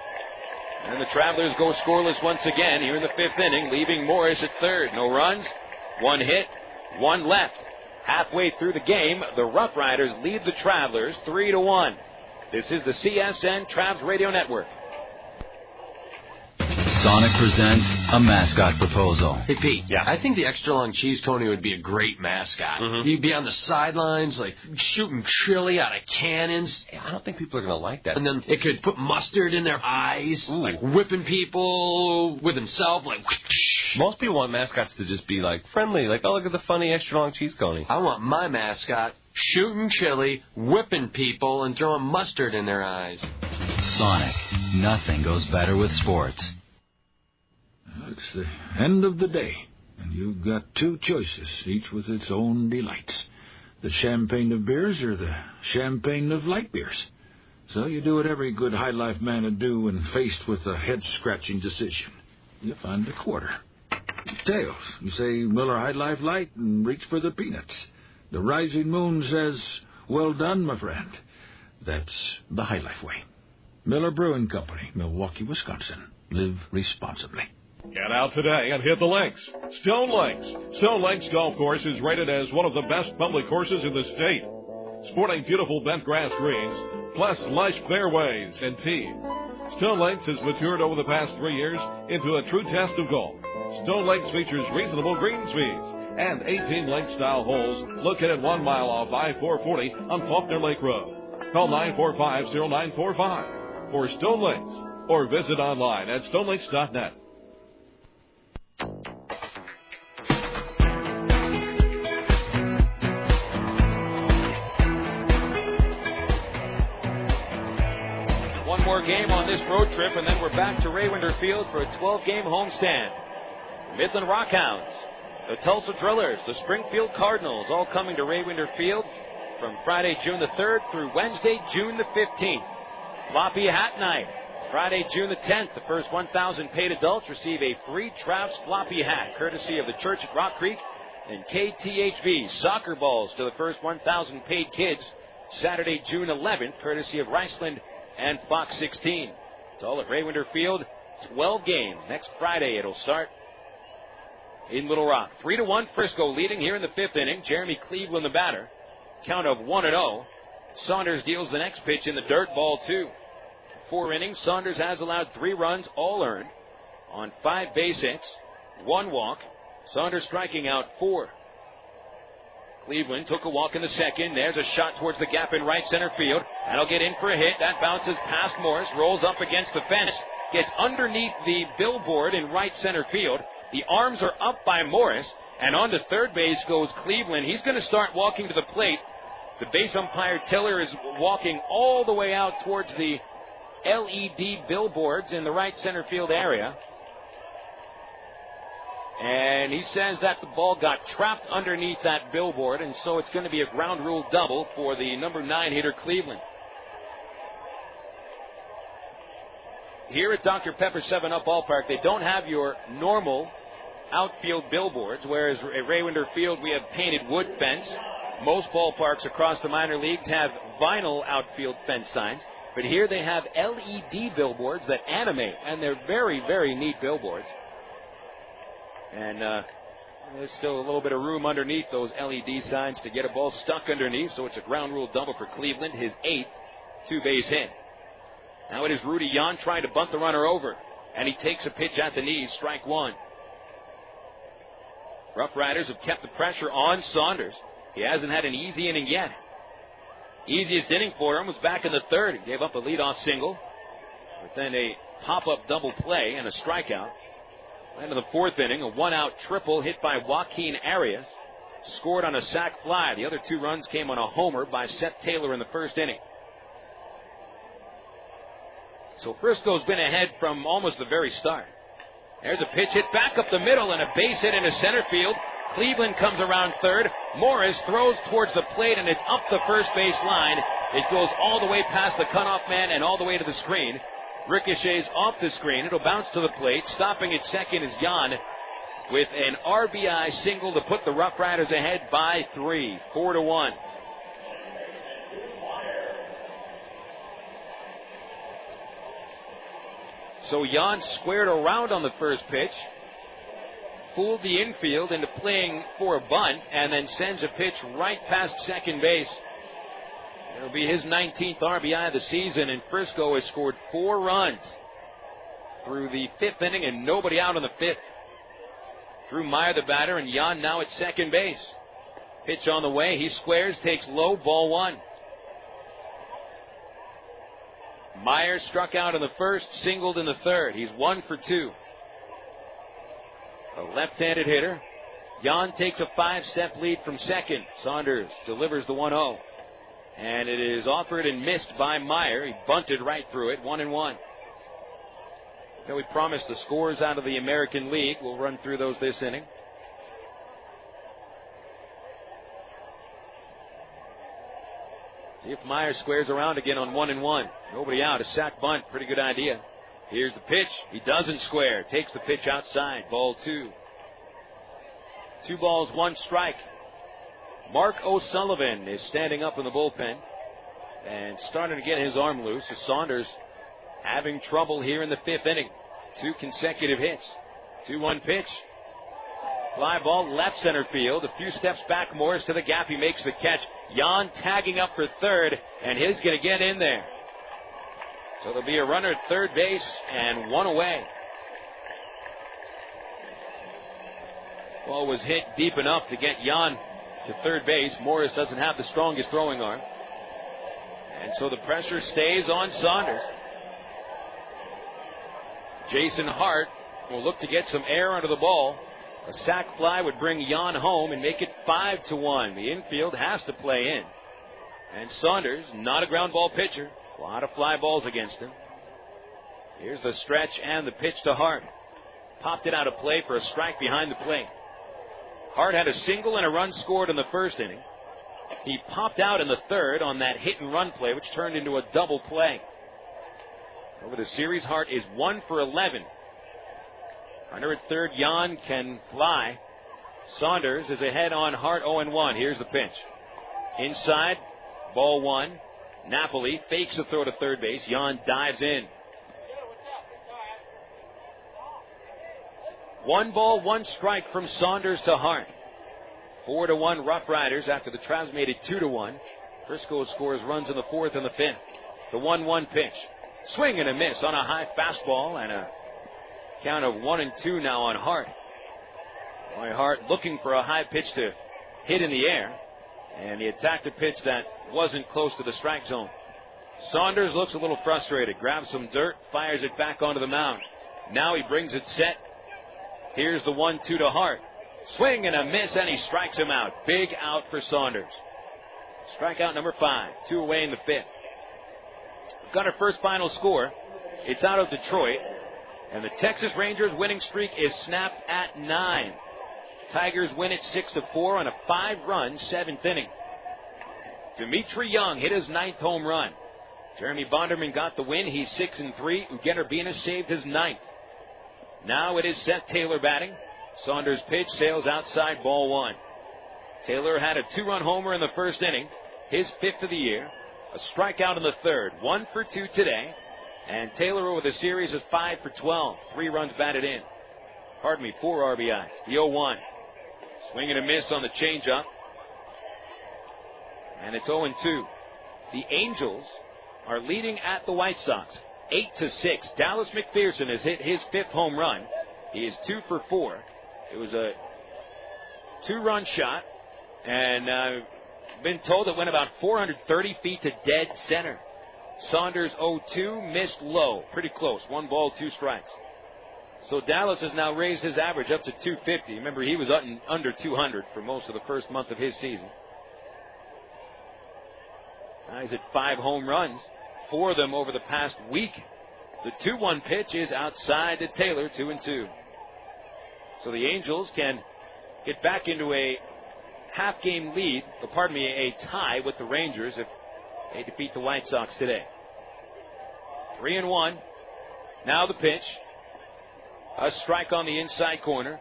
And the Travelers go scoreless once again here in the 5th inning, leaving Morris at third. No runs, 1 hit, 1 left. Halfway through the game, the RoughRiders lead the Travelers 3-1. This is the CSN Travs Radio Network. Sonic presents a mascot proposal. Hey, Pete. Yeah. I think the extra long cheese coney would be a great mascot. Mm-hmm. You'd be on the sidelines, like, shooting chili out of cannons. I don't think people are going to like that. And then it could put mustard in their eyes, like whipping people with himself, like... Most people want mascots to just be, like, friendly. Like, oh, look at the funny extra long cheese coney. I want my mascot shooting chili, whipping people, and throwing mustard in their eyes. Sonic. Nothing goes better with sports. it's the end of the day, and you've got two choices, each with its own delights. The champagne of beers or the champagne of light beers. So you do what every good high life man would do when faced with a head-scratching decision. You find a quarter. Tails, you say Miller High Life Light and reach for the peanuts. The rising moon says, well done, my friend. That's the High Life way. Miller Brewing Company, Milwaukee, Wisconsin. Live responsibly. Get out today and hit the links. Stone Links. Stone Links Golf Course is rated as one of the best public courses in the state. Sporting beautiful bent grass greens, plus lush fairways and tees. Stone Links has matured over the past 3 years into a true test of golf. Stone Links features reasonable green speeds and 18 link-style holes located 1 mile off I-440 on Faulkner Lake Road. Call 945-0945 for Stone Links or visit online at stonelinks.net. One more game on this road trip, and then we're back to Raywinder Field for a 12-game homestand. Midland Rockhounds, the Tulsa Drillers, the Springfield Cardinals, all coming to Raywinder Field from Friday, June the 3rd through Wednesday, June the 15th. Floppy Hat Night, Friday, June the 10th. The first 1,000 paid adults receive a free Traps Floppy Hat, courtesy of the Church at Rock Creek and KTHV. Soccer balls to the first 1,000 paid kids, Saturday, June 11th, courtesy of Riceland and Fox 16. It's all at Raywinder Field. 12 games. Next Friday it'll start in Little Rock. 3-1 Frisco leading here in the 5th inning. Jeremy Cleveland the batter. Count of 1-0. Saunders deals the next pitch in the dirt, ball 2. 4 innings. Saunders has allowed 3 runs, all earned, on 5 base hits, 1 walk. Saunders striking out 4. Cleveland took a walk in the second. There's a shot towards the gap in right center field. That'll get in for a hit. That bounces past Morris, rolls up against the fence, gets underneath the billboard in right center field. The arms are up by Morris, and on to third base goes Cleveland. He's going to start walking to the plate. The base umpire Tiller is walking all the way out towards the LED billboards in the right center field area. And he says that the ball got trapped underneath that billboard, and so it's going to be a ground rule double for the number 9 hitter Cleveland. Here at Dr. Pepper 7-Up Ballpark, they don't have your normal outfield billboards, whereas at Raywinder Field we have painted wood fence. Most ballparks across the minor leagues have vinyl outfield fence signs, but here they have LED billboards that animate, and they're very, very neat billboards. And there's still a little bit of room underneath those LED signs to get a ball stuck underneath, so it's a ground rule double for Cleveland, his 8th 2-base hit. Now it is Rudy Jan trying to bunt the runner over, and he takes a pitch at the knees, strike 1. RoughRiders have kept the pressure on Saunders. He hasn't had an easy inning yet. Easiest inning for him was back in the 3rd. He gave up a leadoff single, but then a pop-up double play and a strikeout. And in the 4th inning, a 1-out triple hit by Joaquin Arias. Scored on a sac fly. The other 2 runs came on a homer by Seth Taylor in the 1st inning. So Frisco's been ahead from almost the very start. There's a pitch hit back up the middle and a base hit into center field. Cleveland comes around 3rd. Morris throws towards the plate, and it's up the first base line. It goes all the way past the cutoff man and all the way to the screen. Ricochets off the screen. It'll bounce to the plate. Stopping at second is Jan with an RBI single to put the RoughRiders ahead by 3, 4-1. So Jan squared around on the first pitch, fooled the infield into playing for a bunt, and then sends a pitch right past second base. It'll be his 19th RBI of the season, and Frisco has scored 4 runs through the 5th inning and nobody out in the 5th. Drew Meyer the batter, and Jan now at second base. Pitch on the way. He squares, takes low, ball 1. Meyer struck out in the 1st, singled in the 3rd. He's 1 for 2. A left-handed hitter. Jan takes a 5-step lead from second. Saunders delivers the 1-0. And it is offered and missed by Meyer. He bunted right through it, 1-1. Now we promised the scores out of the American League. We'll run through those this inning. See if Meyer squares around again on 1-1. Nobody out. A sack bunt. Pretty good idea. Here's the pitch. He doesn't square. Takes the pitch outside. Ball 2. 2 balls, 1 strike. Mark O'Sullivan is standing up in the bullpen and starting to get his arm loose. So Saunders having trouble here in the 5th inning. 2 consecutive hits. 2-1 pitch. Fly ball left center field. A few steps back. Morris to the gap. He makes the catch. Jan tagging up for third, and he's going to get in there. So there'll be a runner at third base and 1 away. Ball was hit deep enough to get Jan to third base. Morris doesn't have the strongest throwing arm. And so the pressure stays on Saunders. Jason Hart will look to get some air under the ball. A sac fly would bring Jan home and make it 5-1. The infield has to play in. And Saunders, not a ground ball pitcher. A lot of fly balls against him. Here's the stretch and the pitch to Hart. Popped it out of play for a strike behind the plate. Hart had a single and a run scored in the 1st inning. He popped out in the 3rd on that hit and run play, which turned into a double play. Over the series, Hart is 1 for 11. Runner at 3rd, Jan can fly. Saunders is ahead on Hart 0-1. Here's the pitch. Inside, ball 1. Napoli fakes a throw to third base. Jan dives in. 1 ball, 1 strike from Saunders to Hart. 4-1 RoughRiders after the Travs made it 2-1. Frisco scores runs in the 4th and the 5th. The 1-1 pitch. Swing and a miss on a high fastball, and a count of 1-2 now on Hart. Boy, Hart looking for a high pitch to hit in the air, and he attacked a pitch that wasn't close to the strike zone. Saunders looks a little frustrated, grabs some dirt, fires it back onto the mound. Now he brings it set. Here's the 1-2 to Hart. Swing and a miss, and he strikes him out. Big out for Saunders. Strikeout number 5, 2 away in the 5th. We've got our first final score. It's out of Detroit, and the Texas Rangers winning streak is snapped at 9. Tigers win it 6-4 on a 5-run 7th inning. Dimitri Young hit his 9th home run. Jeremy Bonderman got the win. He's 6-3. Eugen Urbina saved his 9th. Now it is Seth Taylor batting. Saunders' pitch sails outside, ball 1. Taylor had a 2-run homer in the 1st inning, his 5th of the year. A strikeout in the 3rd, 1 for 2 today. And Taylor over the series is 5 for 12, 3 runs batted in. 4 RBIs. The 0-1. Swing and a miss on the changeup. And it's 0-2. The Angels are leading at the White Sox, 8-6. Dallas McPherson has hit his 5th home run. He is 2 for 4. It was a 2-run shot, and I've been told it went about 430 feet to dead center. Saunders 0-2, missed low, pretty close. 1 ball, 2 strikes. So Dallas has now raised his average up to 250. Remember, he was under 200 for most of the first month of his season. Now he's at 5 home runs, 4 of them over the past week. The 2-1 pitch is outside to Taylor, 2-2. So the Angels can get back into a half-game lead, a tie with the Rangers if they defeat the White Sox today. 3-1. Now the pitch. A strike on the inside corner.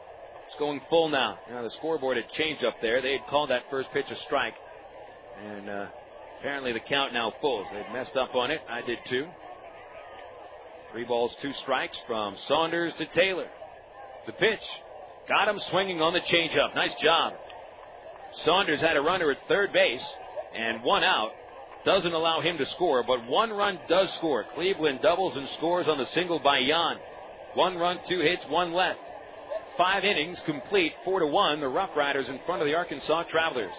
It's going full now. Now the scoreboard had changed up there. They had called that first pitch a strike. And apparently the count now full. They'd messed up on it. I did too. 3 balls, 2 strikes from Saunders to Taylor. The pitch. Got him swinging on the changeup. Nice job. Saunders had a runner at third base and 1 out. Doesn't allow him to score, but 1 run does score. Cleveland doubles and scores on the single by Jan. 1 run, 2 hits, 1 left. 5 innings complete, 4-1. The RoughRiders in front of the Arkansas Travelers.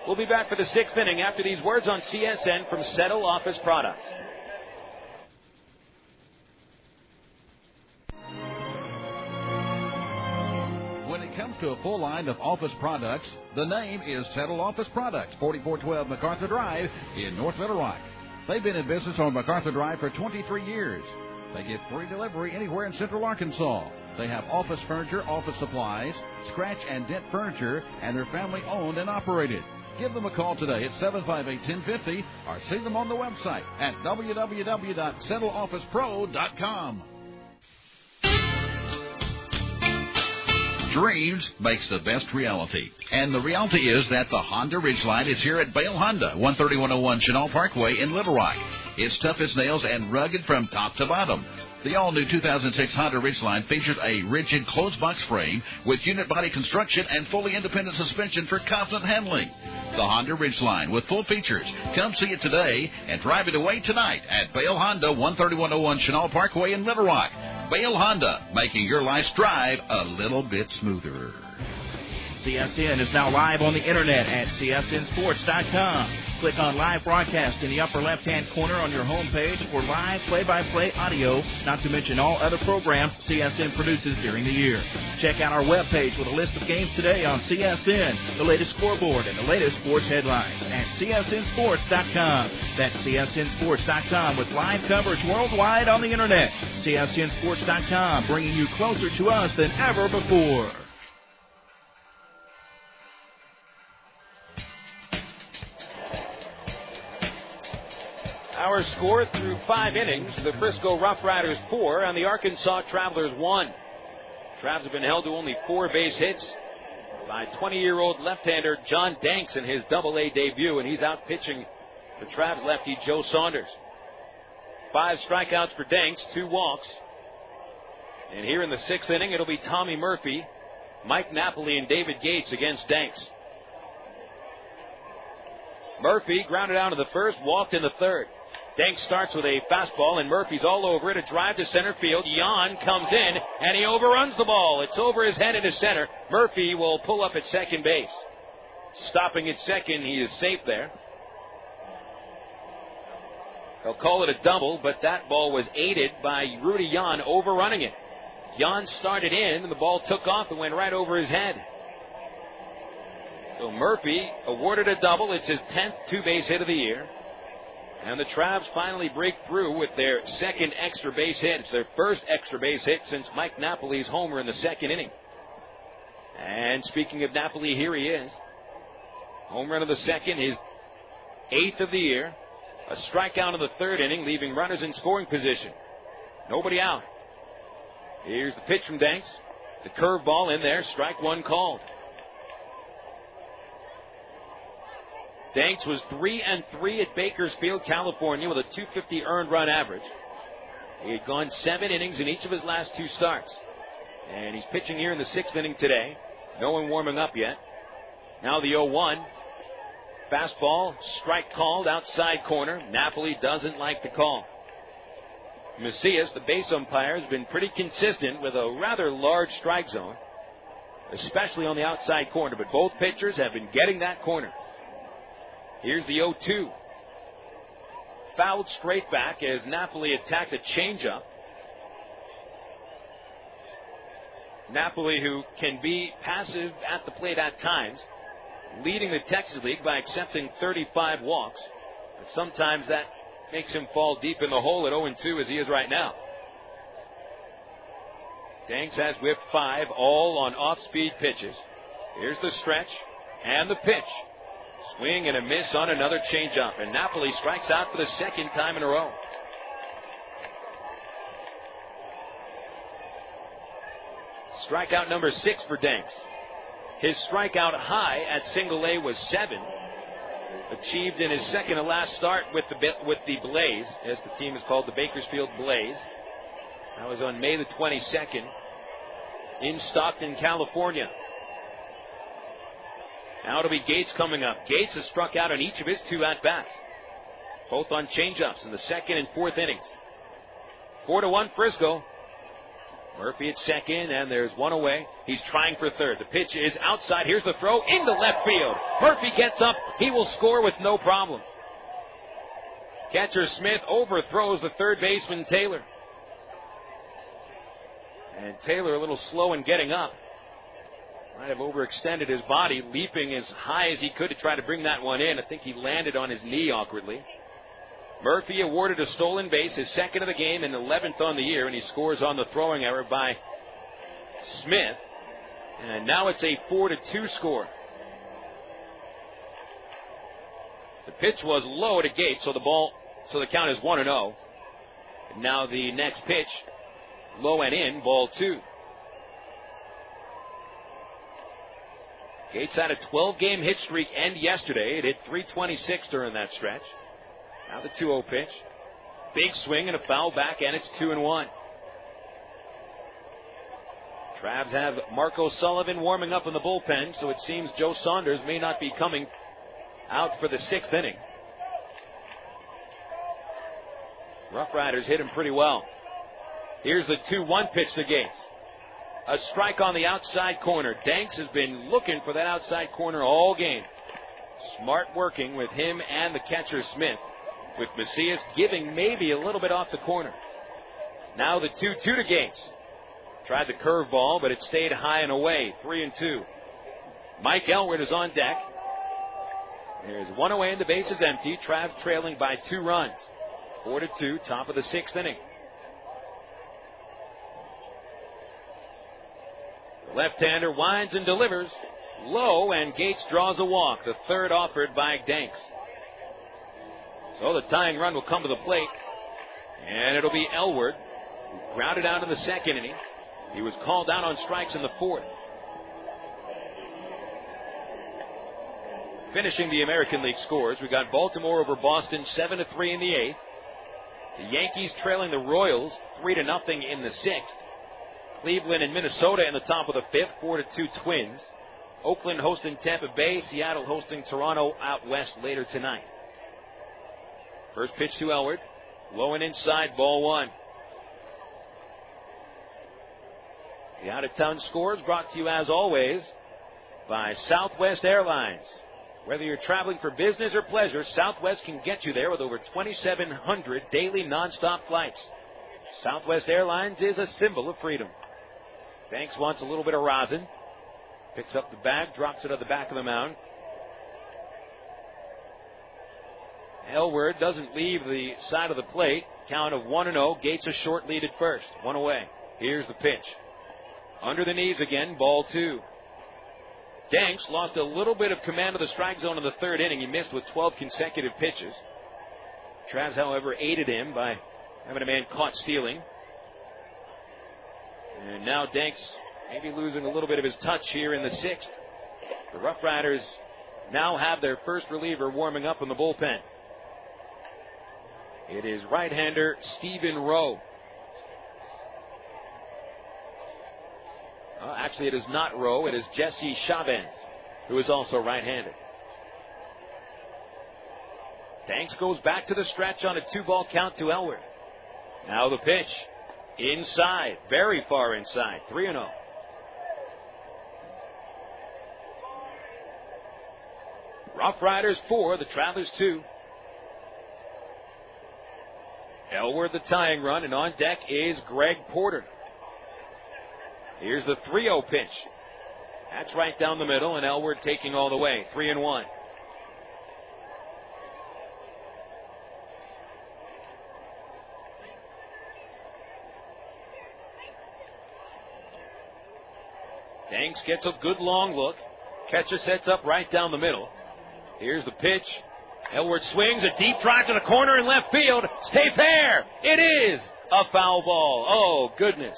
We'll be back for the 6th inning after these words on CSN from Settle Office Products. When it comes to a full line of office products, the name is Settle Office Products, 4412 MacArthur Drive in North Little Rock. They've been in business on MacArthur Drive for 23 years. They get free delivery anywhere in Central Arkansas. They have office furniture, office supplies, scratch and dent furniture, and they're family owned and operated. Give them a call today at 758-1050 or see them on the website at www.centralofficepro.com. Dreams makes the best reality. And the reality is that the Honda Ridgeline is here at Bale Honda, 13101 Chenal Parkway in Little Rock. It's tough as nails and rugged from top to bottom. The all-new 2006 Honda Ridgeline features a rigid closed-box frame with unit body construction and fully independent suspension for confident handling. The Honda Ridgeline with full features. Come see it today and drive it away tonight at Bale Honda, 13101 Chenal Parkway in Little Rock. Bale Honda, making your life's drive a little bit smoother. CSN is now live on the internet at csnsports.com. Click on live broadcast in the upper left-hand corner on your homepage for live play-by-play audio, not to mention all other programs CSN produces during the year. Check out our webpage with a list of games today on CSN, the latest scoreboard, and the latest sports headlines at csnsports.com. That's csnsports.com with live coverage worldwide on the internet. csnsports.com, bringing you closer to us than ever before. Our score through 5 innings, the Frisco RoughRiders 4 and the Arkansas Travelers 1. Travs have been held to only 4 base hits by 20-year-old left-hander John Danks in his Double-A debut, and he's out pitching the Travs lefty Joe Saunders. 5 strikeouts for Danks, 2 walks. And here in the 6th inning, it'll be Tommy Murphy, Mike Napoli, and David Gates against Danks. Murphy grounded out to the first, walked in the 3rd. Danks starts with a fastball, and Murphy's all over it. A drive to center field. Jan comes in, and he overruns the ball. It's over his head into center. Murphy will pull up at second base. Stopping at second, he is safe there. They'll call it a double, but that ball was aided by Rudy Jan overrunning it. Jan started in, and the ball took off and went right over his head. So Murphy awarded a double. It's his 10th two-base hit of the year. And the Travs finally break through with their second extra base hit. It's their first extra base hit since Mike Napoli's homer in the 2nd inning. And speaking of Napoli, here he is. Home run of the 2nd, his 8th of the year. A strikeout in the 3rd inning, leaving runners in scoring position. Nobody out. Here's the pitch from Danks. The curveball in there, strike 1 called. Danks was 3-3 at Bakersfield, California, with a .250 earned run average. He had gone 7 innings in each of his last 2 starts. And he's pitching here in the 6th inning today. No one warming up yet. Now the 0-1. Fastball, strike called, outside corner. Napoli doesn't like the call. Macias, the base umpire, has been pretty consistent with a rather large strike zone, especially on the outside corner. But both pitchers have been getting that corner. Here's the 0-2. Fouled straight back as Napoli attacked a changeup. Napoli, who can be passive at the plate at times, leading the Texas League by accepting 35 walks. But sometimes that makes him fall deep in the hole at 0-2 as he is right now. Danks has whipped 5, all on off-speed pitches. Here's the stretch and the pitch. Swing and a miss on another changeup, and Napoli strikes out for the 2nd time in a row. Strikeout number 6 for Danks. His strikeout high at single A was 7, achieved in his 2nd to last start with the Blaze, as the team is called the Bakersfield Blaze. That was on May the 22nd in Stockton, California. Now it'll be Gates coming up. Gates has struck out on each of his 2 at-bats, both on changeups in the 2nd and 4th innings. 4-1 Frisco. Murphy at second, and there's one away. He's trying for third. The pitch is outside. Here's the throw into left field. Murphy gets up. He will score with no problem. Catcher Smith overthrows the third baseman Taylor. And Taylor a little slow in getting up. Might have overextended his body, leaping as high as he could to try to bring that one in. I think he landed on his knee awkwardly. Murphy awarded a stolen base, his second of the game and 11th on the year, and he scores on the throwing error by Smith. And now it's a 4-2 score. The pitch was low to Gates, so the count is 1-0. And now the next pitch, low and in, ball 2. Gates had a 12-game hit streak end yesterday. It hit 326 during that stretch. Now the 2-0 pitch. Big swing and a foul back, and it's 2-1. Travs have Marco Sullivan warming up in the bullpen, so it seems Joe Saunders may not be coming out for the 6th inning. RoughRiders hit him pretty well. Here's the 2-1 pitch to Gates. A strike on the outside corner. Danks has been looking for that outside corner all game. Smart working with him and the catcher Smith, with Macias giving maybe a little bit off the corner. Now the 2-2 to Gates. Tried the curveball, but it stayed high and away. 3-2. Mike Elwood is on deck. There's one away and the base is empty. Travs trailing by 2 runs. 4-2, top of the 6th inning. The left-hander winds and delivers. Low, and Gates draws a walk. The third offered by Danks. So the tying run will come to the plate. And it'll be Elwood, who grounded out in the 2nd inning. He was called out on strikes in the 4th. Finishing the American League scores, we got Baltimore over Boston 7-3 in the 8th. The Yankees trailing the Royals 3-0 in the 6th. Cleveland and Minnesota in the top of the 5th, 4-2 Twins. Oakland hosting Tampa Bay, Seattle hosting Toronto out west later tonight. First pitch to Elwood, low and inside, ball 1. The out-of-town scores brought to you, as always, by Southwest Airlines. Whether you're traveling for business or pleasure, Southwest can get you there with over 2,700 daily nonstop flights. Southwest Airlines is a symbol of freedom. Danks wants a little bit of rosin. Picks up the bag, drops it at the back of the mound. Elwood doesn't leave the side of the plate. Count of 1-0. Gates a short lead at first. 1 away. Here's the pitch. Under the knees again, ball 2. Danks lost a little bit of command of the strike zone in the 3rd inning. He missed with 12 consecutive pitches. Travs, however, aided him by having a man caught stealing. And now Danks maybe losing a little bit of his touch here in the 6th. The RoughRiders now have their first reliever warming up in the bullpen. It is right-hander Stephen Rowe. Actually, it is not Rowe. It is Jesse Chavez, who is also right-handed. Danks goes back to the stretch on a 2-ball count to Elwood. Now the pitch. Inside. Very far inside. 3-0. RoughRiders 4, the Travelers 2. Elwood the tying run, and on deck is Greg Porter. Here's the 3-0 pitch. That's right down the middle, and Elwood taking all the way. 3-1. Danks gets a good long look. Catcher sets up right down the middle. Here's the pitch. Elwood swings a deep drive to the corner in left field. Stay fair. It is a foul ball. Oh, goodness.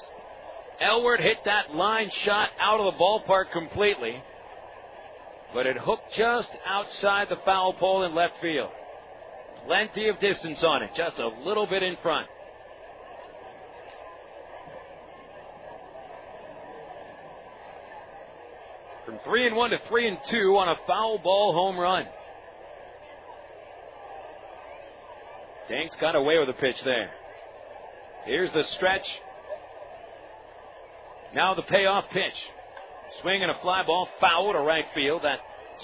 Elwood hit that line shot out of the ballpark completely, but it hooked just outside the foul pole in left field. Plenty of distance on it, just a little bit in front. From 3-1 to 3-2 on a foul ball home run. Danks got away with a pitch there. Here's the stretch. Now the payoff pitch. Swing and a fly ball foul to right field. That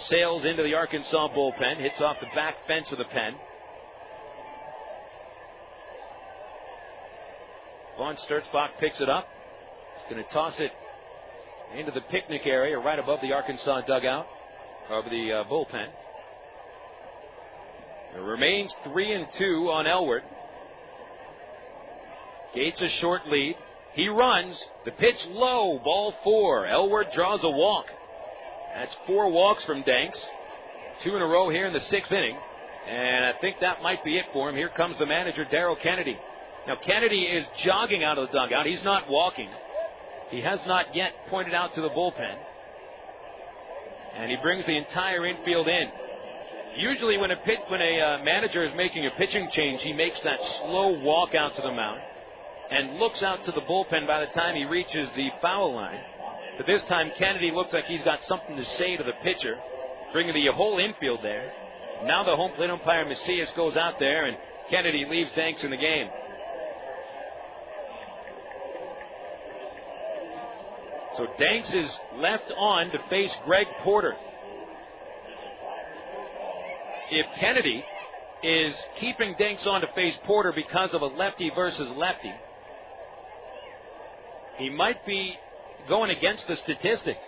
sails into the Arkansas bullpen. Hits off the back fence of the pen. Von Sturzbach picks it up. He's going to toss it into the picnic area right above the Arkansas dugout of the bullpen. It remains 3-2 on Elwood. Gates a short lead. He runs. The pitch low. Ball 4. Elwood draws a walk. That's 4 walks from Danks. 2 in a row here in the 6th inning. And I think that might be it for him. Here comes the manager, Darryl Kennedy. Now, Kennedy is jogging out of the dugout. He's not walking. He has not yet pointed out to the bullpen. And he brings the entire infield in. Usually when a manager is making a pitching change, he makes that slow walk out to the mound and looks out to the bullpen by the time he reaches the foul line. But this time, Kennedy looks like he's got something to say to the pitcher, bringing the whole infield there. Now the home plate umpire, Macias, goes out there, and Kennedy leaves Danks in the game. So Danks is left on to face Greg Porter. If Kennedy is keeping Danks on to face Porter because of a lefty versus lefty, he might be going against the statistics.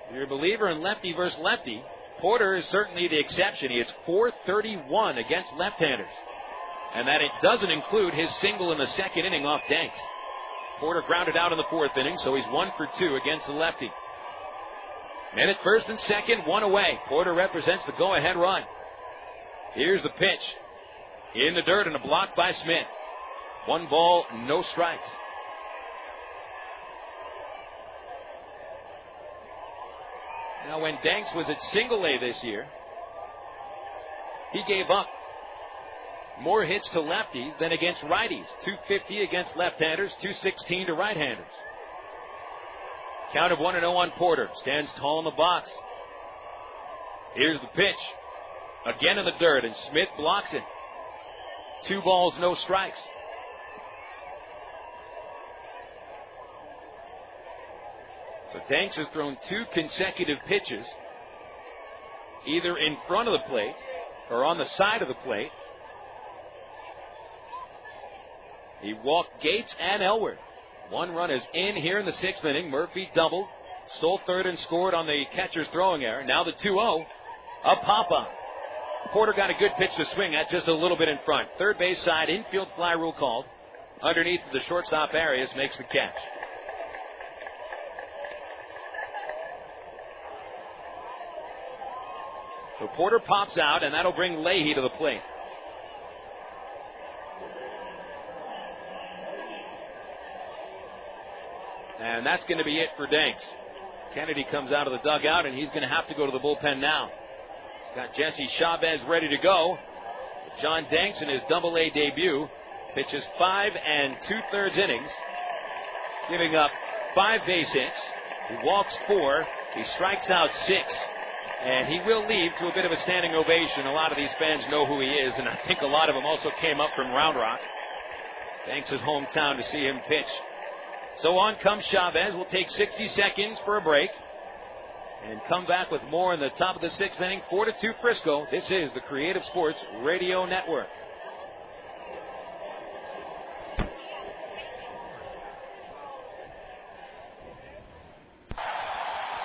If you're a believer in lefty versus lefty, Porter is certainly the exception. He is .431 against left-handers. And that it doesn't include his single in the 2nd inning off Danks. Porter grounded out in the 4th inning, so he's 1 for 2 against the lefty. Men at 1st and 2nd, 1 away. Porter represents the go-ahead run. Here's the pitch. In the dirt and a block by Smith. 1 ball, no strikes. Now, when Danks was at single A this year, he gave up more hits to lefties than against righties. 250 against left-handers, 216 to right-handers. Count of 1-0 on Porter. Stands tall in the box. Here's the pitch. Again in the dirt, and Smith blocks it. 2 balls, no strikes. So Danks has thrown 2 consecutive pitches, either in front of the plate or on the side of the plate. He walked Gates and Elwood. 1 run is in here in the 6th inning. Murphy doubled, stole 3rd and scored on the catcher's throwing error. Now the 2-0, a pop-up. Porter got a good pitch to swing at, just a little bit in front. Third base side, infield fly rule called. Underneath the shortstop, Arias makes the catch. So Porter pops out, and that'll bring Leahy to the plate. And that's going to be it for Danks. Kennedy comes out of the dugout, and he's going to have to go to the bullpen now. He's got Jesse Chavez ready to go. John Danks in his Double-A debut pitches 5 2/3 innings, giving up 5 base hits. He walks 4. He strikes out 6. And he will leave to a bit of a standing ovation. A lot of these fans know who he is, and I think a lot of them also came up from Round Rock. Danks' hometown to see him pitch. So on comes Chavez. We'll take 60 seconds for a break and come back with more in the top of the 6th inning. 4-2 Frisco. This is the Creative Sports Radio Network.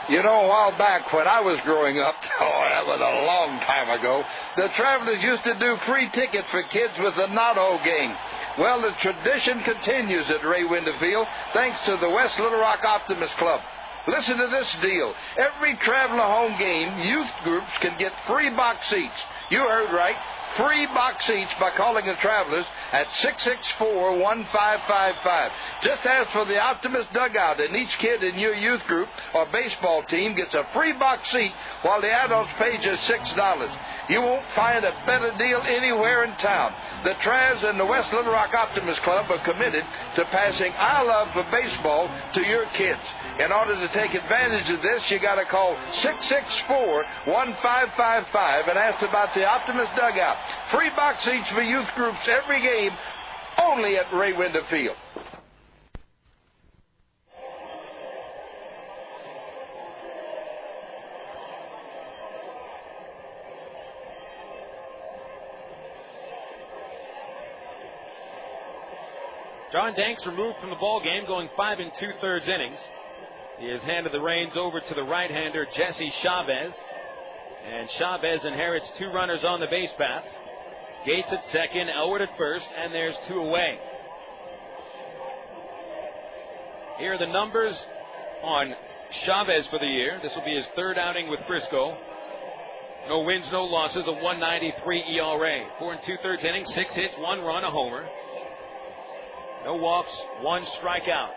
You know, a while back when I was growing up, that was a long time ago, the Travelers used to do free tickets for kids with the Notto game. Well, the tradition continues at Ray Winder Field thanks to the West Little Rock Optimist Club. Listen to this deal. Every Traveler home game, youth groups can get free box seats. You heard right. Free box seats by calling the Travelers at 664-1555. Just ask for the Optimist Dugout, and each kid in your youth group or baseball team gets a free box seat while the adults pay just $6. You won't find a better deal anywhere in town. The Travs and the West Little Rock Optimist Club are committed to passing our love for baseball to your kids. In order to take advantage of this, you got to call 664-1555 and ask about the Optimist Dugout. Free box seats for youth groups every game, only at Ray Winder Field. John Danks removed from the ball game, going 5 2/3 innings. He has handed the reins over to the right-hander, Jesse Chavez. And Chavez inherits 2 runners on the base path. Gates at second, Elwood at first, and there's 2 away. Here are the numbers on Chavez for the year. This will be his 3rd outing with Frisco. No wins, no losses, a 1.93 ERA. 4 2/3 innings, 6 hits, 1 run, a homer. No walks, 1 strikeout.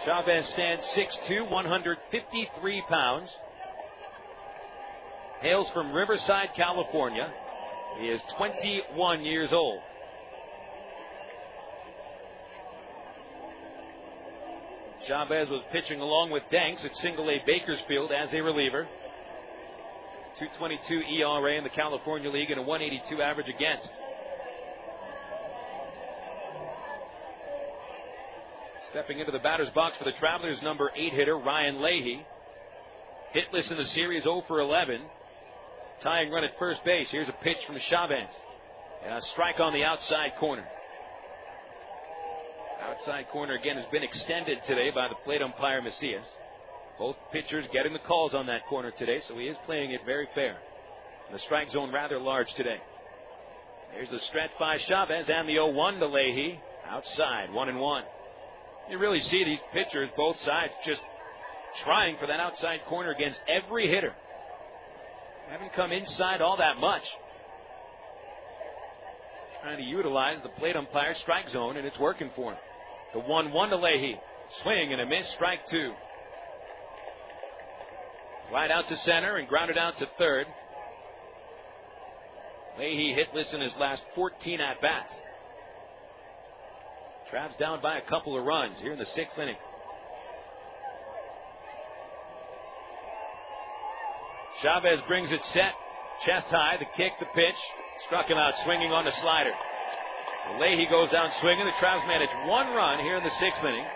Chavez stands 6'2", 153 pounds. Hails from Riverside, California. He is 21 years old. Chavez was pitching along with Danks at Single-A Bakersfield as a reliever. 2.22 ERA in the California League and a 1.82 average against. Stepping into the batter's box for the Travelers, number 8 hitter Ryan Leahy. Hitless in the series, 0 for 11. Tying run at first base. Here's a pitch from Chavez. And a strike on the outside corner. Outside corner again has been extended today by the plate umpire Macias. Both pitchers getting the calls on that corner today, so he is playing it very fair. The strike zone rather large today. There's the stretch by Chavez and the 0-1 to Leahy. Outside, 1-1. You really see these pitchers, both sides, just trying for that outside corner against every hitter. Haven't come inside all that much. Trying to utilize the plate umpire strike zone, and it's working for him. The 1-1 to Leahy. Swing and a miss, strike 2. Right out to center and grounded out to third. Leahy hitless in his last 14 at-bats. Trav's down by a couple of runs here in the 6th inning. Chavez brings it set. Chest high, the kick, the pitch. Struck him out swinging on the slider. Leahy goes down swinging. The Travs manage 1 run here in the 6th inning.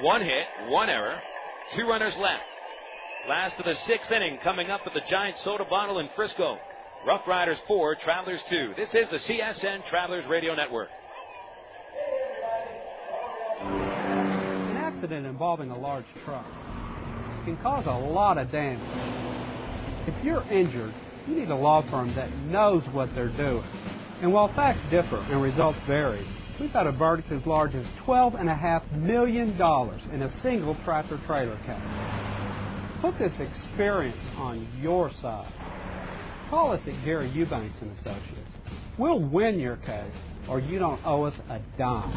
1 hit, 1 error. 2 runners left. Last of the 6th inning coming up at the Giant Soda Bottle in Frisco. RoughRiders 4, Travelers 2. This is the CSN Travelers Radio Network. An accident involving a large truck can cause a lot of damage. If you're injured, you need a law firm that knows what they're doing. And while facts differ and results vary, we've got a verdict as large as $12.5 million in a single tractor-trailer case. Put this experience on your side. Call us at Gary Eubanks & Associates. We'll win your case, or you don't owe us a dime.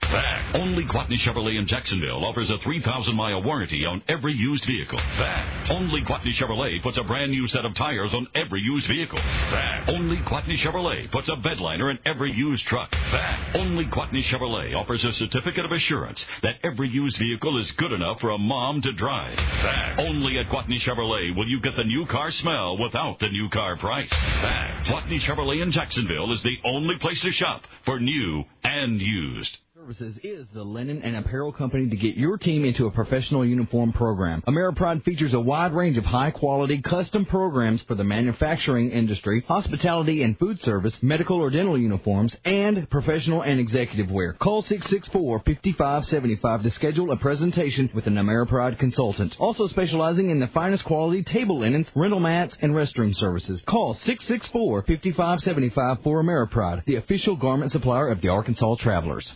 Fact. Only Gwatney Chevrolet in Jacksonville offers a 3,000-mile warranty on every used vehicle. Fact. Only Gwatney Chevrolet puts a brand new set of tires on every used vehicle. Fact. Only Gwatney Chevrolet puts a bed liner in every used truck. Fact. Only Gwatney Chevrolet offers a certificate of assurance that every used vehicle is good enough for a mom to drive. Fact. Only at Gwatney Chevrolet will you get the new car smell without the new car price. Fact. Gwatney Chevrolet in Jacksonville is the only place to shop for new and used. Services is the linen and apparel company to get your team into a professional uniform program. AmeriPride features a wide range of high-quality custom programs for the manufacturing industry, hospitality and food service, medical or dental uniforms, and professional and executive wear. Call 664-5575 to schedule a presentation with an AmeriPride consultant. Also specializing in the finest quality table linens, rental mats, and restroom services. Call 664-5575 for AmeriPride, the official garment supplier of the Arkansas Travelers.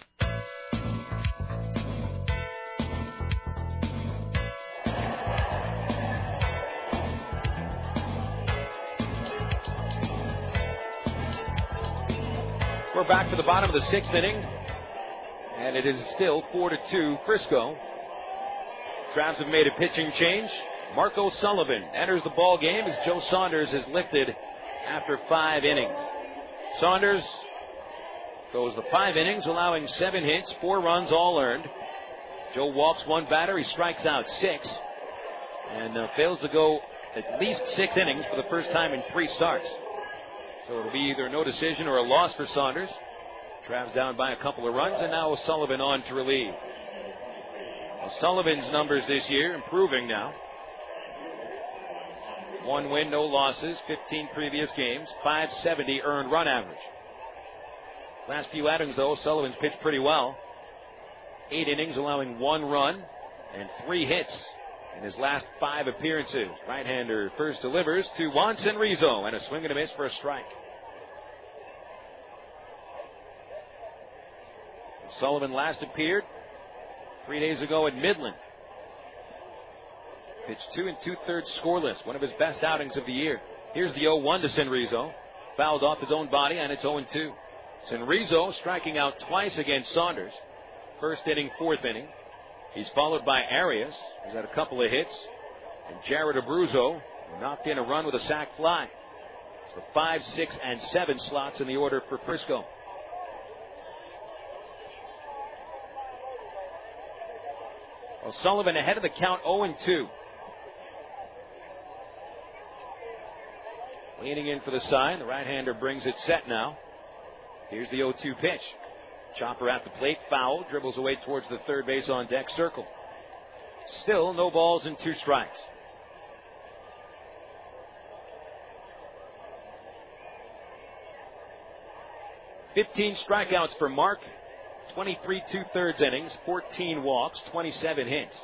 We're back to the bottom of the 6th inning, and it is still 4-2 Frisco. Travs have made a pitching change. Marco Sullivan enters the ball game as Joe Saunders is lifted after 5 innings. Saunders goes the 5 innings, allowing 7 hits, 4 runs, all earned. Joe walks 1 batter. He strikes out 6 and fails to go at least 6 innings for the first time in 3 starts. So it'll be either no decision or a loss for Saunders. Travs down by a couple of runs, and now O'Sullivan on to relieve. O'Sullivan's numbers this year improving now. 1 win, no losses, 15 previous games, .570 earned run average. Last few outings, though, Sullivan's pitched pretty well. 8 innings, allowing 1 run and 3 hits in his last 5 appearances. Right-hander first delivers to Juan Senrizo, and a swing and a miss for a strike. Sullivan last appeared 3 days ago at Midland. Pitched 2 2/3 scoreless, one of his best outings of the year. Here's the 0-1 to Senrizo. Fouled off his own body, and it's 0-2. Senrizo striking out twice against Saunders. First inning, 4th inning. He's followed by Arias, who's had a couple of hits, and Jared Abruzzo, who knocked in a run with a sac fly. It's the 5, 6, and 7 slots in the order for Frisco. Well, Sullivan ahead of the count, 0-2. Leaning in for the sign. The right-hander brings it set now. Here's the 0-2 pitch. Chopper at the plate, foul, dribbles away towards the third base on deck circle. Still no balls and 2 strikes. "15 strikeouts for Mark, 23 2/3 innings, 14 walks, 27 hits.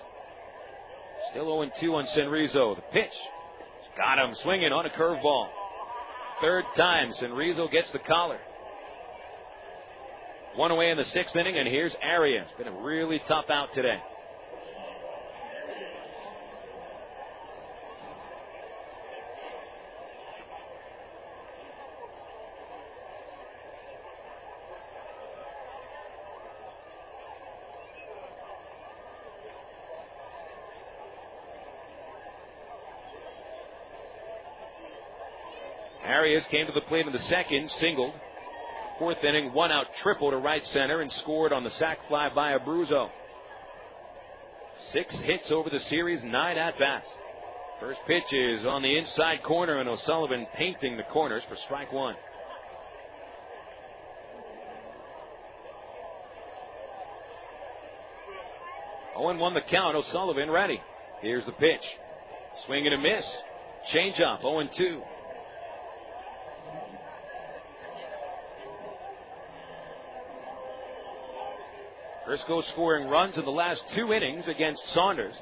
Still 0-2 on Senrizo. The pitch. Got him swinging on a curveball. Third time Senrizo gets the collar. 1 away in the 6th inning, and here's Arias. Been a really tough out today. Arias came to the plate in the 2nd, singled. 4th inning, 1 out triple to right center, and scored on the sac fly by Abruzzo. 6 hits over the series, 9 at-bats. First pitch is on the inside corner, and O'Sullivan painting the corners for strike 1. Oh, 1 the count. O'Sullivan ready. Here's the pitch. Swing and a miss. Changeup, 0-2. Frisco scoring runs in the last 2 innings against Saunders.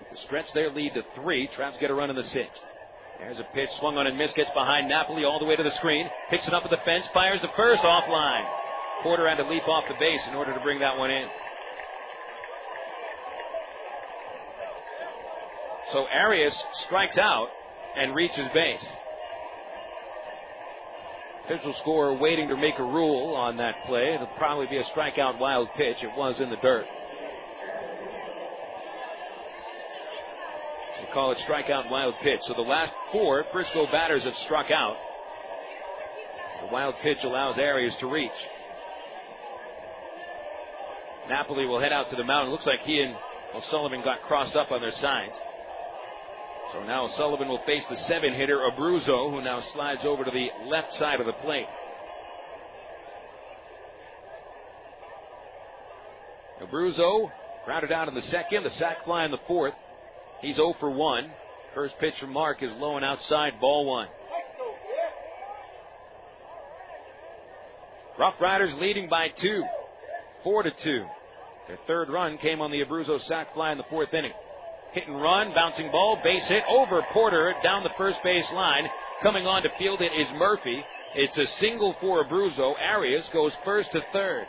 To stretch their lead to 3. Traps get a run in the 6th. There's a pitch swung on and missed. Gets behind Napoli all the way to the screen. Picks it up at the fence. Fires the first offline. Porter had to leap off the base in order to bring that one in. So Arias strikes out and reaches base. Official scorer waiting to make a rule on that play. It'll probably be a strikeout wild pitch. It was in the dirt. They call it strikeout wild pitch. So the last 4 Frisco batters have struck out. The wild pitch allows Arias to reach. Napoli will head out to the mound. It looks like he and O'Sullivan got crossed up on their sides. So now Sullivan will face the 7-hitter Abruzzo, who now slides over to the left side of the plate. Abruzzo grounded out in the 2nd, the sac fly in the 4th. He's 0 for 1. First pitch from Mark is low and outside, ball 1. RoughRiders leading by 2, 4-2. Their 3rd run came on the Abruzzo sac fly in the 4th inning. Hit and run, bouncing ball, base hit over Porter down the first base line. Coming on to field it is Murphy. It's a single for Abruzzo. Arias goes first to 3rd.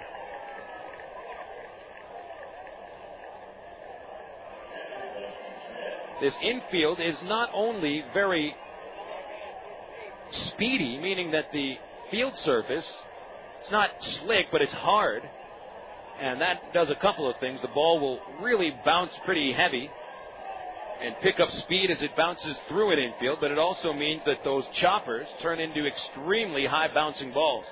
This infield is not only very speedy, meaning that the field surface, it's not slick, but it's hard. And that does a couple of things. The ball will really bounce pretty heavy and pick up speed as it bounces through an infield, but it also means that those choppers turn into extremely high bouncing balls.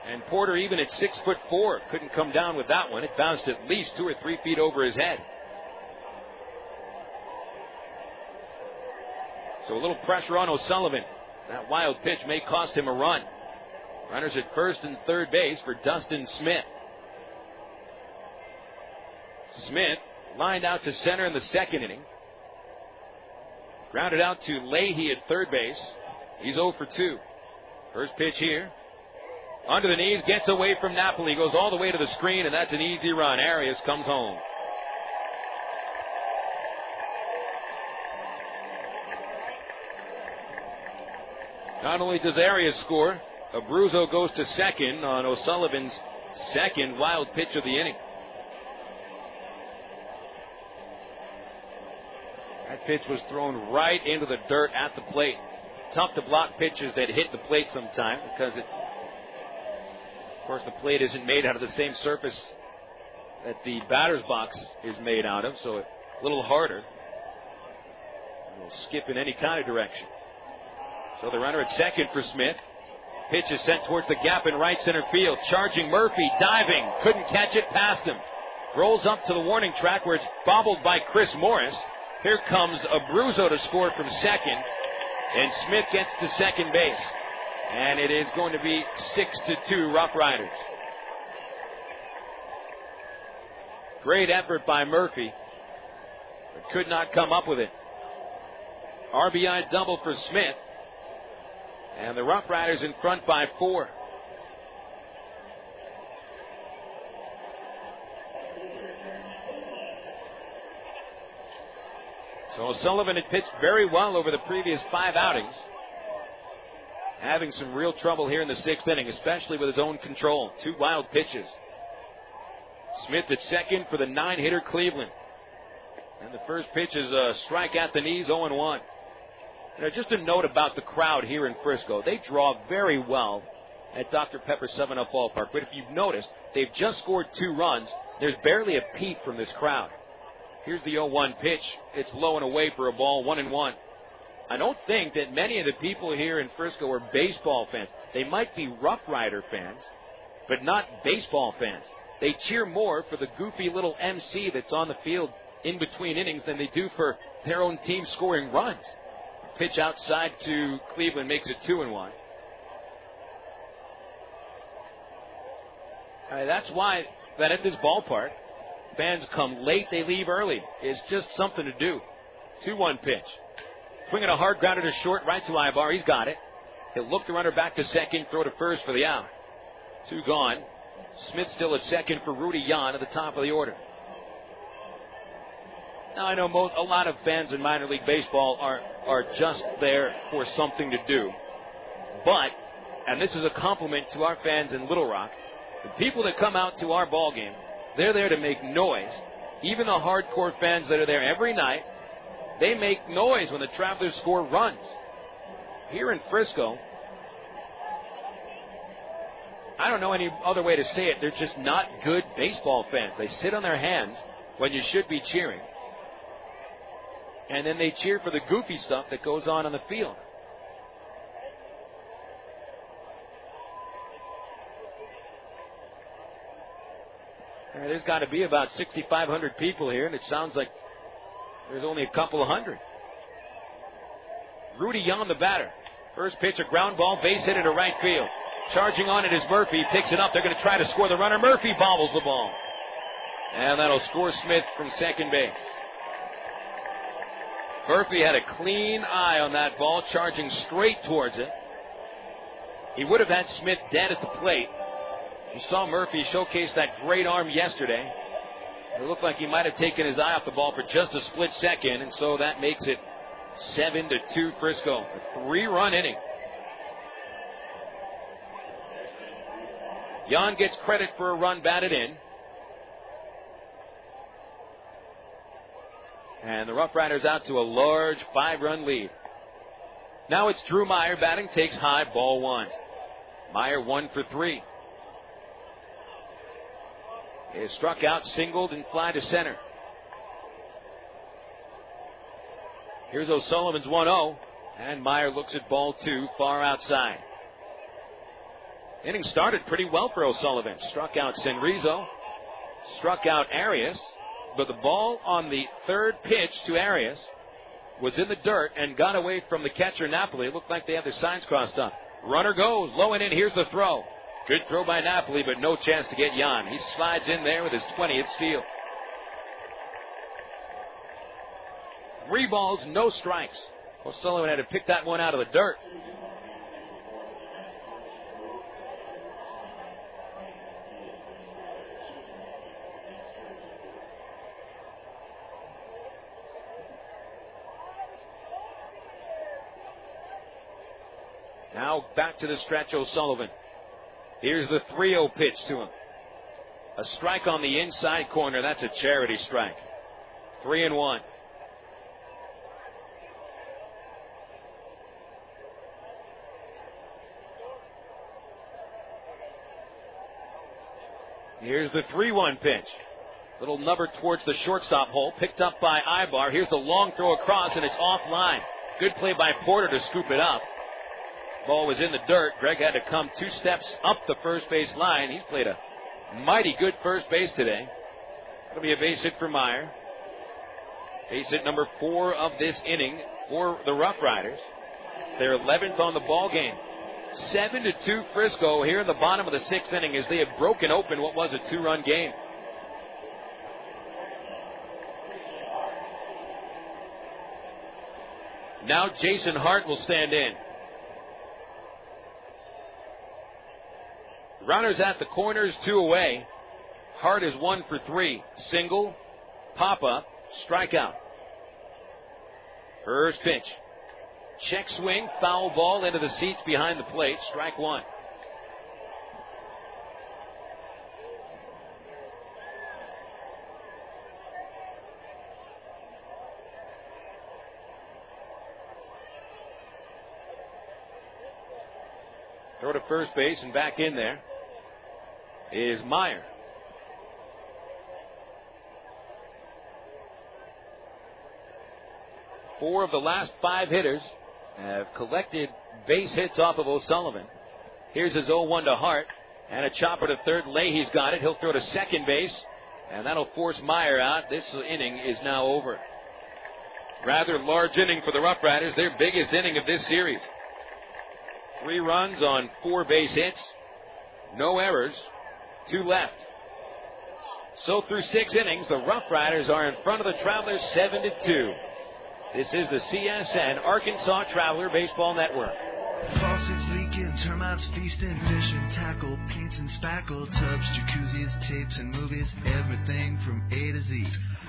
And Porter, even at 6'4", couldn't come down with that one. It bounced at least 2 or 3 feet over his head. So a little pressure on O'Sullivan. That wild pitch may cost him a run. Runners at first and third base for Dustin Smith. Smith lined out to center in the 2nd inning. Grounded out to Leahy at third base. He's 0 for 2. First pitch here. Under the knees, gets away from Napoli, goes all the way to the screen, and that's an easy run. Arias comes home. Not only does Arias score, Abruzzo goes to second on O'Sullivan's second wild pitch of the inning. That pitch was thrown right into the dirt at the plate. Tough to block pitches that hit the plate sometime because of course, the plate isn't made out of the same surface that the batter's box is made out of, so a little harder. It'll skip in any kind of direction. So the runner at second for Smith. Pitch is sent towards the gap in right center field. Charging Murphy, diving, couldn't catch it, past him. Rolls up to the warning track where it's bobbled by Chris Morris. Here comes Abruzzo to score from second, and Smith gets to second base. And it is going to be 6-2 Rough Riders. Great effort by Murphy, but could not come up with it. RBI double for Smith. And the Rough Riders in front by 4. So O'Sullivan had pitched very well over the previous 5 outings. Having some real trouble here in the 6th inning, especially with his own control. 2 wild pitches. Smith at second for the 9-hitter Cleveland. And the first pitch is a strike at the knees, 0-1. Just a note about the crowd here in Frisco. They draw very well at Dr. Pepper 7-Up Ballpark. But if you've noticed, they've just scored 2 runs. There's barely a peep from this crowd. Here's the 0-1 pitch. It's low and away for a ball, 1-1. I don't think that many of the people here in Frisco are baseball fans. They might be Rough Rider fans, but not baseball fans. They cheer more for the goofy little MC that's on the field in between innings than they do for their own team scoring runs. Pitch outside to Cleveland makes it 2-1. That's why that at this ballpark, fans come late, they leave early. It's just something to do. 2-1 pitch. Swinging a hard grounder to short, right to Aybar. He's got it. He'll look the runner back to second, throw to first for the out. 2 gone. Smith still at second for Rudy Yan at the top of the order. Now, I know a lot of fans in minor league baseball are just there for something to do. But, and this is a compliment to our fans in Little Rock, the people that come out to our ball game, they're there to make noise. Even the hardcore fans that are there every night, they make noise when the Travelers score runs. Here in Frisco, I don't know any other way to say it, they're just not good baseball fans. They sit on their hands when you should be cheering. And then they cheer for the goofy stuff that goes on the field. There's got to be about 6,500 people here, and it sounds like there's only a couple of hundred. Rudy Yan, the batter. First pitch, a ground ball, base hit into right field. Charging on it is Murphy. Picks it up. They're going to try to score the runner. Murphy bobbles the ball. And that'll score Smith from second base. Murphy had a clean eye on that ball, charging straight towards it. He would have had Smith dead at the plate. You saw Murphy showcase that great arm yesterday. It looked like he might have taken his eye off the ball for just a split second, and so that makes it 7-2 Frisco. A 3-run inning. Yan gets credit for a run batted in. And the Rough Riders out to a large 5-run lead. Now it's Drew Meyer batting, takes high, ball 1. Meyer 1 for 3. He is struck out, singled, and fly to center. Here's O'Sullivan's 1-0, and Meyer looks at ball 2, far outside. Inning started pretty well for O'Sullivan. Struck out Senrizo, struck out Arias, but the ball on the third pitch to Arias was in the dirt and got away from the catcher Napoli. It looked like they had their signs crossed up. Runner goes, low and in, here's the throw. Good throw by Napoli, but no chance to get Yan. He slides in there with his 20th steal. 3 balls, no strikes. O'Sullivan had to pick that one out of the dirt. Now back to the stretch, O'Sullivan. Here's the 3-0 pitch to him. A strike on the inside corner. That's a charity strike. 3-1. Here's the 3-1 pitch. Little number towards the shortstop hole. Picked up by Aybar. Here's the long throw across, and it's offline. Good play by Porter to scoop it up. Ball was in the dirt. Greg had to come 2 steps up the first base line. He's played a mighty good first base today. It'll be a base hit for Meyer. Base hit number 4 of this inning for the RoughRiders. They're 11th on the ball game. 7-2 Frisco here in the bottom of the 6th inning as they have broken open what was a 2-run game. Now Jason Hart will stand in. Runners at the corners, 2 away. Hart is 1 for 3. Single, pop-up, strikeout. First pitch. Check swing, foul ball into the seats behind the plate. Strike 1. Throw to first base and back in there is Meyer. Four of the last 5 hitters have collected base hits off of O'Sullivan. Here's his 0-1 to Hart, and a chopper to third. Leahy's got it. He'll throw to second base, and that'll force Meyer out. This inning is now over. Rather large inning for the RoughRiders, their biggest inning of this series. 3 runs on 4 base hits, no errors, 2 left. So through 6 innings, the RoughRiders are in front of the Travelers 7-2. This is the CSN Arkansas Traveler Baseball Network. Faucets leaking, termites feasting, fishing, tackle, paints and spackle, tubs, jacuzzis, tapes and movies, everything from A to Z.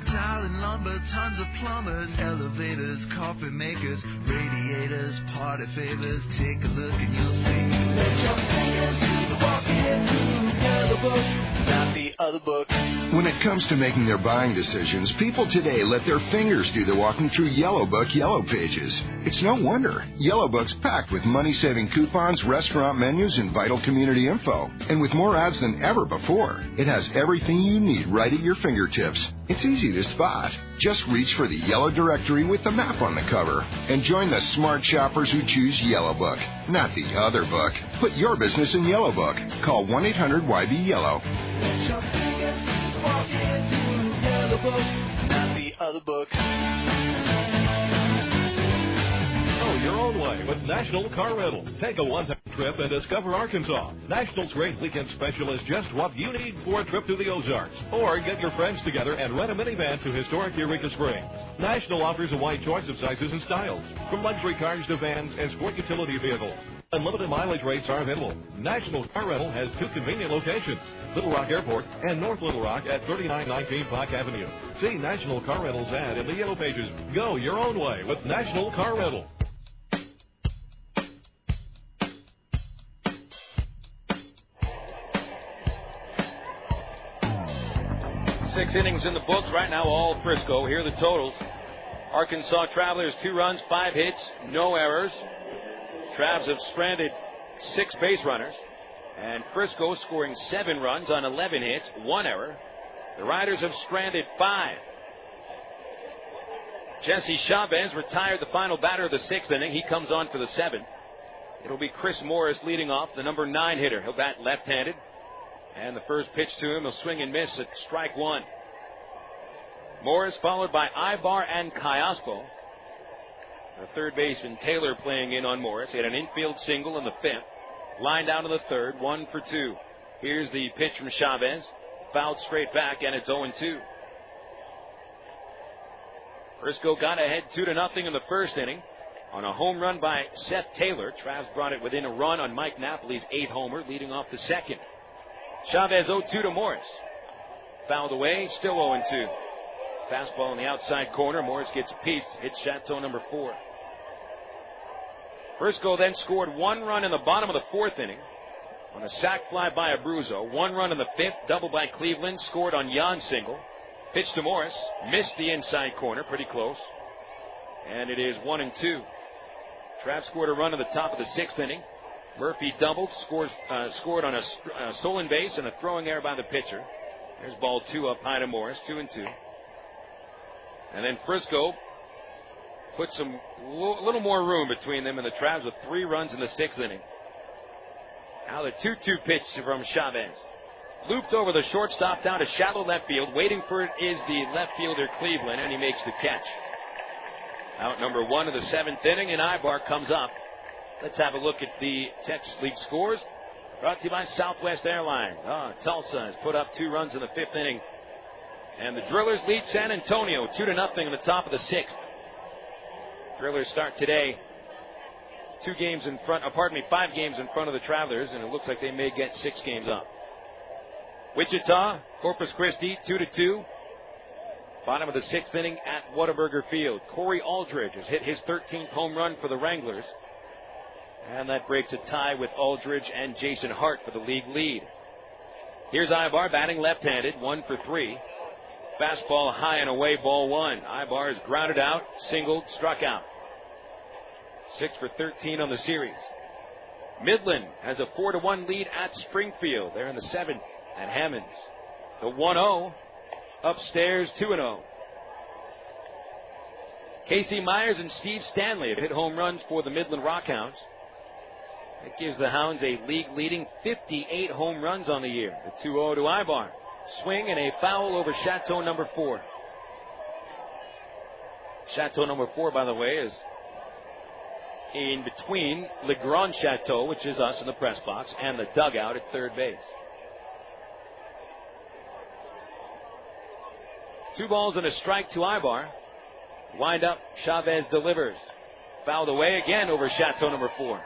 Tile and lumber, tons of plumbers, elevators, coffee makers, radiators, party favors. Take a look and you'll see. Let your fingers do the walking through Yellow Book, not the other book. When it comes to making their buying decisions, people today let their fingers do the walking through Yellow Book Yellow Pages. It's no wonder. Yellow Book's packed with money-saving coupons, restaurant menus, and vital community info. And with more ads than ever before, it has everything you need right at your fingertips. It's easy to spot. Just reach for the yellow directory with the map on the cover and join the smart shoppers who choose Yellow Book, not the other book. Put your business in Yellow Book. Call 1-800-YB-YELLOW. Let your fingers walk into Yellow Book, not the other book. Go your own way with National Car Rental. Take a one-time trip and discover Arkansas. National's great weekend special is just what you need for a trip to the Ozarks. Or get your friends together and rent a minivan to historic Eureka Springs. National offers a wide choice of sizes and styles, from luxury cars to vans and sport utility vehicles. Unlimited mileage rates are available. National Car Rental has 2 convenient locations, Little Rock Airport and North Little Rock at 3919 Park Avenue. See National Car Rental's ad in the Yellow Pages. Go your own way with National Car Rental. 6 innings in the books right now, all Frisco. Here are the totals. Arkansas Travelers, 2 runs, 5 hits, no errors. Travs have stranded 6 base runners. And Frisco scoring 7 runs on 11 hits, 1 error. The Riders have stranded 5. Jesse Chavez retired the final batter of the 6th inning. He comes on for the 7th. It'll be Chris Morris leading off, the number 9 hitter. He'll bat left-handed. And the first pitch to him, he'll swing and miss at strike 1. Morris followed by Aybar and Callaspo. The third baseman Taylor playing in on Morris. He had an infield single in the 5th. Line down to the 3rd, 1 for 2. Here's the pitch from Chavez. Fouled straight back, and it's 0-2. Frisco got ahead 2-0 in the first inning. On a home run by Seth Taylor, Travs brought it within a run on Mike Napoli's 8th homer, leading off the 2nd. Chavez 0-2 to Morris. Fouled away, still 0-2. Fastball in the outside corner. Morris gets a piece, hits Chateau number 4. Frisco then scored 1 run in the bottom of the 4th inning on a sac fly by Abruzzo. 1 run in the 5th, double by Cleveland, scored on Jan's single. Pitch to Morris, missed the inside corner, pretty close. And it is 1-2. Trav scored a run in the top of the 6th inning. Murphy doubled, scored on a stolen base and a throwing error by the pitcher. There's ball 2 up high to Morris, 2-2. And then Frisco put some little more room between them and the Travs with 3 runs in the 6th inning. Now the 2-2 pitch from Chavez. Looped over the shortstop down to shallow left field. Waiting for it is the left fielder Cleveland, and he makes the catch. Out number 1 of the 7th inning, and Aybar comes up. Let's have a look at the Texas League scores. Brought to you by Southwest Airlines. Tulsa has put up 2 runs in the 5th inning. And the Drillers lead San Antonio 2-0 in the top of the 6th. Drillers start today 5 games in front of the Travelers, and it looks like they may get 6 games up. Wichita, Corpus Christi, 2-2. Bottom of the 6th inning at Whataburger Field. Corey Aldridge has hit his 13th home run for the Wranglers. And that breaks a tie with Aldridge and Jason Hart for the league lead. Here's Aybar batting left-handed, 1 for 3. Fastball high and away, ball 1. Aybar is grounded out, singled, struck out. 6 for 13 on the series. Midland has a 4-1 lead at Springfield. They're in the 7th at Hammonds. The 1-0 upstairs, 2-0. Casey Myers and Steve Stanley have hit home runs for the Midland Rockhounds. That gives the Hounds a league-leading 58 home runs on the year. The 2-0 to Aybar. Swing and a foul over Chateau number 4. Chateau number 4, by the way, is in between Le Grand Chateau, which is us in the press box, and the dugout at third base. 2 balls and a strike to Aybar. Wind up, Chavez delivers. Fouled away again over Chateau number 4.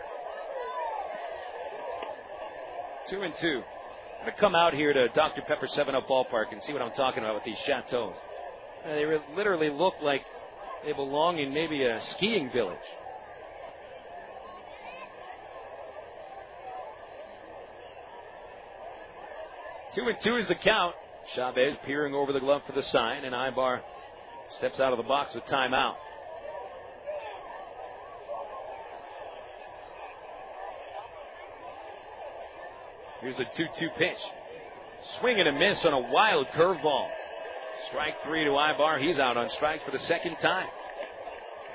2-2. I'm going to come out here to Dr. Pepper 7-Up Ballpark and see what I'm talking about with these chateaus. They literally look like they belong in maybe a skiing village. Two and 2 is the count. Chavez peering over the glove for the sign, and Aybar steps out of the box with timeout. Here's the 2-2 pitch. Swing and a miss on a wild curveball. Strike 3 to Aybar. He's out on strikes for the 2nd time.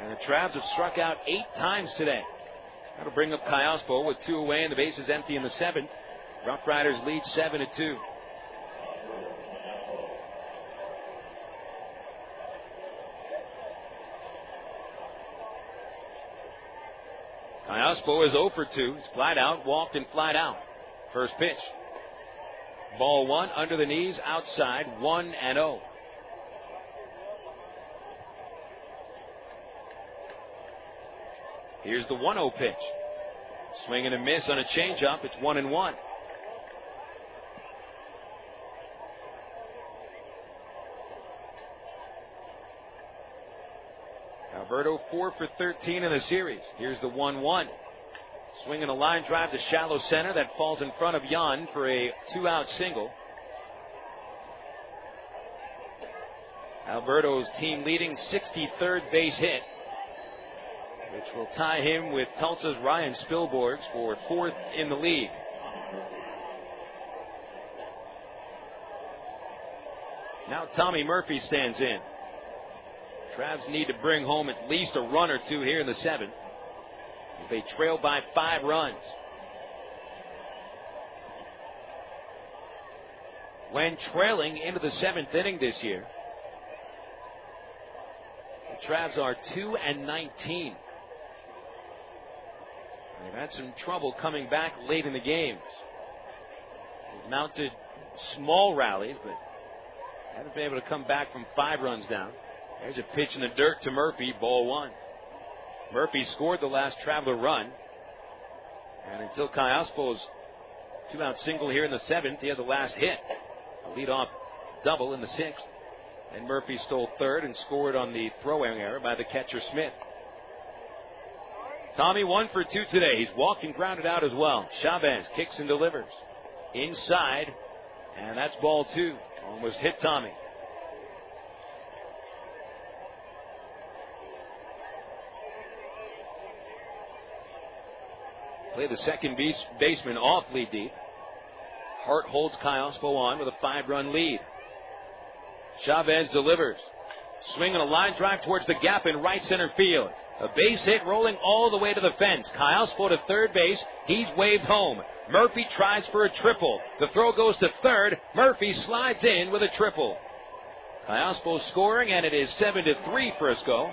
And the Travs have struck out 8 times today. That'll bring up Callaspo with 2 away and the bases empty in the 7th. RoughRiders lead 7-2. Callaspo is 0 for 2. He's flied out, walked, and flied out. First pitch. Ball 1 under the knees, outside, 1-0. Here's the 1-0 pitch. Swing and a miss on a changeup. It's 1-1. Alberto 4 for 13 in the series. Here's the 1-1. Swinging a line drive to shallow center that falls in front of Jan for a 2-out single. Alberto's team leading 63rd base hit, which will tie him with Tulsa's Ryan Spilborghs for 4th in the league. Now Tommy Murphy stands in. Travs need to bring home at least a run or 2 here in the 7th. They trail by 5 runs. When trailing into the 7th inning this year, the Travs are 2-19. They've had some trouble coming back late in the games. They've mounted small rallies, but haven't been able to come back from 5 runs down. There's a pitch in the dirt to Murphy, ball 1. Murphy scored the last Traveler run. And until Callaspo's 2-out single here in the 7th, he had the last hit. A leadoff double in the 6th. And Murphy stole 3rd and scored on the throwing error by the catcher Smith. Tommy 1 for 2 today. He's walked and grounded out as well. Chavez kicks and delivers. Inside, and that's ball 2. Almost hit Tommy. Play the second baseman awfully deep. Hart holds Callaspo on with a 5-run lead. Chavez delivers. Swing on a line drive towards the gap in right center field. A base hit rolling all the way to the fence. Callaspo to third base. He's waved home. Murphy tries for a triple. The throw goes to third. Murphy slides in with a triple. Callaspo scoring, and it is 7-3 Frisco,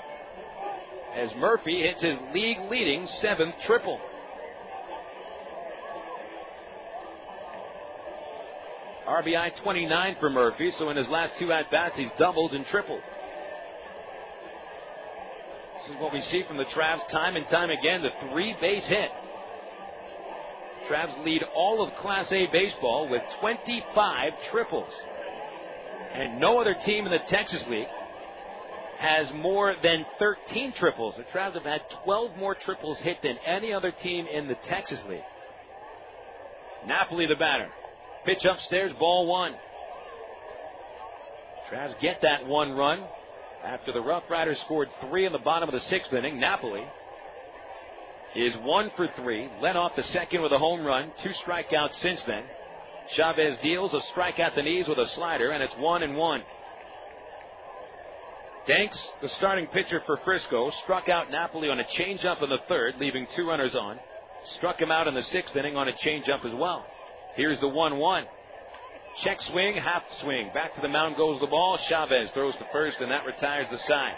as Murphy hits his league-leading 7th triple. RBI 29 for Murphy, so in his last 2 at-bats, he's doubled and tripled. This is what we see from the Travs time and time again, the 3-base hit. Travs lead all of Class A baseball with 25 triples. And no other team in the Texas League has more than 13 triples. The Travs have had 12 more triples hit than any other team in the Texas League. Napoli the batter. Pitch upstairs, ball 1. Travs get that 1 run after the RoughRiders scored 3 in the bottom of the 6th inning. Napoli is 1 for 3. Led off the second with a home run. 2 strikeouts since then. Chavez deals a strike at the knees with a slider, and it's 1-1. Danks, the starting pitcher for Frisco, struck out Napoli on a changeup in the 3rd, leaving 2 runners on. Struck him out in the 6th inning on a changeup as well. Here's the 1-1. Check swing, half swing. Back to the mound goes the ball. Chavez throws to first, and that retires the side.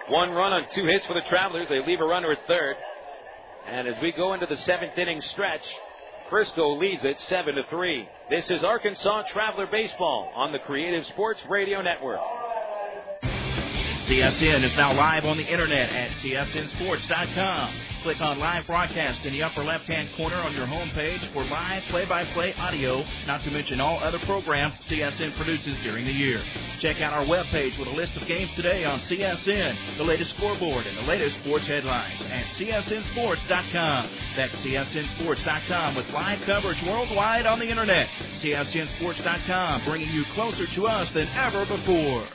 1 run on 2 hits for the Travelers. They leave a runner at third. And as we go into the 7th inning stretch, Frisco leads it 7-3. This is Arkansas Traveler Baseball on the Creative Sports Radio Network. CSN is now live on the internet at csnsports.com. Click on live broadcast in the upper left-hand corner on your home page for live play-by-play audio, not to mention all other programs CSN produces during the year. Check out our webpage with a list of games today on CSN, the latest scoreboard, and the latest sports headlines at csnsports.com. That's csnsports.com with live coverage worldwide on the internet. csnsports.com, bringing you closer to us than ever before.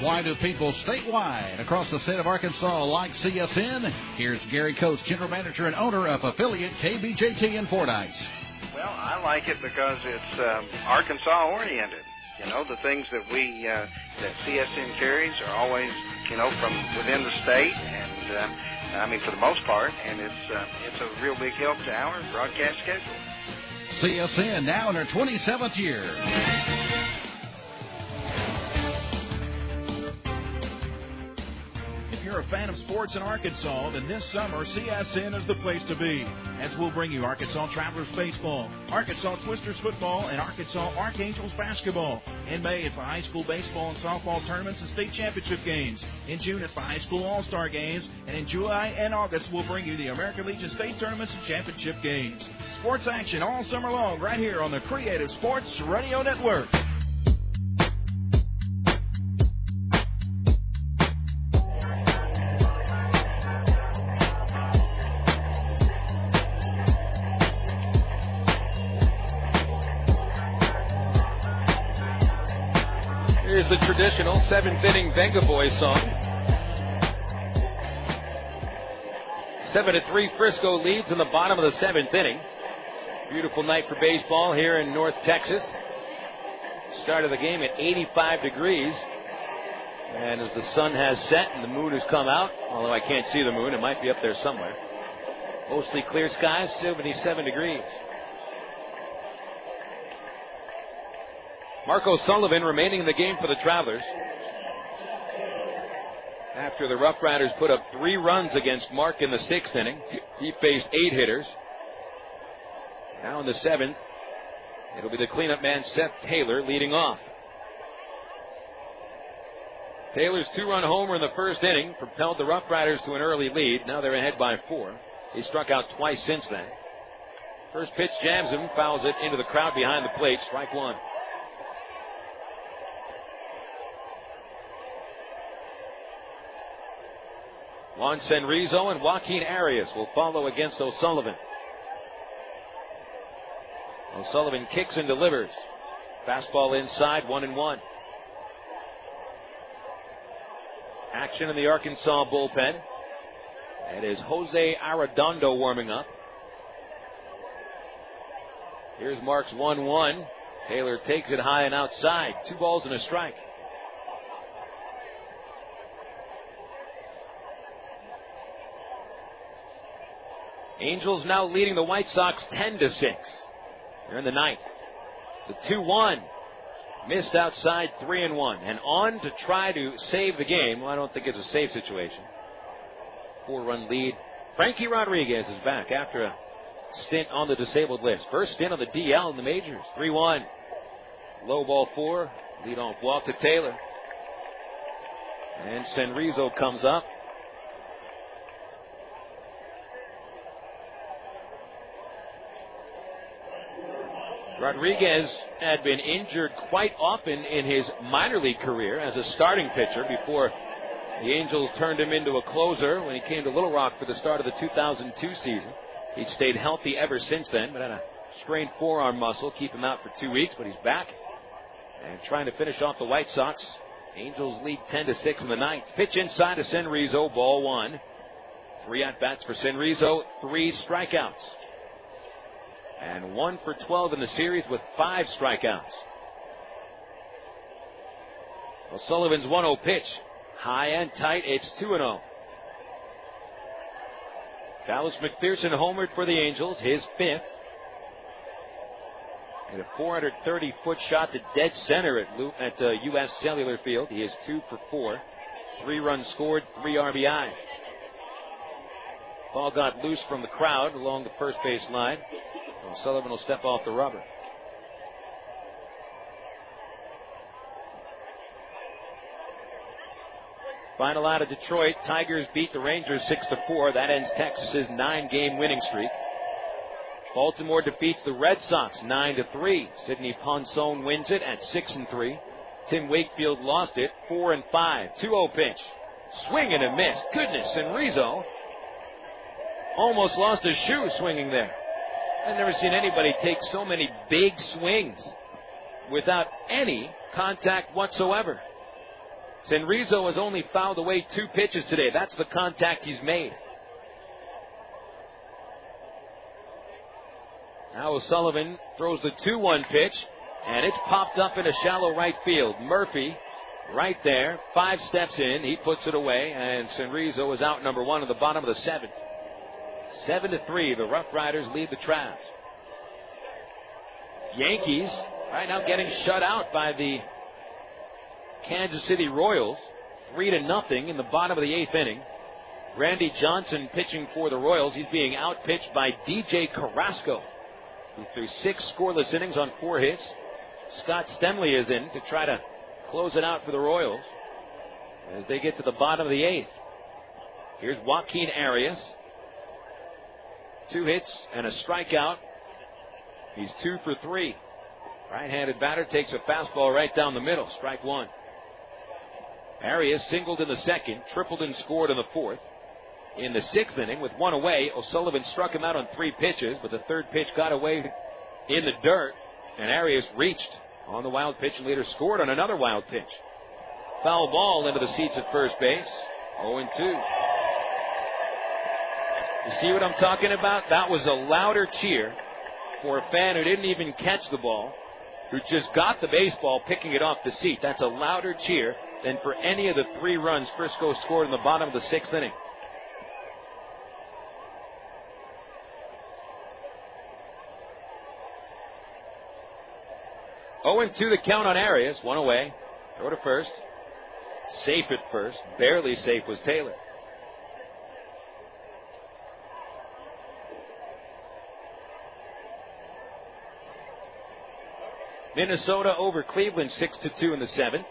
Why do people statewide across the state of Arkansas like CSN? Here's Gary Coates, General Manager and owner of affiliate KBJT in Fordyce. Well, I like it because it's Arkansas-oriented. You know, the things that that CSN carries are always, from within the state, and for the most part, and it's a real big help to our broadcast schedule. CSN now in their 27th year. If you're a fan of sports in Arkansas, then this summer CSN is the place to be, as we'll bring you Arkansas Travelers Baseball, Arkansas Twisters Football, and Arkansas Archangels Basketball. In May, it's the high school baseball and softball tournaments and state championship games. In June, it's the high school all-star games. And in July and August, we'll bring you the American Legion state tournaments and championship games. Sports action all summer long right here on the Creative Sports Radio Network. Here's the traditional 7th inning Venga Boys song. 7-3 Frisco leads in the bottom of the 7th inning. Beautiful night for baseball here in North Texas. Start of the game at 85 degrees. And as the sun has set and the moon has come out, although I can't see the moon, it might be up there somewhere. Mostly clear skies, 77 degrees. Marco Sullivan remaining in the game for the Travelers. After the RoughRiders put up 3 runs against Mark in the 6th inning, he faced 8 hitters. Now in the 7th, it'll be the cleanup man Seth Taylor leading off. Taylor's 2-run homer in the 1st inning propelled the RoughRiders to an early lead. Now they're ahead by 4. He struck out twice since then. First pitch jams him, fouls it into the crowd behind the plate. Strike 1. Juan Senrizo and Joaquin Arias will follow against O'Sullivan. O'Sullivan kicks and delivers. Fastball inside, 1-1. Action in the Arkansas bullpen. It is Jose Arredondo warming up. Here's Marks 1-1. Taylor takes it high and outside. 2 balls and a strike. Angels now leading the White Sox 10-6. They're in the ninth. The 2-1. Missed outside, 3-1. And on to try to save the game. Well, I don't think it's a save situation. 4-run lead. Frankie Rodriguez is back after a stint on the disabled list. First stint on the DL in the majors. 3-1. Low ball 4. Lead-off walk to Taylor. And Senrizo comes up. Rodriguez had been injured quite often in his minor league career as a starting pitcher before the Angels turned him into a closer when he came to Little Rock for the start of the 2002 season. He'd stayed healthy ever since then, but had a strained forearm muscle, keep him out for 2 weeks, but he's back and trying to finish off the White Sox. Angels lead 10-6 in the ninth. Pitch inside to Senrizo, ball 1. 3 at-bats for Senrizo, 3 strikeouts. And 1 for 12 in the series with 5 strikeouts. O'Sullivan's 1-0 pitch. High and tight. It's 2-0. Dallas McPherson homered for the Angels, his 5th. And a 430-foot shot to dead center at U.S. Cellular Field. He is 2 for 4. 3 runs scored, 3 RBIs. Ball got loose from the crowd along the first base line. O'Sullivan will step off the rubber. Final out of Detroit. Tigers beat the Rangers 6-4. That ends Texas's 9-game winning streak. Baltimore defeats the Red Sox 9-3. Sidney Ponson wins it at 6-3. Tim Wakefield lost it 4-5. 2-0 pitch. Swing and a miss. Goodness, and Rizzo almost lost his shoe swinging there. I've never seen anybody take so many big swings without any contact whatsoever. Senrizo has only fouled away 2 pitches today. That's the contact he's made. Now O'Sullivan throws the 2-1 pitch, and it's popped up into shallow right field. Murphy right there, 5 steps in. He puts it away, and Senrizo is out number 1 in the bottom of the 7th. 7-3, the RoughRiders lead the Travs. Yankees right now getting shut out by the Kansas City Royals, 3-0 in the bottom of the 8th inning. Randy Johnson pitching for the Royals. He's being outpitched by DJ Carrasco, who threw 6 scoreless innings on 4 hits. Scott Stemley is in to try to close it out for the Royals as they get to the bottom of the 8th. Here's Joaquin Arias. 2 hits and a strikeout. He's 2 for 3. Right-handed batter takes a fastball right down the middle. Strike 1. Arias singled in the 2nd, tripled and scored in the 4th. In the 6th inning, with 1 away, O'Sullivan struck him out on 3 pitches, but the 3rd pitch got away in the dirt, and Arias reached on the wild pitch and later scored on another wild pitch. Foul ball into the seats at first base. 0-2. You see what I'm talking about? That was a louder cheer for a fan who didn't even catch the ball, who just got the baseball picking it off the seat. That's a louder cheer than for any of the 3 runs Frisco scored in the bottom of the 6th inning. Oh, 2 the count on Arias. 1 away. Throw to first. Safe at first. Barely safe was Taylor. Minnesota over Cleveland 6-2 in the 7th.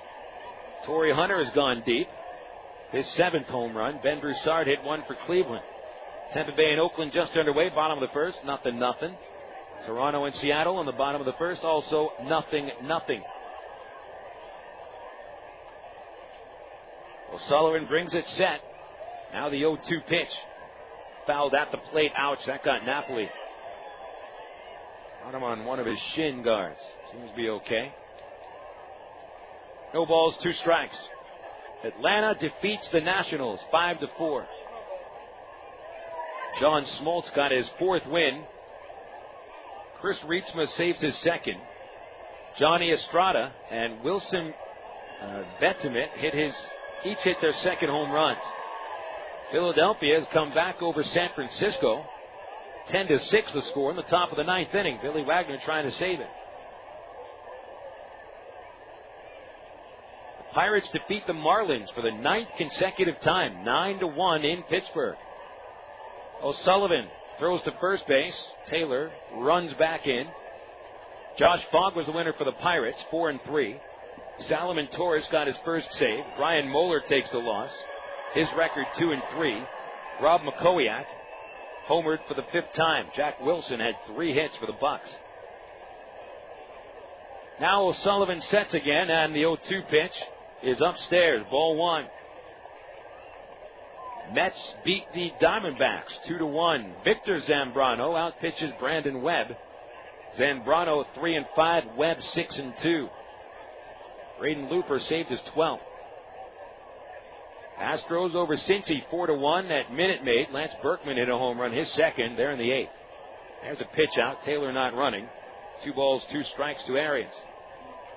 Torrey Hunter has gone deep. His 7th home run. Ben Broussard hit 1 for Cleveland. Tampa Bay and Oakland just underway. Bottom of the 1st. 0-0. Toronto and Seattle in the bottom of the 1st. Also 0-0. O'Sullivan brings it set. Now the 0-2 pitch. Fouled at the plate. Ouch. That got Napoli. Got him on one of his shin guards. Seems to be okay. No balls, 2 strikes. Atlanta defeats the Nationals 5-4. John Smoltz got his 4th win. Chris Rietsma saves his 2nd. Johnny Estrada and Wilson Betemet each hit their 2nd home runs. Philadelphia has come back over San Francisco. 10-6 the score in the top of the 9th inning. Billy Wagner trying to save it. The Pirates defeat the Marlins for the 9th consecutive time, 9-1 in Pittsburgh. O'Sullivan throws to first base. Taylor runs back in. Josh Fogg was the winner for the Pirates, 4-3. Salomon Torres got his first save. Brian Moeller takes the loss. His record 2-3. Rob McCowiak homered for the 5th time. Jack Wilson had 3 hits for the Bucks. Now O'Sullivan sets again, and the 0-2 pitch is upstairs. Ball 1. Mets beat the Diamondbacks 2-1. Victor Zambrano outpitches Brandon Webb. Zambrano 3-5. Webb 6-2. Braden Looper saved his 12th. Astros over Cincy 4-1 at Minute Maid. Lance Berkman hit a home run, his 2nd. They're in the 8th. There's a pitch out. Taylor not running. 2 balls, 2 strikes to Arias.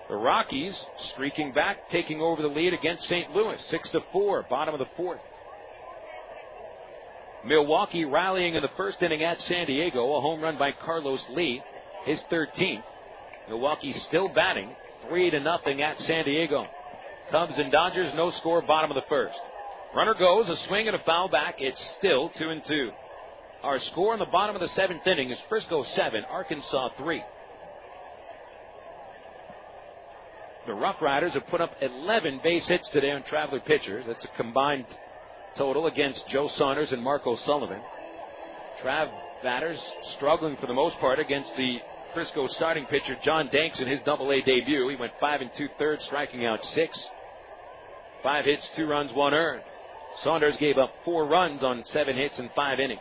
The Rockies streaking back, taking over the lead against St. Louis 6-4, bottom of the 4th. Milwaukee rallying in the 1st inning at San Diego. A home run by Carlos Lee, his 13th. Milwaukee still batting 3-0 at San Diego. Cubs and Dodgers, no score, bottom of the 1st. Runner goes, a swing and a foul back. It's still 2-2. Our score in the bottom of the 7th inning is Frisco 7, Arkansas 3. The RoughRiders have put up 11 base hits today on Traveler pitchers. That's a combined total against Joe Saunders and Marco Sullivan. Trav batters struggling for the most part against the Frisco starting pitcher John Danks in his Double-A debut. He went 5 2/3, striking out 6. 5 hits, 2 runs, 1 earned. Saunders gave up 4 runs on 7 hits in 5 innings.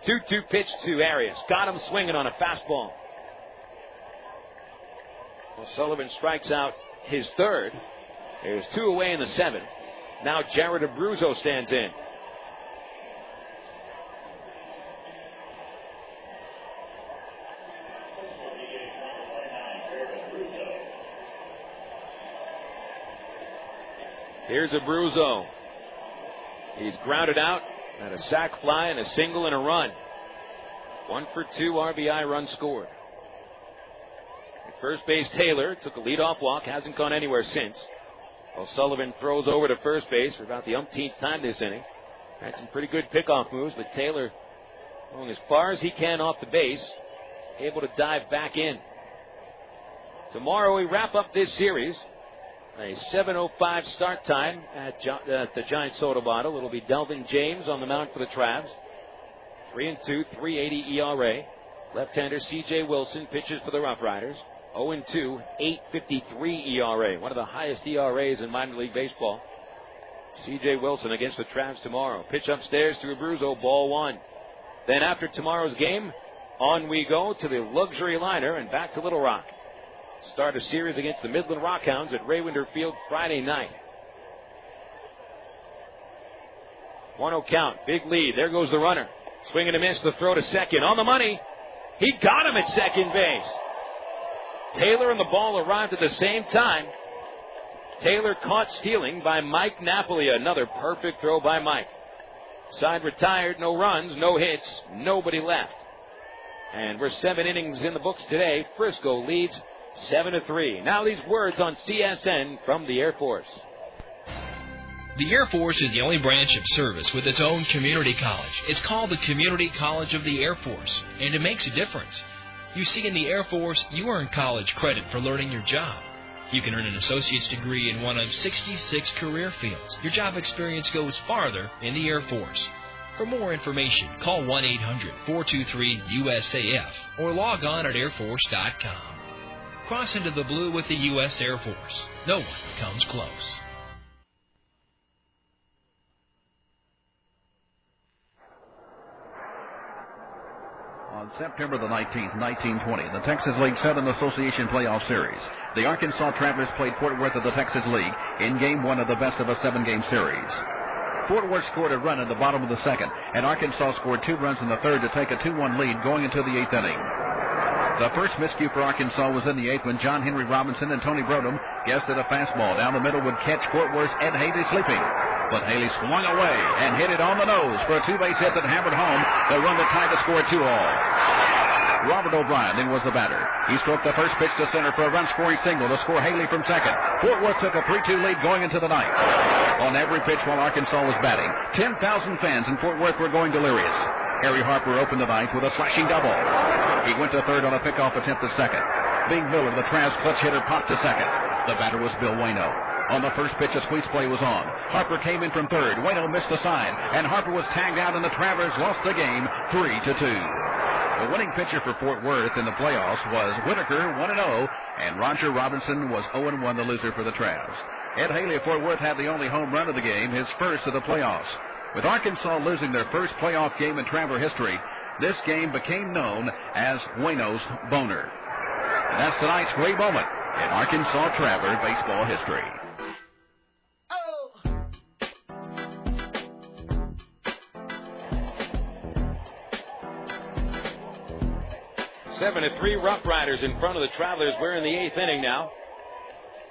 2-2 pitch to Arias. Got him swinging on a fastball. Well, Sullivan strikes out his 3rd. There's 2 away in the 7th. Now Jared Abruzzo stands in. Here's Abruzzo. He's grounded out at a sac fly and a single and a run. 1 for 2 RBI runs scored. At first base, Taylor took a leadoff walk, hasn't gone anywhere since. O'Sullivan throws over to first base for about the umpteenth time this inning. Had some pretty good pickoff moves, but Taylor going as far as he can off the base, able to dive back in. Tomorrow we wrap up this series. A 7:05 start time at the Giant Soda Bottle. It'll be Delvin James on the mound for the Travs. 3-2, 3.80 ERA. Left-hander C.J. Wilson pitches for the RoughRiders. 0-2, 8.53 ERA. One of the highest ERAs in minor league baseball. C.J. Wilson against the Travs tomorrow. Pitch upstairs to Abruzzo, ball 1. Then after tomorrow's game, on we go to the luxury liner and back to Little Rock. Start a series against the Midland Rockhounds at Raywinder Field Friday night. 1-0 count. Big lead. There goes the runner. Swing and a miss. The throw to second. On the money. He got him at second base. Taylor and the ball arrived at the same time. Taylor caught stealing by Mike Napoli. Another perfect throw by Mike. Side retired. No runs. No hits. Nobody left. And we're 7 innings in the books today. Frisco leads 7-3. Now these words on CSN from the Air Force. The Air Force is the only branch of service with its own community college. It's called the Community College of the Air Force, and it makes a difference. You see, in the Air Force, you earn college credit for learning your job. You can earn an associate's degree in one of 66 career fields. Your job experience goes farther in the Air Force. For more information, call 1-800-423-USAF or log on at airforce.com. Cross into the blue with the U.S. Air Force. No one comes close. On September the 19th, 1920, the Texas League Southern Association Playoff Series. The Arkansas Travelers played Fort Worth of the Texas League in Game 1 of the best of a 7-game series. Fort Worth scored a run in the bottom of the second, and Arkansas scored 2 runs in the third to take a 2-1 lead going into the 8th inning. The first miscue for Arkansas was in the 8th when John Henry Robinson and Tony Brodom guessed that a fastball down the middle would catch Fort Worth's Ed Haley sleeping. But Haley swung away and hit it on the nose for a 2-base hit that hammered home the run that tied the score 2-all. Robert O'Brien then was the batter. He stroked the first pitch to center for a run-scoring single to score Haley from second. Fort Worth took a 3-2 lead going into the ninth. On every pitch while Arkansas was batting, 10,000 fans in Fort Worth were going delirious. Harry Harper opened the ninth with a slashing double. He went to third on a pickoff attempt at second. Bing Miller, the Travs clutch hitter, popped to second. The batter was Bill Waino. On the first pitch, a squeeze play was on. Harper came in from third. Waino missed the sign, and Harper was tagged out, and the Travers lost the game 3-2. The winning pitcher for Fort Worth in the playoffs was Whitaker, 1-0, and Roger Robinson was 0-1, the loser for the Travs. Ed Haley of Fort Worth had the only home run of the game, his first of the playoffs. With Arkansas losing their first playoff game in Traveler history, this game became known as Waino's Boner. And that's tonight's great moment in Arkansas Traveler baseball history. 7-3 RoughRiders in front of the Travelers. We're in the 8th inning now.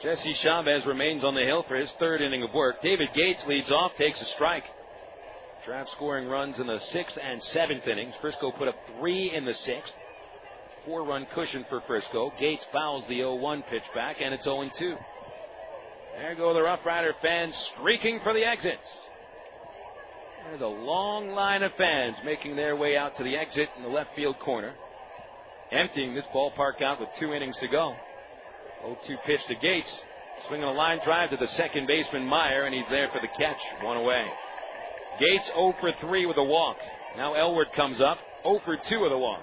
Jesse Chavez remains on the hill for his 3rd inning of work. David Gates leads off, takes a strike. Travs scoring runs in the 6th and 7th innings. Frisco put up 3 in the 6th. 4-run cushion for Frisco. Gates fouls the 0-1 pitch back, and it's 0-2. There go the RoughRider fans streaking for the exits. There's a long line of fans making their way out to the exit in the left field corner. Emptying this ballpark out with 2 innings to go. 0-2 pitch to Gates. Swinging a line drive to the second baseman Meyer, and he's there for the catch. 1 away. Gates 0 for 3 with a walk. Now Elward comes up. 0 for 2 with a walk.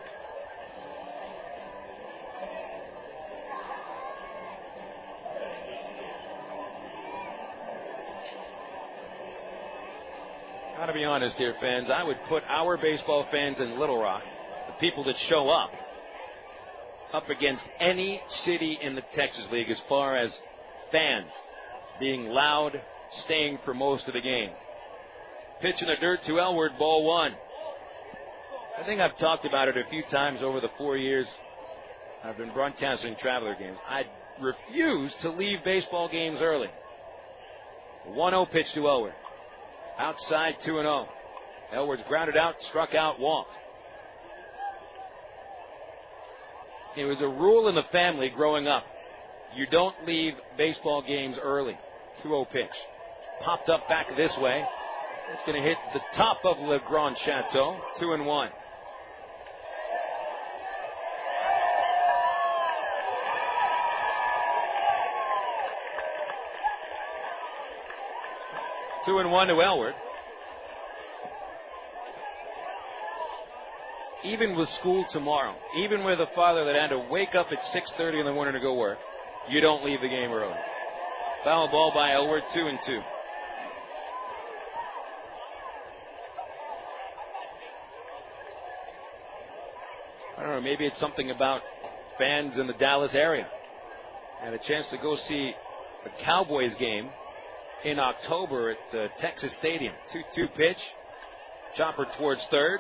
Gotta be honest here, fans. I would put our baseball fans in Little Rock, the people that show up against any city in the Texas League as far as fans being loud, staying for most of the game. Pitch in the dirt to Elward, ball 1. I think I've talked about it a few times over the 4 years I've been broadcasting Traveler games. I refuse to leave baseball games early. 1-0 pitch to Elward. Outside 2-0. Elward's grounded out, struck out, walked. It was a rule in the family growing up. You don't leave baseball games early. 2-0 pitch. Popped up back this way. It's going to hit the top of Le Grand Chateau. 2-1. Two and 1 to Elward. Even with school tomorrow, even with a father that had to wake up at 6:30 in the morning to go work, you don't leave the game early. Foul ball by Elward, 2-2. I don't know, maybe it's something about fans in the Dallas area. I had a chance to go see a Cowboys game in October at Texas Stadium. 2-2 pitch. Chopper towards third.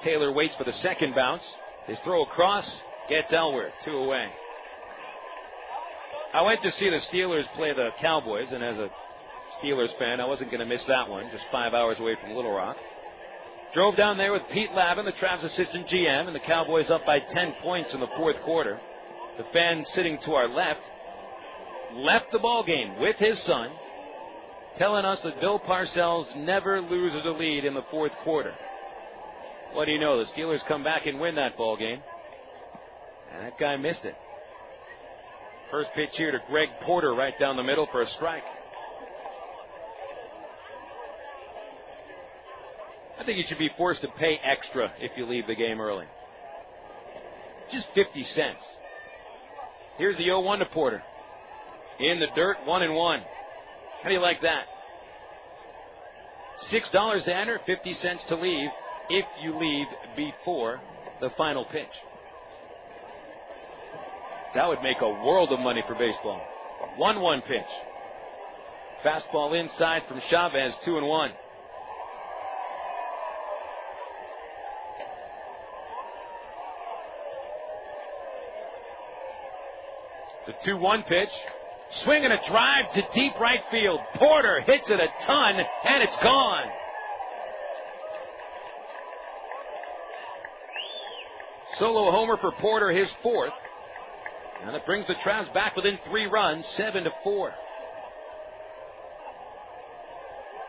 Taylor waits for the second bounce. They throw across. Gets Elward. 2 away. I went to see the Steelers play the Cowboys, and as a Steelers fan, I wasn't going to miss that one. Just 5 hours away from Little Rock. Drove down there with Pete Lavin, the Travs assistant GM, and the Cowboys up by 10 points in the 4th quarter. The fan sitting to our left the ball game with his son, telling us that Bill Parcells never loses a lead in the 4th quarter. What do you know? The Steelers come back and win that ball game. And that guy missed it. First pitch here to Greg Porter right down the middle for a strike. I think you should be forced to pay extra if you leave the game early. Just 50 cents. Here's the 0-1 to Porter. In the dirt, 1-1. How do you like that? $6 to enter, 50 cents to leave if you leave before the final pitch. That would make a world of money for baseball. 1-1 pitch. Fastball inside from Chavez, 2-1. The 2-1 pitch. Swing and a drive to deep right field. Porter hits it a ton, and it's gone. Solo homer for Porter, his fourth. And it brings the Travs back within 3 runs, 7-4.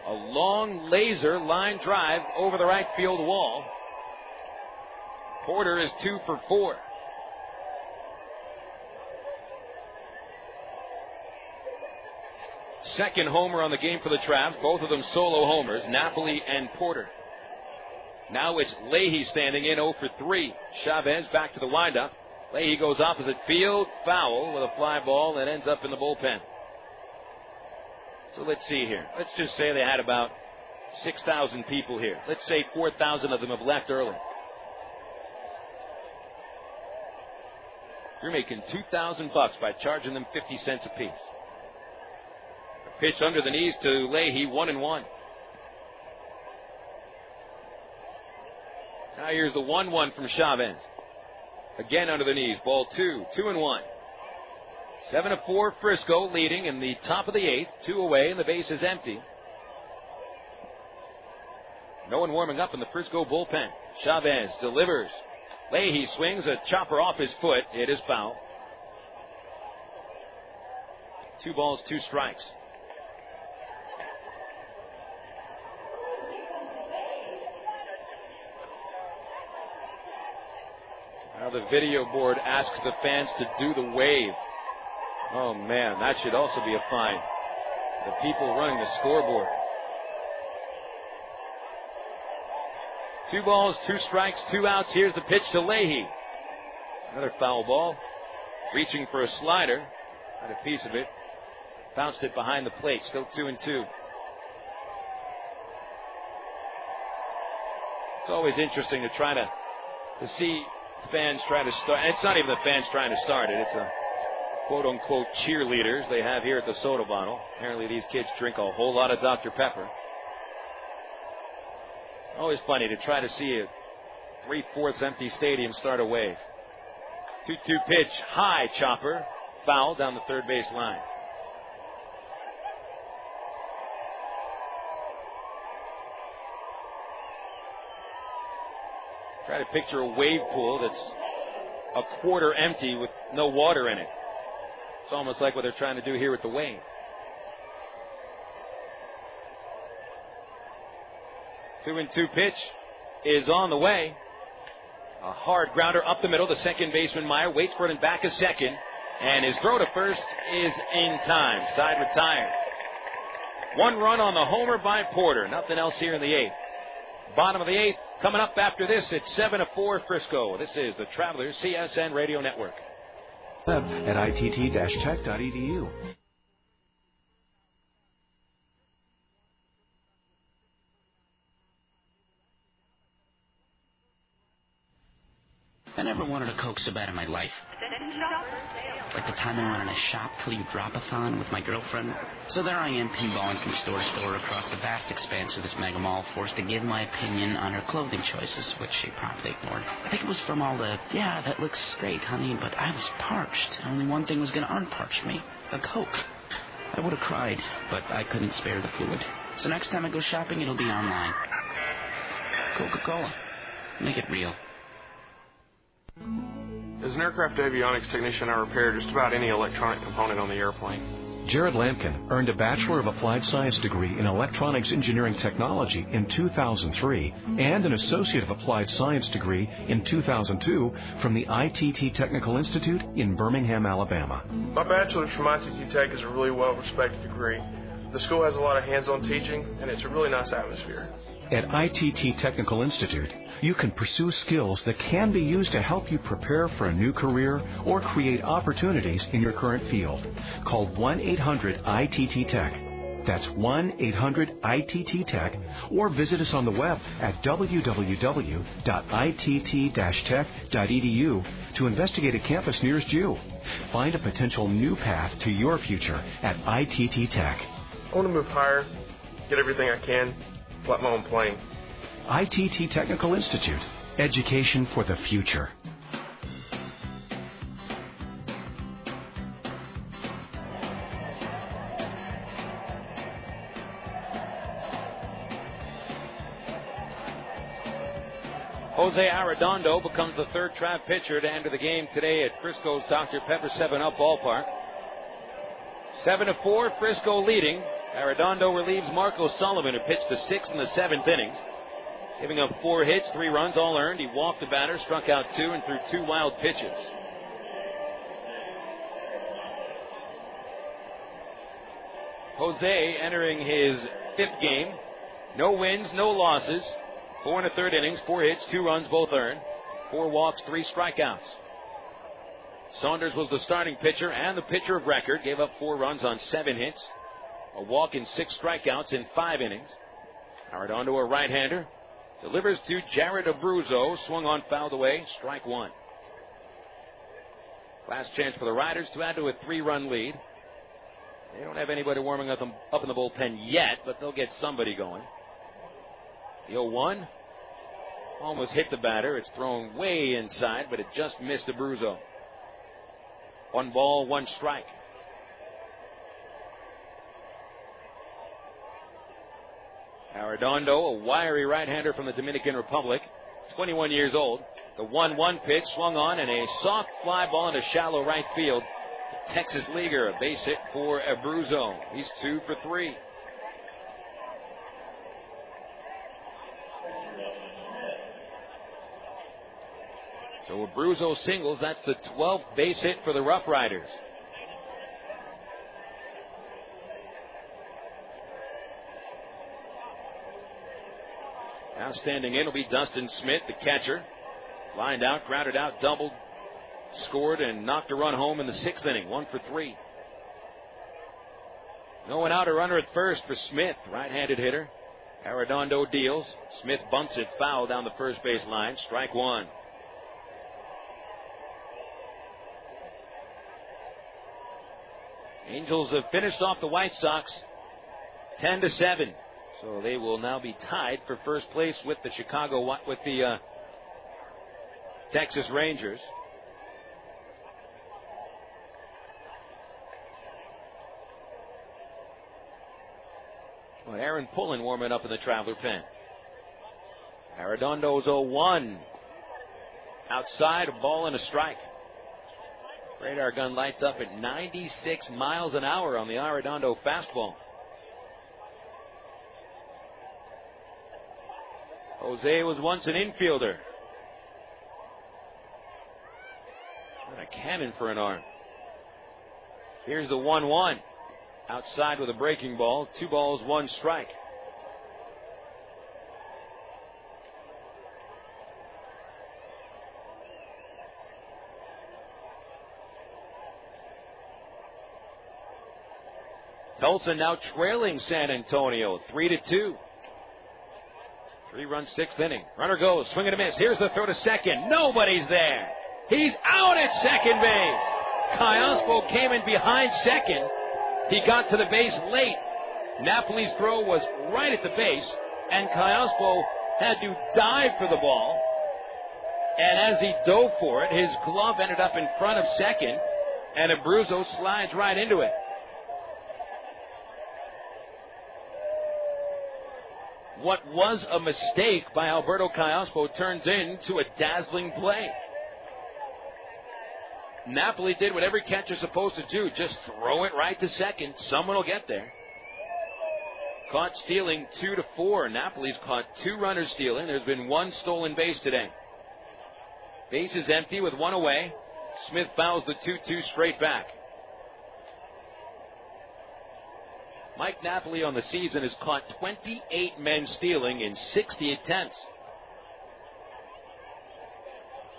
A long laser line drive over the right field wall. Porter is 2 for 4. Second homer on the game for the Travs, both of them solo homers, Napoli and Porter. Now it's Leahy standing in 0 for 3. Chavez back to the windup. Leahy goes opposite field, foul with a fly ball that ends up in the bullpen. So let's see here. Let's just say they had about 6,000 people here. Let's say 4,000 of them have left early. You're making $2,000 by charging them 50 cents apiece. A pitch under the knees to Leahy, 1-1. Now here's the 1-1 from Chavez. Again under the knees, ball 2, 2-1. 7-4 Frisco leading in the top of the 8th, 2 away, and the base is empty. No one warming up in the Frisco bullpen. Chavez delivers. Leahy swings a chopper off his foot. It is foul. 2 balls, 2 strikes. Now the video board asks the fans to do the wave. Oh, man, that should also be a fine. The people running the scoreboard. 2 balls, 2 strikes, 2 outs. Here's the pitch to Leahy. Another foul ball. Reaching for a slider. Had a piece of it. Bounced it behind the plate. Still 2-2. It's always interesting to try to see fans try to start. It's not even the fans trying to start it. It's a quote-unquote cheerleaders they have here at the soda bottle. Apparently these kids drink a whole lot of Dr. Pepper. Always funny to try to see a 3/4 empty stadium start a wave. 2-2 pitch, high chopper, foul down the third base line. Try to picture a wave pool that's a quarter empty with no water in it. It's almost like what they're trying to do here with the wave. 2-2 pitch is on the way. A hard grounder up the middle. The second baseman Meyer waits for it and back a second. And his throw to first is in time. Side retired. 1 run on the homer by Porter. Nothing else here in the 8th. Bottom of the 8th. Coming up after this, it's 7-4 Frisco. This is the Travelers CSN Radio Network. At itt-tech.edu. I never wanted a Coke so bad in my life. Like the time I went on a shop till you drop-a-thon with my girlfriend. So there I am pinballing from store to store across the vast expanse of this mega mall, forced to give my opinion on her clothing choices, which she promptly ignored. I think it was from all the, yeah, that looks great, honey, but I was parched. Only one thing was going to unparch me, a Coke. I would have cried, but I couldn't spare the fluid. So next time I go shopping, it'll be online. Coca-Cola. Make it real. As an aircraft avionics technician, I repair just about any electronic component on the airplane. Jared Lampkin earned a Bachelor of Applied Science degree in Electronics Engineering Technology in 2003 and an Associate of Applied Science degree in 2002 from the ITT Technical Institute in Birmingham, Alabama. My bachelor's from ITT Tech is a really well-respected degree. The school has a lot of hands-on teaching, and it's a really nice atmosphere. At ITT Technical Institute, you can pursue skills that can be used to help you prepare for a new career or create opportunities in your current field. Call 1-800-ITT-TECH. That's 1-800-ITT-TECH, or visit us on the web at www.itt-tech.edu to investigate a campus nearest you. Find a potential new path to your future at ITT Tech. I want to move higher, get everything I can, flat my own plane. ITT Technical Institute. Education for the future. Jose Arredondo becomes the third Trav pitcher to enter the game today at Frisco's Dr. Pepper 7-Up ballpark. 7-4, Frisco leading. Arredondo relieves Marco Sullivan, who pitched the 6th and the 7th innings, giving up 4 hits, 3 runs, all earned. He walked the batter, struck out 2, and threw 2 wild pitches. Jose entering his 5th game. No wins, no losses. 4 1/3 innings, 4 hits, 2 runs, both earned. 4 walks, 3 strikeouts. Saunders was the starting pitcher and the pitcher of record. Gave up 4 runs on 7 hits. A walk and 6 strikeouts in 5 innings. Arredondo, a right-hander, delivers to Jared Abruzzo. Swung on, fouled away. Strike 1. Last chance for the Riders to add to a 3-run lead. They don't have anybody warming up in the bullpen yet, but they'll get somebody going. The 0-1 almost hit the batter. It's thrown way inside, but it just missed Abruzzo. 1 ball, 1 strike. Arredondo, a wiry right-hander from the Dominican Republic, 21 years old. The 1-1 pitch swung on, and a soft fly ball into shallow right field. The Texas leaguer, a base hit for Abruzzo. He's 2 for 3. So Abruzzo singles. That's the 12th base hit for the RoughRiders. Now standing in will be Dustin Smith, the catcher. Lined out, grounded out, doubled, scored, and knocked a run home in the 6th inning. 1 for 3. No one out, a runner at first for Smith, right-handed hitter. Arredondo deals. Smith bunts it foul down the first base line. Strike 1. Angels have finished off the White Sox 10-7. So they will now be tied for first place with the Texas Rangers. Well, Aaron Pullen warming up in the Traveler pen. Arredondo's 0-1. Outside, a ball and a strike. Radar gun lights up at 96 miles an hour on the Arredondo fastball. Jose was once an infielder. And a cannon for an arm. Here's the 1-1. Outside with a breaking ball. 2 balls, 1 strike. Tulsa now trailing San Antonio 3-2. 3-run 6th inning. Runner goes, swing and a miss. Here's the throw to second. Nobody's there. He's out at second base. Callaspo came in behind second. He got to the base late. Napoli's throw was right at the base, and Callaspo had to dive for the ball. And as he dove for it, his glove ended up in front of second, and Abruzzo slides right into it. What was a mistake by Alberto Callaspo turns into a dazzling play. Napoli did what every catcher's supposed to do, just throw it right to second. Someone will get there. Caught stealing 2-4. Napoli's caught 2 runners stealing. There's been 1 stolen base today. Base is empty with 1 away. Smith fouls the 2-2 straight back. Mike Napoli on the season has caught 28 men stealing in 60 attempts.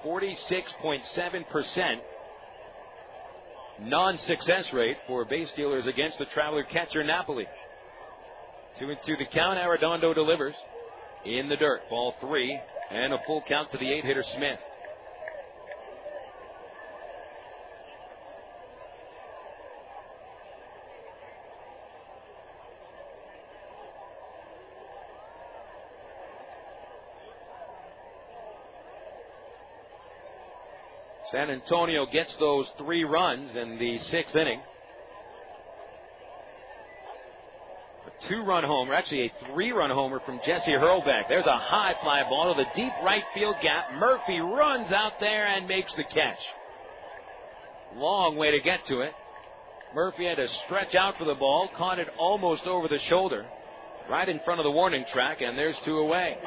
46.7% non-success rate for base stealers against the Traveler catcher Napoli. 2-2 the count. Arredondo delivers in the dirt. Ball 3 and a full count to the 8-hitter Smith. San Antonio gets those 3 runs in the 6th inning. A 2-run homer, actually a 3-run homer from Jesse Hurlback. There's a high fly ball to the deep right field gap. Murphy runs out there and makes the catch. Long way to get to it. Murphy had to stretch out for the ball, caught it almost over the shoulder, right in front of the warning track, and there's 2 away.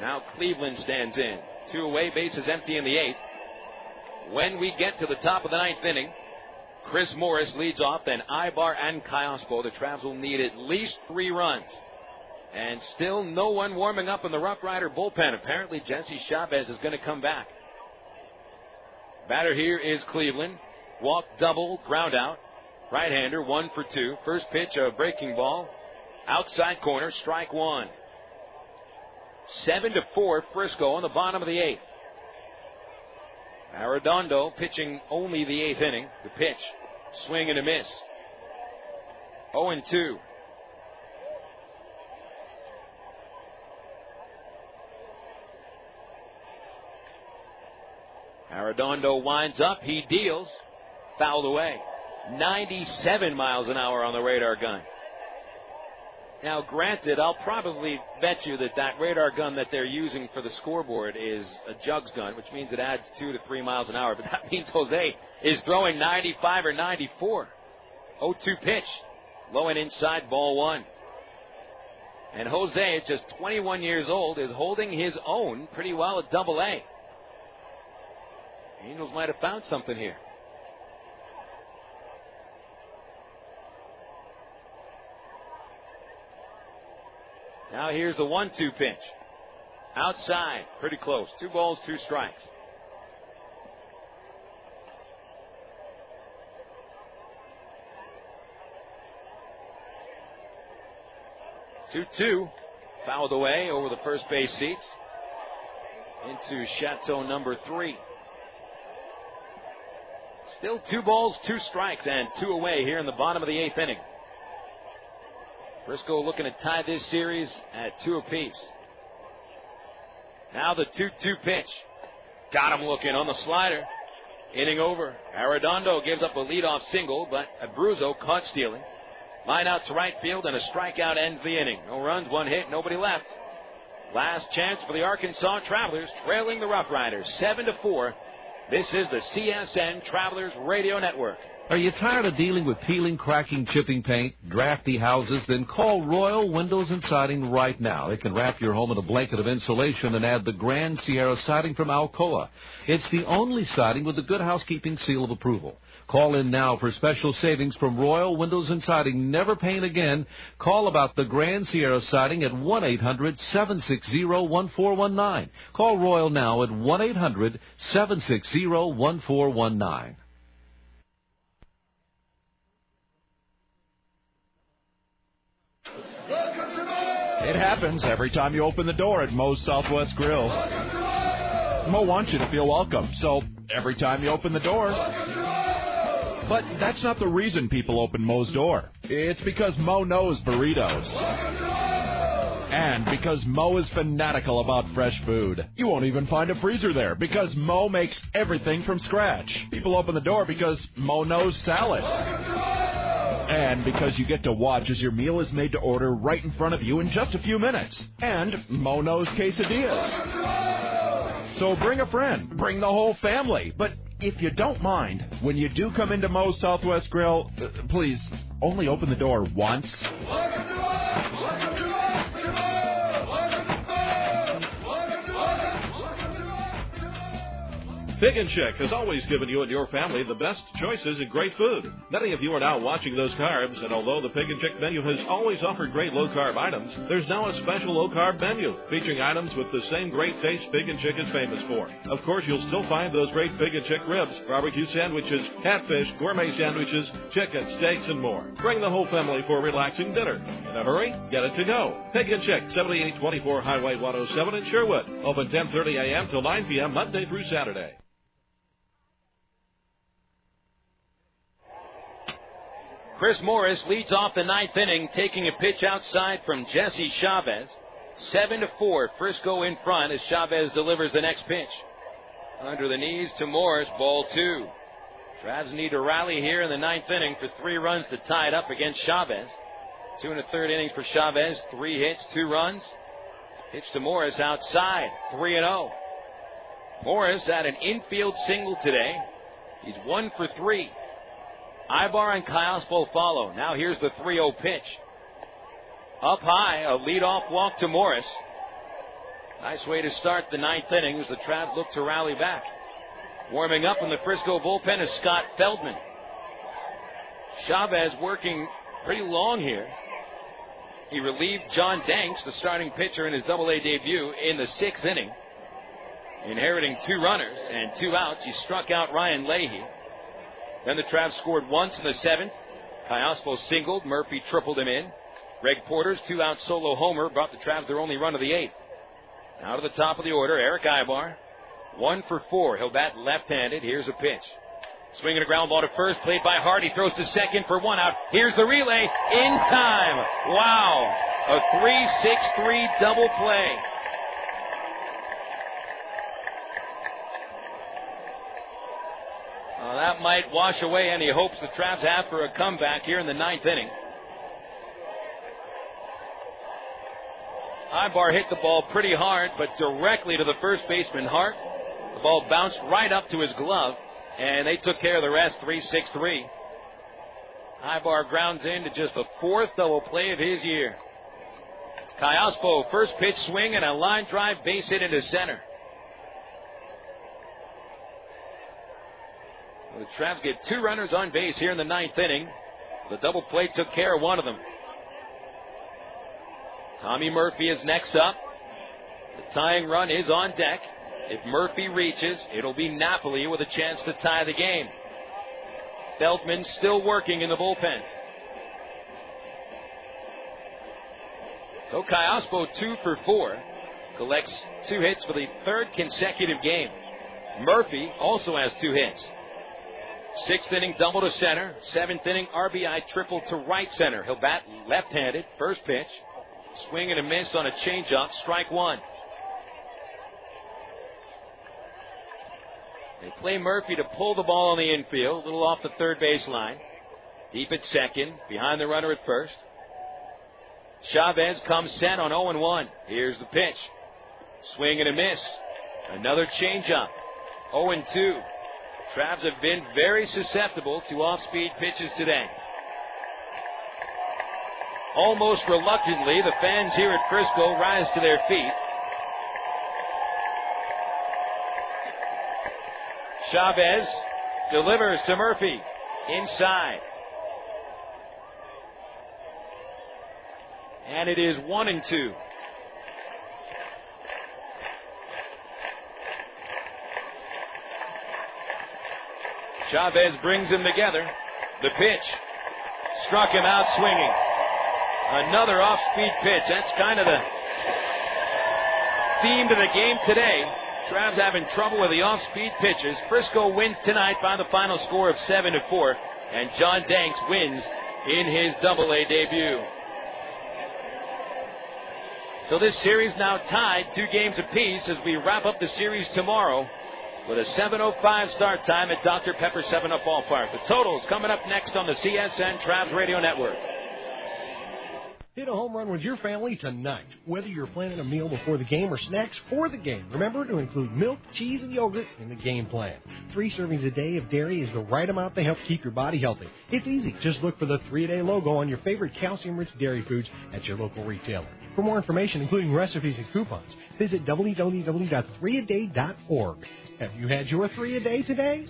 Now Cleveland stands in. 2 away, bases empty in the 8th. When we get to the top of the 9th inning, Chris Morris leads off, then Aybar and Callaspo. The Travs will need at least 3 runs. And still no one warming up in the RoughRider bullpen. Apparently Jesse Chavez is going to come back. Batter here is Cleveland. Walk, double, ground out. Right-hander, 1 for 2. First pitch, a breaking ball. Outside corner, strike 1. 7-4 Frisco on the bottom of the 8th. Arredondo pitching only the 8th inning. The pitch, swing and a miss. 0-2. Arredondo winds up. He deals. Fouled away. 97 miles an hour on the radar gun. Now, granted, I'll probably bet you that radar gun that they're using for the scoreboard is a jugs gun, which means it adds 2 to 3 miles an hour. But that means Jose is throwing 95 or 94. 0-2 pitch. Low and inside, ball 1. And Jose, at just 21 years old, is holding his own pretty well at Double-A. Angels might have found something here. Now here's the 1-2 pitch. Outside, pretty close. 2 balls, 2 strikes. Two, fouled away over the first base seats into Chateau number 3. Still 2 balls, 2 strikes, and 2 away here in the bottom of the 8th inning. Frisco looking to tie this series at 2 apiece. Now the 2-2 pitch. Got him looking on the slider. Inning over. Arredondo gives up a leadoff single, but Abruzzo caught stealing. Line out to right field, and a strikeout ends the inning. No runs, 1 hit, nobody left. Last chance for the Arkansas Travelers, trailing the RoughRiders 7-4. This is the CSN Travelers Radio Network. Are you tired of dealing with peeling, cracking, chipping paint, drafty houses? Then call Royal Windows and Siding right now. They can wrap your home in a blanket of insulation and add the Grand Sierra siding from Alcoa. It's the only siding with the Good Housekeeping seal of approval. Call in now for special savings from Royal Windows and Siding. Never paint again. Call about the Grand Sierra siding at 1-800-760-1419. Call Royal now at 1-800-760-1419. It happens every time you open the door at Moe's Southwest Grill. Moe wants you to feel welcome, so every time you open the door. But that's not the reason people open Moe's door. It's because Moe knows burritos. And because Moe is fanatical about fresh food. You won't even find a freezer there because Moe makes everything from scratch. People open the door because Moe knows salad. And because you get to watch as your meal is made to order right in front of you in just a few minutes. And Moe knows quesadillas. So bring a friend, bring the whole family. But if you don't mind, when you do come into Moe's Southwest Grill, please only open the door once. Pig and Chick has always given you and your family the best choices in great food. Many of you are now watching those carbs, and although the Pig and Chick menu has always offered great low-carb items, there's now a special low-carb menu featuring items with the same great taste Pig and Chick is famous for. Of course, you'll still find those great Pig and Chick ribs, barbecue sandwiches, catfish, gourmet sandwiches, chicken, steaks, and more. Bring the whole family for a relaxing dinner. In a hurry? Get it to go. Pig and Chick, 7824 Highway 107 in Sherwood. Open 10:30 a.m. till 9 p.m. Monday through Saturday. Chris Morris leads off the ninth inning, taking a pitch outside from Jesse Chavez. 7-4, Frisco in front as Chavez delivers the next pitch. Under the knees to Morris, ball 2. Travs need to rally here in the ninth inning for 3 runs to tie it up against Chavez. 2 1/3 innings for Chavez, 3 hits, 2 runs. Pitch to Morris outside, 3-0. Morris had an infield single today. He's 1 for 3. Aybar and Callaspo follow. Now here's the 3-0 pitch. Up high, a leadoff walk to Morris. Nice way to start the ninth inning as the Travs look to rally back. Warming up in the Frisco bullpen is Scott Feldman. Chavez working pretty long here. He relieved John Danks, the starting pitcher, in his Double-A debut in the 6th inning. Inheriting 2 runners and 2 outs, he struck out Ryan Leahy. Then the Travs scored once in the 7th. Callaspo singled. Murphy tripled him in. Greg Porter's 2-out solo homer brought the Travs their only run of the 8th. Now to the top of the order, Erick Aybar. 1 for 4. He'll bat left-handed. Here's a pitch. Swinging a ground ball to first, played by Hart. He throws to second for 1 out. Here's the relay in time. Wow. A 3-6-3 double play. That might wash away any hopes the Travs have for a comeback here in the 9th inning. Aybar hit the ball pretty hard, but directly to the first baseman, Hart. The ball bounced right up to his glove, and they took care of the rest, 3-6-3. Aybar grounds into just the 4th double play of his year. Callaspo, first pitch swing and a line drive base hit into center. The Travs get 2 runners on base here in the 9th inning. The double play took care of one of them. Tommy Murphy is next up. The tying run is on deck. If Murphy reaches, it'll be Napoli with a chance to tie the game. Feldman still working in the bullpen. So Callaspo 2 for 4. Collects 2 hits for the 3rd consecutive game. Murphy also has 2 hits. 6th inning double to center. 7th inning RBI triple to right center. He'll bat left-handed. First pitch. Swing and a miss on a changeup. Strike 1. They play Murphy to pull the ball on the infield. A little off the 3rd baseline. Deep at second. Behind the runner at first. Chavez comes set on 0-1. Here's the pitch. Swing and a miss. Another changeup. 0-2. Travs have been very susceptible to off-speed pitches today. Almost reluctantly, the fans here at Frisco rise to their feet. Chavez delivers to Murphy. Inside. And it is 1-2. Chavez brings them together. The pitch. Struck him out swinging. Another off-speed pitch. That's kind of the theme to the game today. Travs having trouble with the off-speed pitches. Frisco wins tonight by the final score of 7-4. And John Danks wins in his Double-A debut. So this series now tied 2 games apiece as we wrap up the series tomorrow with a 7:05 start time at Dr. Pepper 7-Up Ballpark. The totals coming up next on the CSN Travs Radio Network. Hit a home run with your family tonight. Whether you're planning a meal before the game or snacks for the game, remember to include milk, cheese, and yogurt in the game plan. 3 servings a day of dairy is the right amount to help keep your body healthy. It's easy. Just look for the 3-a-day logo on your favorite calcium-rich dairy foods at your local retailer. For more information, including recipes and coupons, visit www.3aday.org. Have you had your 3-a-day today?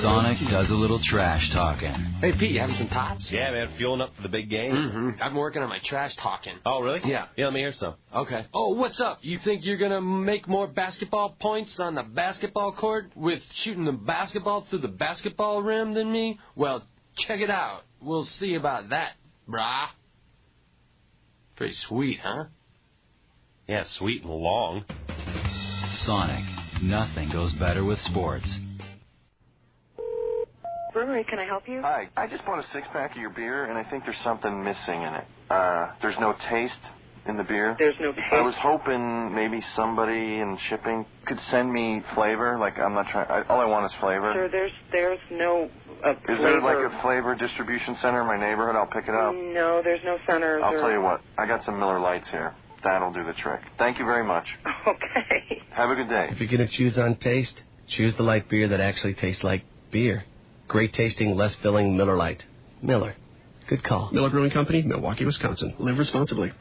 Sonic does a little trash talking. Hey, Pete, you having some tots? Yeah, man, fueling up for the big game. Mm-hmm. I've been working on my trash talking. Oh, really? Yeah. Yeah, let me hear some. Okay. Oh, what's up? You think you're going to make more basketball points on the basketball court with shooting the basketball through the basketball rim than me? Well, check it out. We'll see about that, brah. Pretty sweet, huh? Yeah, sweet and long. Sonic. Nothing goes better with sports. Brewery, can I help you? Hi, I just bought a 6-pack of your beer, and I think there's something missing in it. There's no taste in the beer. There's no taste? I was hoping maybe somebody in shipping could send me flavor. Like, I'm not trying. All I want is flavor. Sure, there's no flavor. Is there like a flavor distribution center in my neighborhood? I'll pick it up. No, there's no center. I'll tell you what. I got some Miller Lights here. That'll do the trick. Thank you very much. Okay. Have a good day. If you're going to choose on taste, choose the light beer that actually tastes like beer. Great tasting, less filling Miller Lite. Miller. Good call. Miller Brewing Company, Milwaukee, Wisconsin. Live responsibly.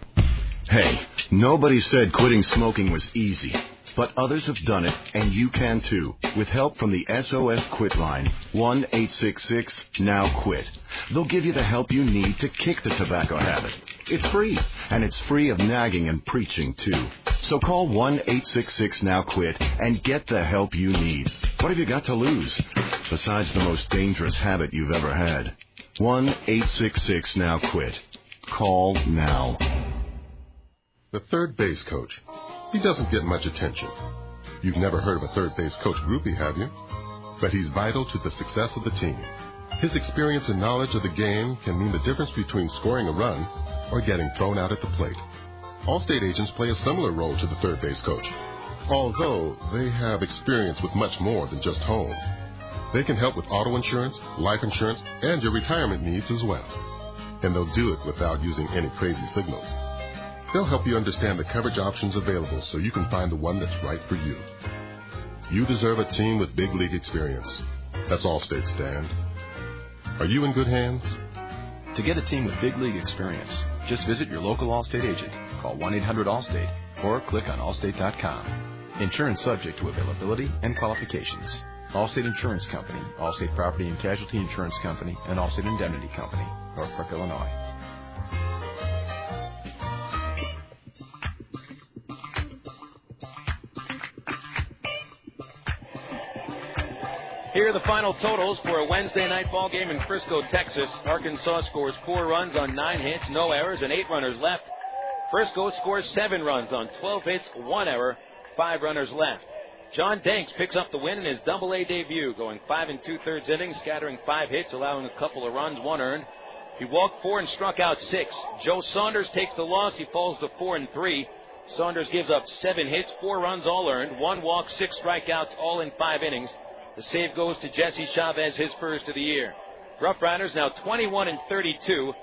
Hey, nobody said quitting smoking was easy, but others have done it, and you can too, with help from the SOS Quit line, 1-866-NOW-QUIT. They'll give you the help you need to kick the tobacco habit. It's free, and it's free of nagging and preaching too. So call 1-866-NOW-QUIT and get the help you need. What have you got to lose, besides the most dangerous habit you've ever had? 1-866-NOW-QUIT. Call now. The third base coach. He doesn't get much attention. You've never heard of a third base coach groupie, have you? But he's vital to the success of the team. His experience and knowledge of the game can mean the difference between scoring a run or getting thrown out at the plate. Allstate agents play a similar role to the third base coach, although they have experience with much more than just home. They can help with auto insurance, life insurance, and your retirement needs as well. And they'll do it without using any crazy signals. They'll help you understand the coverage options available so you can find the one that's right for you. You deserve a team with big league experience. That's Allstate, Stan. Are you in good hands? To get a team with big league experience, just visit your local Allstate agent, call 1-800-ALLSTATE, or click on allstate.com. Insurance subject to availability and qualifications. Allstate Insurance Company, Allstate Property and Casualty Insurance Company, and Allstate Indemnity Company, Northbrook, Illinois. Here are the final totals for a Wednesday night ball game in Frisco, Texas. Arkansas scores 4 runs on 9 hits, no errors, and 8 runners left. Frisco scores 7 runs on 12 hits, 1 error, 5 runners left. John Danks picks up the win in his Double-A debut, going 5 2/3 innings, scattering 5 hits, allowing a couple of runs, 1 earned. He walked 4 and struck out 6. Joe Saunders takes the loss. He falls to 4-3. Saunders gives up 7 hits, 4 runs, all earned, 1 walk, 6 strikeouts, all in 5 innings. The save goes to Jesse Chavez, his first of the year. RoughRiders now 21-32. The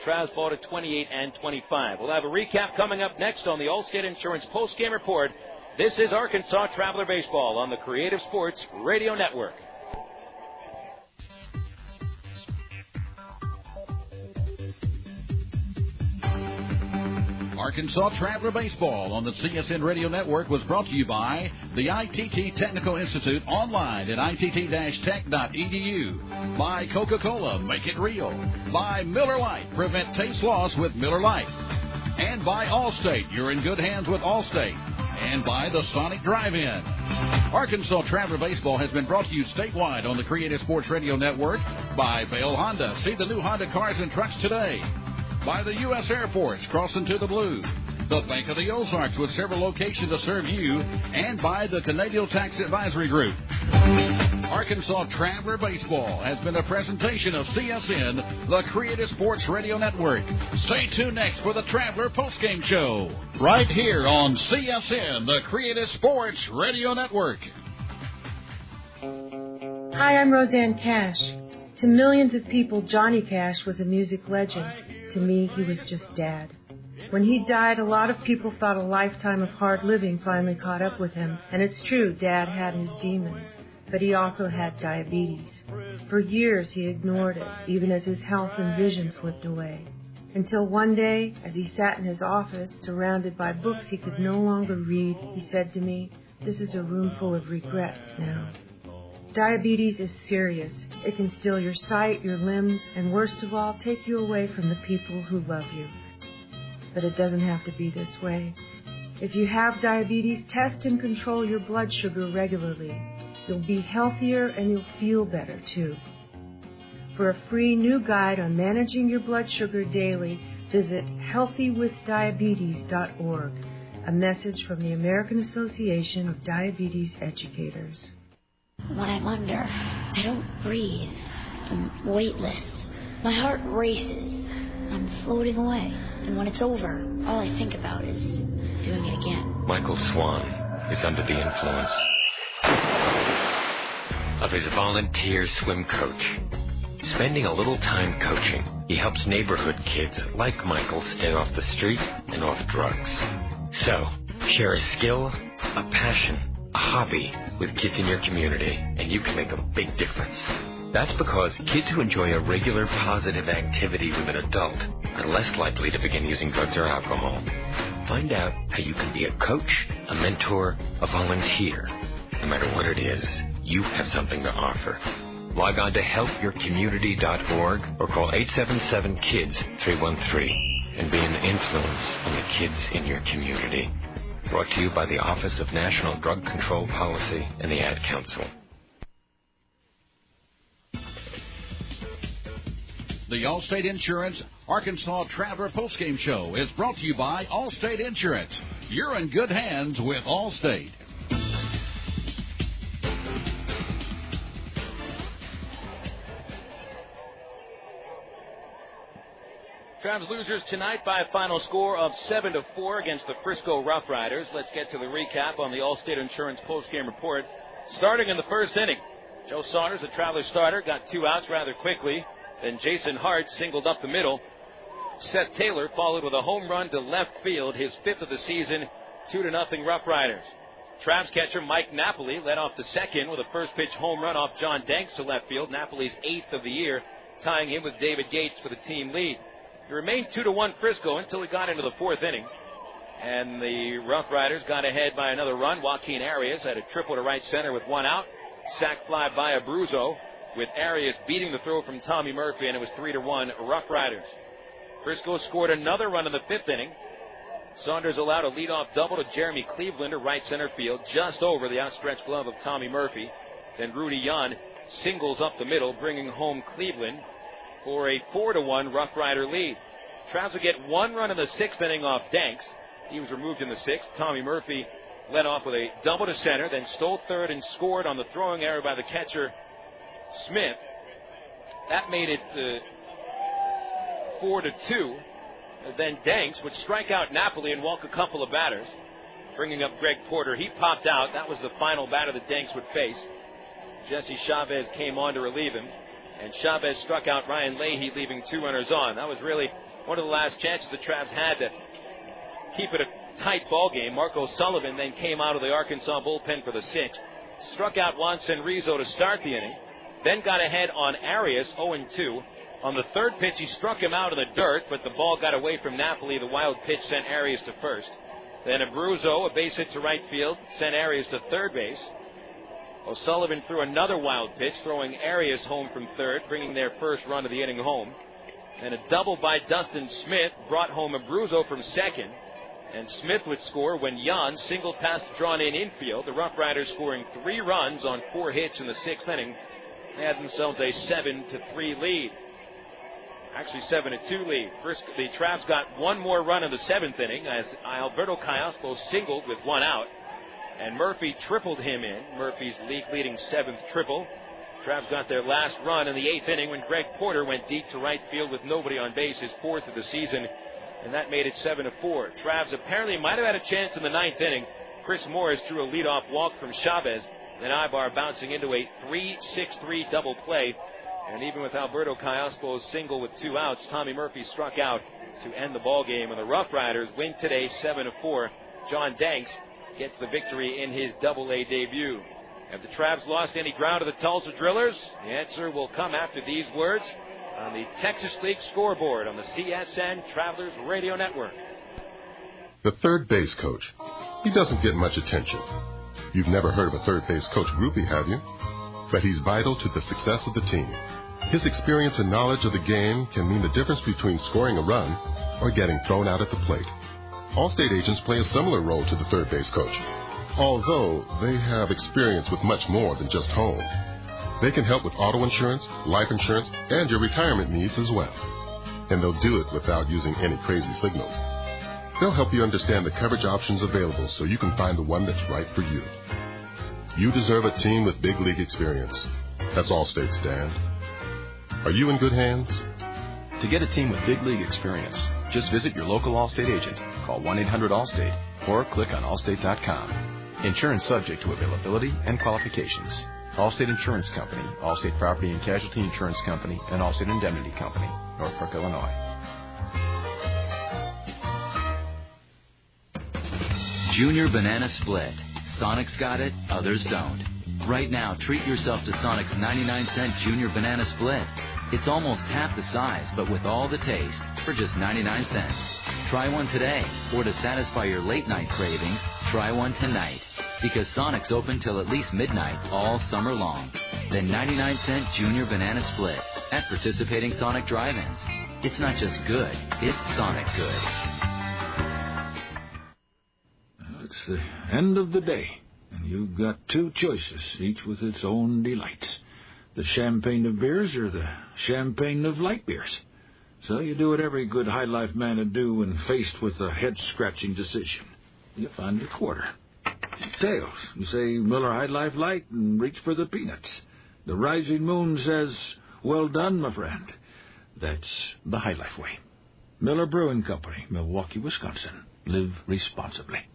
Travs fall to 28-25. We'll have a recap coming up next on the Allstate Insurance Postgame Report. This is Arkansas Traveler Baseball on the Creative Sports Radio Network. Arkansas Traveler Baseball on the CSN Radio Network was brought to you by the ITT Technical Institute online at itt-tech.edu. By Coca-Cola, make it real. By Miller Lite, prevent taste loss with Miller Lite. And by Allstate, you're in good hands with Allstate. And by the Sonic Drive-In. Arkansas Traveler Baseball has been brought to you statewide on the Creative Sports Radio Network by Bale Honda. See the new Honda cars and trucks today. By the U.S. Air Force, crossing to the blue. The Bank of the Ozarks with several locations to serve you. And by the Canadian Tax Advisory Group. Arkansas Traveler Baseball has been a presentation of CSN, the Creative Sports Radio Network. Stay tuned next for the Traveler Postgame Show, right here on CSN, the Creative Sports Radio Network. Hi, I'm Roseanne Cash. To millions of people, Johnny Cash was a music legend. To me, he was just Dad. When he died, a lot of people thought a lifetime of hard living finally caught up with him. And it's true, Dad had his demons. But he also had diabetes. For years, he ignored it, even as his health and vision slipped away. Until one day, as he sat in his office, surrounded by books he could no longer read, he said to me, "This is a room full of regrets now." Diabetes is serious. It can steal your sight, your limbs, and worst of all, take you away from the people who love you. But it doesn't have to be this way. If you have diabetes, test and control your blood sugar regularly. You'll be healthier and you'll feel better too. For a free new guide on managing your blood sugar daily, visit healthywithdiabetes.org. A message from the American Association of Diabetes Educators. When I wonder, I don't breathe. I'm weightless. My heart races. I'm floating away. And when it's over, all I think about is doing it again. Michael Swan is under the influence of his volunteer swim coach. Spending a little time coaching, he helps neighborhood kids like Michael stay off the street and off drugs. So, share a skill, a passion, a hobby with kids in your community, and you can make a big difference. That's because kids who enjoy a regular positive activity with an adult are less likely to begin using drugs or alcohol. Find out how you can be a coach, a mentor, a volunteer. No matter what it is, you have something to offer. Log on to helpyourcommunity.org or call 877-KIDS-313 and be an influence on the kids in your community. Brought to you by the Office of National Drug Control Policy and the Ad Council. The Allstate Insurance Arkansas Traveler Postgame Show is brought to you by Allstate Insurance. You're in good hands with Allstate. Travs losers tonight by a final score of 7-4 against the Frisco RoughRiders. Let's get to the recap on the Allstate Insurance postgame report. Starting in the first inning, Joe Saunders, the Traveler starter, got 2 outs rather quickly. Then Jason Hart singled up the middle. Seth Taylor followed with a home run to left field, his 5th of the season, 2-0 RoughRiders. Travs catcher Mike Napoli led off the second with a first pitch home run off John Danks to left field, Napoli's 8th of the year, tying him with David Gates for the team lead. It remained 2-1 Frisco until we got into the 4th inning. And the RoughRiders got ahead by another run. Joaquin Arias had a triple to right center with 1 out. Sac fly by Abruzzo, with Arias beating the throw from Tommy Murphy, and it was 3-1 RoughRiders. Frisco scored another run in the 5th inning. Saunders allowed a leadoff double to Jeremy Cleveland to right center field, just over the outstretched glove of Tommy Murphy. Then Rudy Yan singles up the middle, bringing home Cleveland for a 4-1 RoughRider lead. Travs will get 1 run in the 6th inning off Danks. He was removed in the 6th. Tommy Murphy led off with a double to center, then stole third and scored on the throwing error by the catcher Smith. That made it 4-2. Then Danks would strike out Napoli and walk a couple of batters, bringing up Greg Porter. He popped out. That was the final batter that Danks would face. Jesse Chavez came on to relieve him, and Chavez struck out Ryan Leahy, leaving 2 runners on. That was really one of the last chances the Travs had to keep it a tight ball game. Marco Sullivan then came out of the Arkansas bullpen for the 6th, struck out Juan Senrizo to start the inning, then got ahead on Arias, 0-2. On the 3rd pitch, he struck him out in the dirt, but the ball got away from Napoli. The wild pitch sent Arias to first. Then Abruzzo, a base hit to right field, sent Arias to third base. O'Sullivan threw another wild pitch, throwing Arias home from third, bringing their first run of the inning home. And a double by Dustin Smith brought home Abruzzo from second. And Smith would score when Jan singled past the drawn-in infield. The RoughRiders scoring 3 runs on 4 hits in the 6th inning. They had themselves a 7-3 lead. Actually, 7-2 lead. First, the Travs got 1 more run in the 7th inning as Alberto Callaspo singled with 1 out. And Murphy tripled him in. Murphy's league-leading 7th triple. Travs got their last run in the 8th inning when Greg Porter went deep to right field with nobody on base, his 4th of the season, and that made it 7-4. Travs apparently might have had a chance in the 9th inning. Chris Morris drew a leadoff walk from Chavez, and Aybar bouncing into a 3-6-3 double play. And even with Alberto Callaspo's single with 2 outs, Tommy Murphy struck out to end the ball game. And the RoughRiders win today 7-4. John Danks gets the victory in his Double-A debut. Have the Travs lost any ground to the Tulsa Drillers? The answer will come after these words on the Texas League scoreboard on the CSN Travelers Radio Network. The third base coach. He doesn't get much attention. You've never heard of a third base coach groupie, have you? But he's vital to the success of the team. His experience and knowledge of the game can mean the difference between scoring a run or getting thrown out at the plate. Allstate agents play a similar role to the third base coach, although they have experience with much more than just home. They can help with auto insurance, life insurance, and your retirement needs as well. And they'll do it without using any crazy signals. They'll help you understand the coverage options available so you can find the one that's right for you. You deserve a team with big league experience. That's Allstate, Stan. Are you in good hands? To get a team with big league experience, just visit your local Allstate agent. Call 1-800-ALLSTATE or click on allstate.com. Insurance subject to availability and qualifications. Allstate Insurance Company, Allstate Property and Casualty Insurance Company, and Allstate Indemnity Company, Norfolk, Illinois. Junior Banana Split. Sonic's got it, others don't. Right now, treat yourself to Sonic's 99-cent Junior Banana Split. It's almost half the size, but with all the taste, for just 99 cents. Try one today, or to satisfy your late-night craving, try one tonight. Because Sonic's open till at least midnight all summer long. The 99-cent Junior Banana Split at participating Sonic drive-ins. It's not just good, it's Sonic good. It's the end of the day, and you've got 2 choices, each with its own delights. The champagne of beers or the champagne of light beers. So you do what every good high life man would do when faced with a head-scratching decision. You find a quarter. Tails, you say Miller High Life Light and reach for the peanuts. The rising moon says, well done, my friend. That's the High Life way. Miller Brewing Company, Milwaukee, Wisconsin. Live responsibly.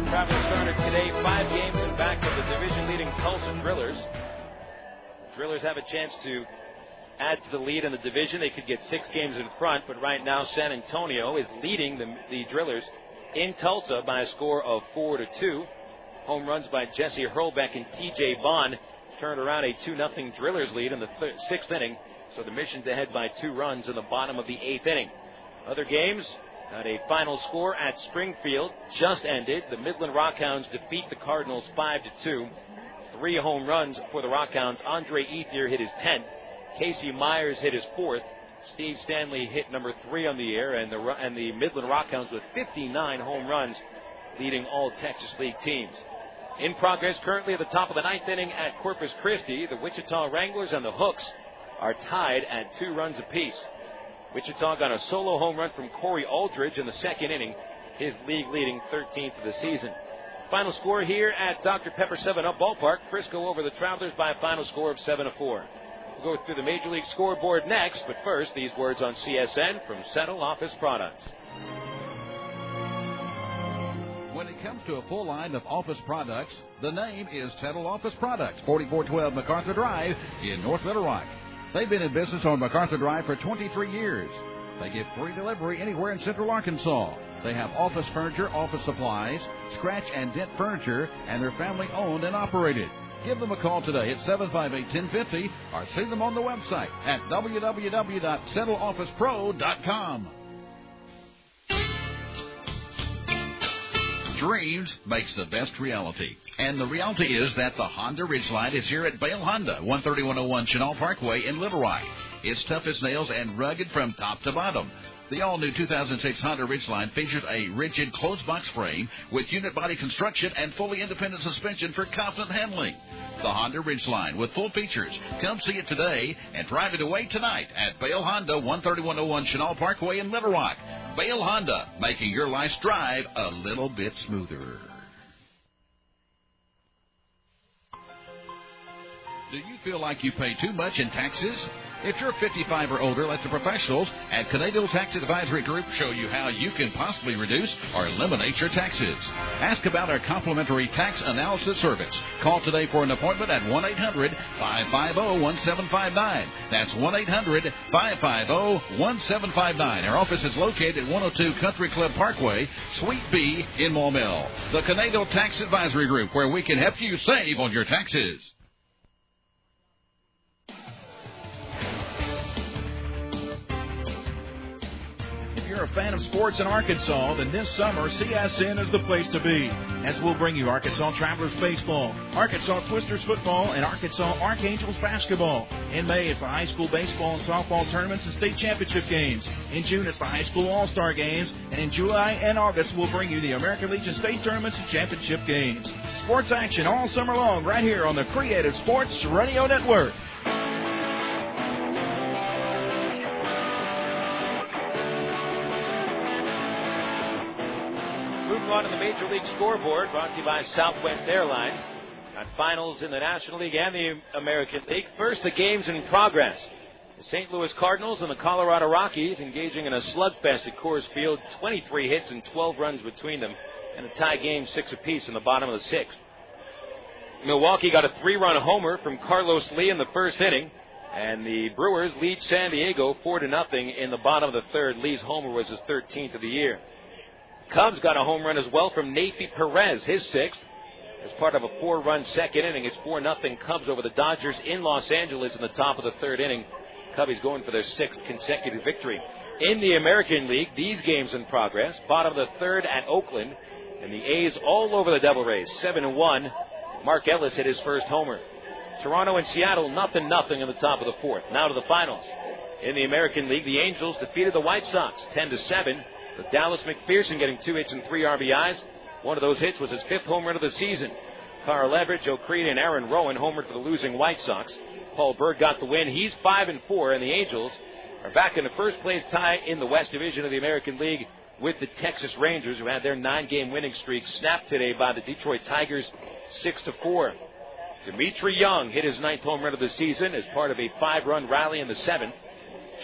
Travelers started today 5 games in back of the division-leading Tulsa Drillers. Drillers have a chance to add to the lead in the division. They could get 6 games in front, but right now San Antonio is leading the Drillers in Tulsa by a score of 4-2. Home runs by Jesse Hurlbeck and T.J. Bond turned around a 2-0 Drillers lead in the 6th inning, so the Mission's ahead by 2 runs in the bottom of the 8th inning. Other games got a final score at Springfield just ended. The Midland Rockhounds defeat the Cardinals 5-2. 3 home runs for the Rockhounds. Andre Ethier hit his 10th. Casey Myers hit his 4th. Steve Stanley hit number 3 on the year, and the Midland Rockhounds with 59 home runs, leading all Texas League teams. In progress currently at the top of the 9th inning at Corpus Christi, the Wichita Wranglers and the Hooks are tied at 2 runs apiece. Wichita got a solo home run from Corey Aldridge in the 2nd inning, his league-leading 13th of the season. Final score here at Dr. Pepper 7-Up Ballpark. Frisco over the Travelers by a final score of 7-4. We'll go through the Major League scoreboard next, but first, these words on CSN from Settle Office Products. When it comes to a full line of office products, the name is Settle Office Products, 4412 MacArthur Drive in North Little Rock. They've been in business on MacArthur Drive for 23 years. They give free delivery anywhere in Central Arkansas. They have office furniture, office supplies, scratch and dent furniture, and they're family owned and operated. Give them a call today at 758-1050 or see them on the website at www.settleofficepro.com. Dreams makes the best reality. And the reality is that the Honda Ridgeline is here at Bale Honda, 13101 Chenal Parkway in Little Rock. It's tough as nails and rugged from top to bottom. The all-new 2006 Honda Ridgeline features a rigid closed-box frame with unit body construction and fully independent suspension for confident handling. The Honda Ridgeline with full features. Come see it today and drive it away tonight at Bale Honda, 13101 Chenal Parkway in Little Rock. Bale Honda, making your life's drive a little bit smoother. Do you feel like you pay too much in taxes? If you're 55 or older, let the professionals at Canadian Tax Advisory Group show you how you can possibly reduce or eliminate your taxes. Ask about our complimentary tax analysis service. Call today for an appointment at 1-800-550-1759. That's 1-800-550-1759. Our office is located at 102 Country Club Parkway, Suite B in Maumelle. The Canadian Tax Advisory Group, where we can help you save on your taxes. If you're a fan of sports in Arkansas, then this summer CSN is the place to be, as we'll bring you Arkansas Travelers baseball, Arkansas Twisters football, and Arkansas Archangels basketball. In May, it's the high school baseball and softball tournaments and state championship games. In June, it's the high school all-star games. And in July and August, we'll bring you the American Legion state tournaments and championship games. Sports action all summer long right here on the Creative Sports Radio Network. On to the Major League Scoreboard, brought to you by Southwest Airlines. Got finals in the National League and the American League. First, the games in progress. The St. Louis Cardinals and the Colorado Rockies engaging in a slugfest at Coors Field. 23 hits and 12 runs between them, and a tie game 6 apiece in the bottom of the 6th. Milwaukee got a 3-run homer from Carlos Lee in the first inning, and the Brewers lead San Diego 4-0 in the bottom of the 3rd. Lee's homer was his 13th of the year. Cubs got a home run as well from Nathy Perez, his 6th, as part of a 4-run second inning. It's 4-0 Cubs over the Dodgers in Los Angeles in the top of the 3rd inning. Cubbies going for their 6th consecutive victory. In the American League, these games in progress. Bottom of the 3rd at Oakland, and the A's all over the Devil Rays, 7-1. Mark Ellis hit his first homer. Toronto and Seattle, 0-0 in the top of the 4th. Now to the finals. In the American League, the Angels defeated the White Sox 10-7. With Dallas McPherson getting 2 hits and 3 RBIs. One of those hits was his 5th home run of the season. Carl Everett, Joe Creed, and Aaron Rowan homered for the losing White Sox. Paul Berg got the win. He's 5-4, and the Angels are back in the first place tie in the West Division of the American League with the Texas Rangers, who had their 9-game winning streak snapped today by the Detroit Tigers 6-4. Dimitri Young hit his 9th home run of the season as part of a 5-run rally in the 7th.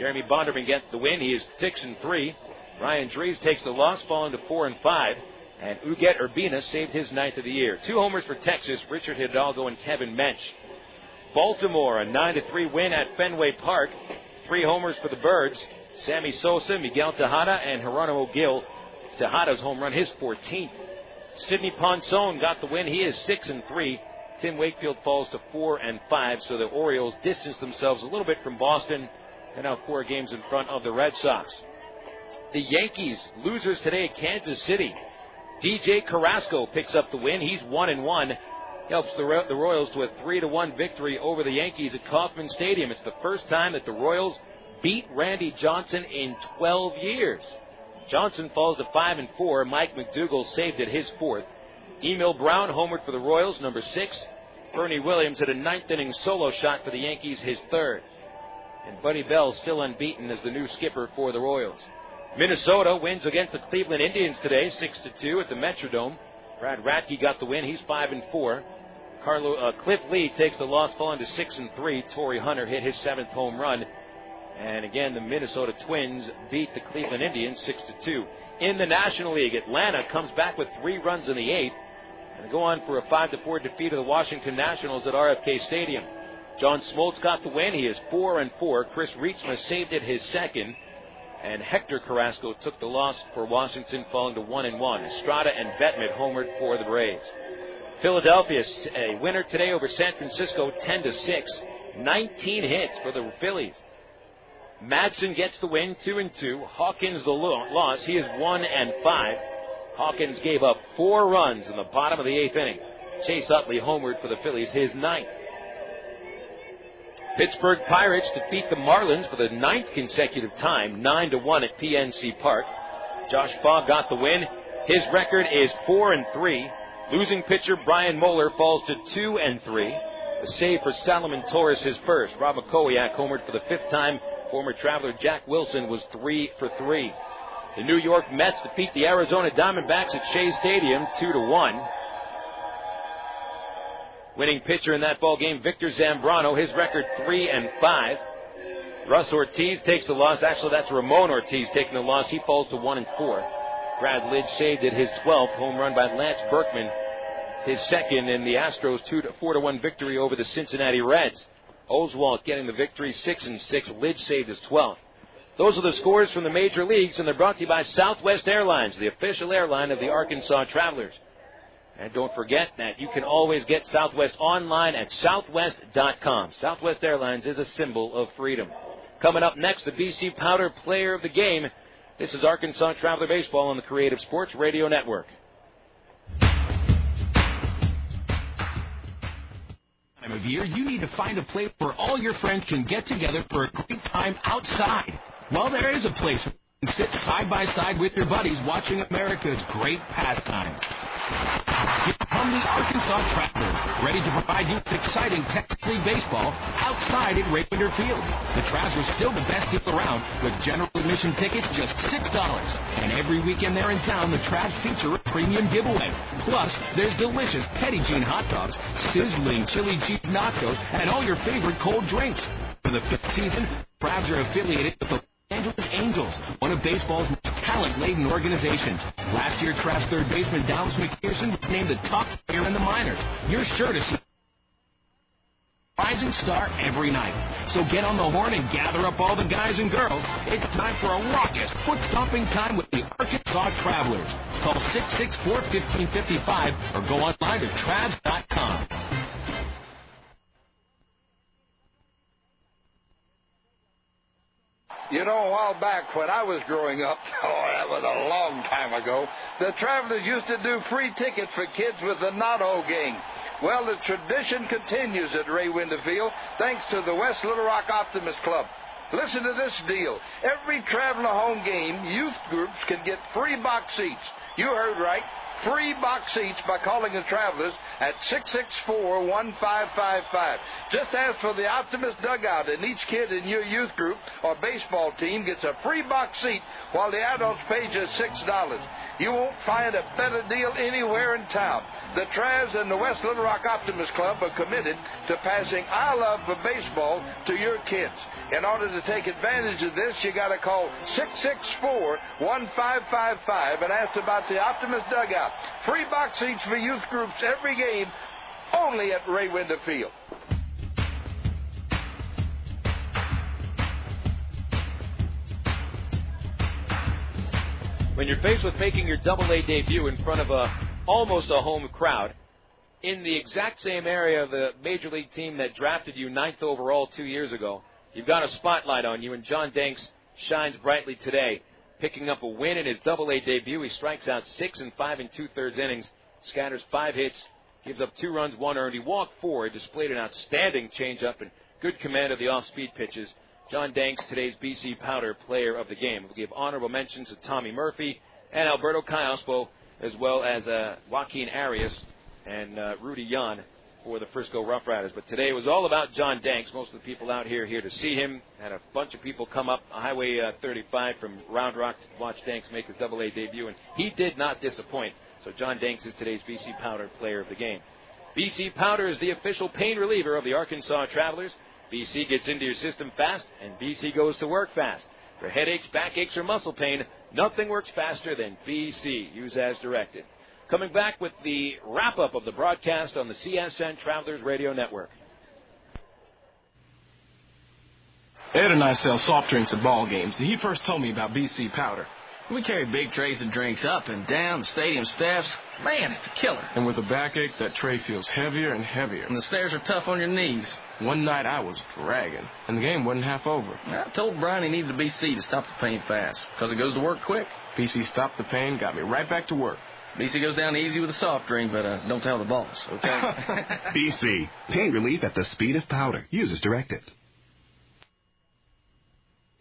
Jeremy Bonderman gets the win. He is 6-3. Ryan Dries takes the loss, falling to 4-5, and Uget Urbina saved his 9th of the year. 2 homers for Texas, Richard Hidalgo and Kevin Mensch. Baltimore, a 9-3 win at Fenway Park. 3 homers for the Birds, Sammy Sosa, Miguel Tejada, and Geronimo Gil. Tejada's home run, his 14th. Sidney Ponson got the win. He is 6-3. Tim Wakefield falls to 4-5, so the Orioles distance themselves a little bit from Boston. They're now 4 games in front of the Red Sox. The Yankees, losers today at Kansas City. DJ Carrasco picks up the win. He's 1-1. Helps the Royals to a 3-1 victory over the Yankees at Kauffman Stadium. It's the first time that the Royals beat Randy Johnson in 12 years. Johnson falls to 5-4. Mike McDougall saved it, his 4th. Emil Brown homered for the Royals, number 6. Bernie Williams hit a 9th inning solo shot for the Yankees, his 3rd. And Buddy Bell still unbeaten as the new skipper for the Royals. Minnesota wins against the Cleveland Indians today, 6-2 at the Metrodome. Brad Radke got the win. He's 5-4. Cliff Lee takes the loss, falling to 6-3. Torrey Hunter hit his 7th home run. And again, the Minnesota Twins beat the Cleveland Indians 6-2. In the National League, Atlanta comes back with 3 runs in the 8th. And they go on for a 5-4 defeat of the Washington Nationals at RFK Stadium. John Smoltz got the win. He is 4-4. Chris Reitsma saved it, his 2nd. And Hector Carrasco took the loss for Washington, falling to 1-1. Estrada and Bettman homered for the Braves. Philadelphia, a winner today over San Francisco, 10-6. 19 hits for the Phillies. Madsen gets the win, 2-2. Hawkins the loss. He is 1-5. Hawkins gave up 4 runs in the bottom of the 8th inning. Chase Utley homered for the Phillies, his 9th. Pittsburgh Pirates defeat the Marlins for the 9th consecutive time, 9-1 at PNC Park. Josh Fogg got the win. His record is 4-3. Losing pitcher Brian Moeller falls to 2-3. The save for Salomon Torres, his 1st. Rob McCowiak homered for the 5th time. Former Traveler Jack Wilson was 3 for 3. The New York Mets defeat the Arizona Diamondbacks at Shea Stadium 2-1. Winning pitcher in that ball game, Victor Zambrano, his record 3-5. Russ Ortiz takes the loss. Actually, that's Ramon Ortiz taking the loss. He falls to 1-4. Brad Lidge shaved at his 12th home run by Lance Berkman, his second in the Astros 4-1 victory over the Cincinnati Reds. Oswalt getting the victory, 6-6. Lidge saved his 12th. Those are the scores from the major leagues, and they're brought to you by Southwest Airlines, the official airline of the Arkansas Travelers. And don't forget that you can always get Southwest online at southwest.com. Southwest Airlines is a symbol of freedom. Coming up next, the BC Powder Player of the Game. This is Arkansas Traveler Baseball on the Creative Sports Radio Network. Time of year, you need to find a place where all your friends can get together for a great time outside. Well, there is a place where you can sit side by side with your buddies watching America's great pastime. Here come the Arkansas Travelers, ready to provide you with exciting Texas League baseball outside at Raywinder Field. The Travs are still the best deal around, with general admission tickets just $6. And every weekend they're in town, the Travs feature a premium giveaway. Plus, there's delicious Petty Jean hot dogs, sizzling chili cheese nachos, and all your favorite cold drinks. For the 5th season, Travs are affiliated with the Los Angeles Angels, one of baseball's most talent-laden organizations. Last year, Travs third baseman Dallas McPherson was named the top player in the minors. You're sure to see a rising star every night. So get on the horn and gather up all the guys and girls. It's time for a raucous, foot-stomping time with the Arkansas Travelers. Call 664-1555 or go online to Travs.com. You know, a while back when I was growing up, that was a long time ago, the Travelers used to do free tickets for kids with the Not-O game. Well, the tradition continues at Raywinder Field thanks to the West Little Rock Optimist Club. Listen to this deal. Every Traveler home game, youth groups can get free box seats. You heard right. Free box seats by calling the Travelers at 664-1555. Just ask for the Optimist Dugout, and each kid in your youth group or baseball team gets a free box seat while the adults pay just $6. You won't find a better deal anywhere in town. The Travs and the West Little Rock Optimist Club are committed to passing our love for baseball to your kids. In order to take advantage of this, you got to call 664-1555 and ask about the Optimist Dugout. Free box seats for youth groups every game, only at Raywinder Field. When you're faced with making your Double-A debut in front of almost a home crowd, in the exact same area of the Major League team that drafted you 9th overall 2 years ago, you've got a spotlight on you, and John Danks shines brightly today, picking up a win in his Double-A debut. He strikes out 6 and 5 2/3 innings, scatters 5 hits, gives up 2 runs, 1 earned. He walked 4. He displayed an outstanding changeup and good command of the off-speed pitches. John Danks, today's BC Powder Player of the Game. We'll give honorable mentions to Tommy Murphy and Alberto Callaspo, as well as Joaquin Arias and Rudy Yan for the Frisco RoughRiders. But today was all about John Danks. Most of the people out here to see him. Had a bunch of people come up Highway 35 from Round Rock to watch Danks make his Double-A debut, and he did not disappoint. So John Danks is today's BC Powder Player of the Game. BC Powder is the official pain reliever of the Arkansas Travelers. BC gets into your system fast, and BC goes to work fast. For headaches, backaches, or muscle pain, nothing works faster than BC. Use as directed. Coming back with the wrap-up of the broadcast on the CSN Travelers Radio Network. Ed and I sell soft drinks at ball games, and he first told me about BC Powder. We carry big trays of drinks up and down the stadium steps. Man, it's a killer. And with a backache, that tray feels heavier and heavier. And the stairs are tough on your knees. One night I was dragging, and the game wasn't half over. I told Brian he needed a BC to stop the pain fast, because it goes to work quick. BC stopped the pain, got me right back to work. BC goes down easy with a soft drink, but don't tell the boss, okay? BC, pain relief at the speed of powder. Use as directed.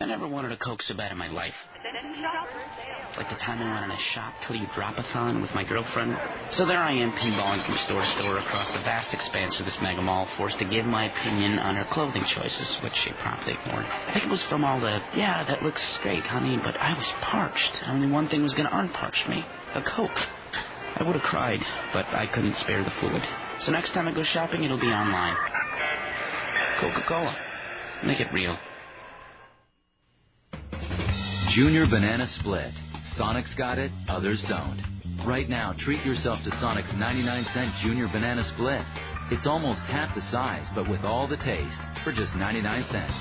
I never wanted a Coke so bad in my life. Like the time I went on a shop till you drop-a-thon with my girlfriend. So there I am, pinballing from store to store across the vast expanse of this mega mall, forced to give my opinion on her clothing choices, which she promptly ignored. I think it was from all the, yeah, that looks great, honey, but I was parched. Only one thing was going to unparch me, a Coke. I would have cried, but I couldn't spare the fluid. So next time I go shopping, it'll be online. Coca-Cola. Make it real. Junior Banana Split. Sonic's got it, others don't. Right now, treat yourself to Sonic's 99-cent Junior Banana Split. It's almost half the size, but with all the taste, for just 99 cents.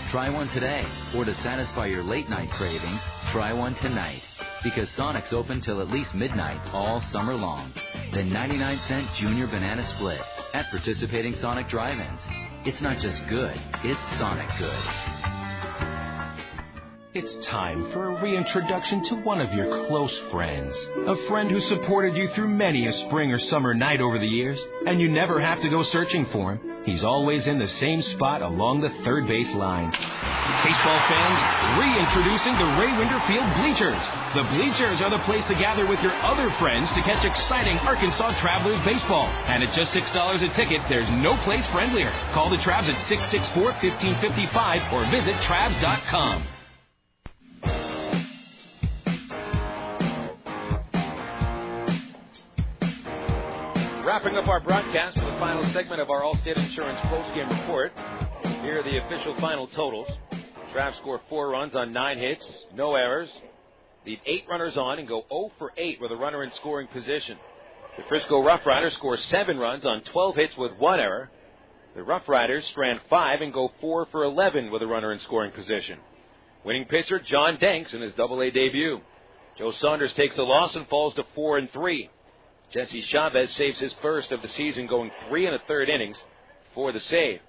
Try one today, or to satisfy your late-night cravings, try one tonight. Because Sonic's open till at least midnight all summer long. The 99-cent Junior Banana Split at participating Sonic drive-ins. It's not just good, it's Sonic good. It's time for a reintroduction to one of your close friends. A friend who supported you through many a spring or summer night over the years, and you never have to go searching for him. He's always in the same spot along the third base line. Baseball fans, reintroducing the Ray Winder Field Bleachers. The Bleachers are the place to gather with your other friends to catch exciting Arkansas Travelers baseball. And at just $6 a ticket, there's no place friendlier. Call the Travs at 664-1555 or visit Travs.com. Wrapping up our broadcast with the final segment of our Allstate Insurance postgame report. Here are the official final totals. Travs score 4 runs on 9 hits, no errors. Leave 8 runners on and go 0 for 8 with a runner in scoring position. The Frisco RoughRiders score 7 runs on 12 hits with 1 error. The RoughRiders strand 5 and go 4 for 11 with a runner in scoring position. Winning pitcher John Danks in his Double-A debut. Joe Saunders takes a loss and falls to 4-3. Jesse Chavez saves his first of the season, going 3 1/3 innings for the save.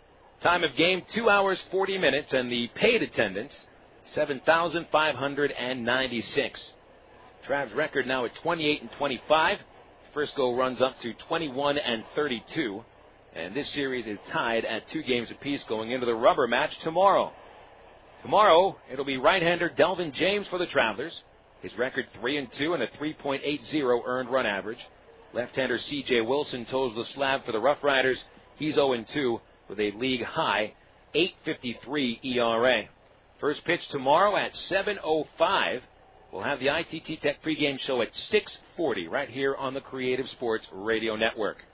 Time of game, 2 hours, 40 minutes, and the paid attendance, 7,596. Trav's record now at 28-25. Frisco runs up to 21-32. And this series is tied at 2 games apiece going into the rubber match tomorrow. Tomorrow, it'll be right-hander Delvin James for the Travelers. His record 3-2 and a 3.80 earned run average. Left-hander C.J. Wilson toes the slab for the RoughRiders. He's 0-2 with a league-high 8.53 ERA. First pitch tomorrow at 7:05. We'll have the ITT Tech pregame show at 6:40 right here on the Creative Sports Radio Network.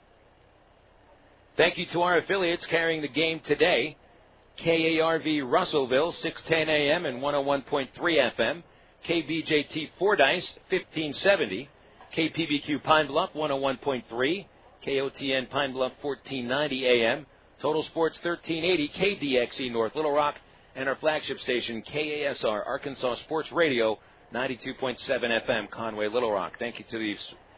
Thank you to our affiliates carrying the game today. KARV Russellville, 610 AM and 101.3 FM. KBJT Fordyce, 1570. KPBQ Pine Bluff, 101.3. KOTN Pine Bluff, 1490 AM. Total Sports, 1380. KDXE North Little Rock. And our flagship station, KASR Arkansas Sports Radio, 92.7 FM, Conway, Little Rock. Thank you to the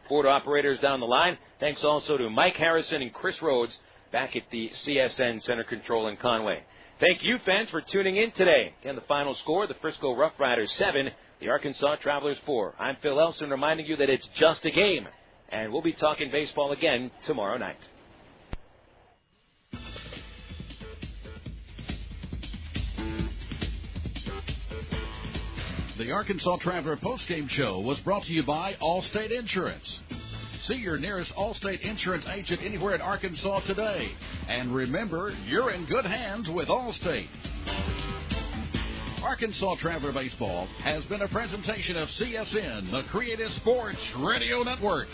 board operators down the line. Thanks also to Mike Harrison and Chris Rhodes back at the CSN Center Control in Conway. Thank you, fans, for tuning in today. Again, the final score, the Frisco RoughRiders 7, the Arkansas Travelers 4. I'm Phil Elson reminding you that it's just a game, and we'll be talking baseball again tomorrow night. The Arkansas Traveler postgame show was brought to you by Allstate Insurance. See your nearest Allstate Insurance agent anywhere in Arkansas today. And remember, you're in good hands with Allstate. Arkansas Traveler Baseball has been a presentation of CSN, the Creative Sports Radio Network.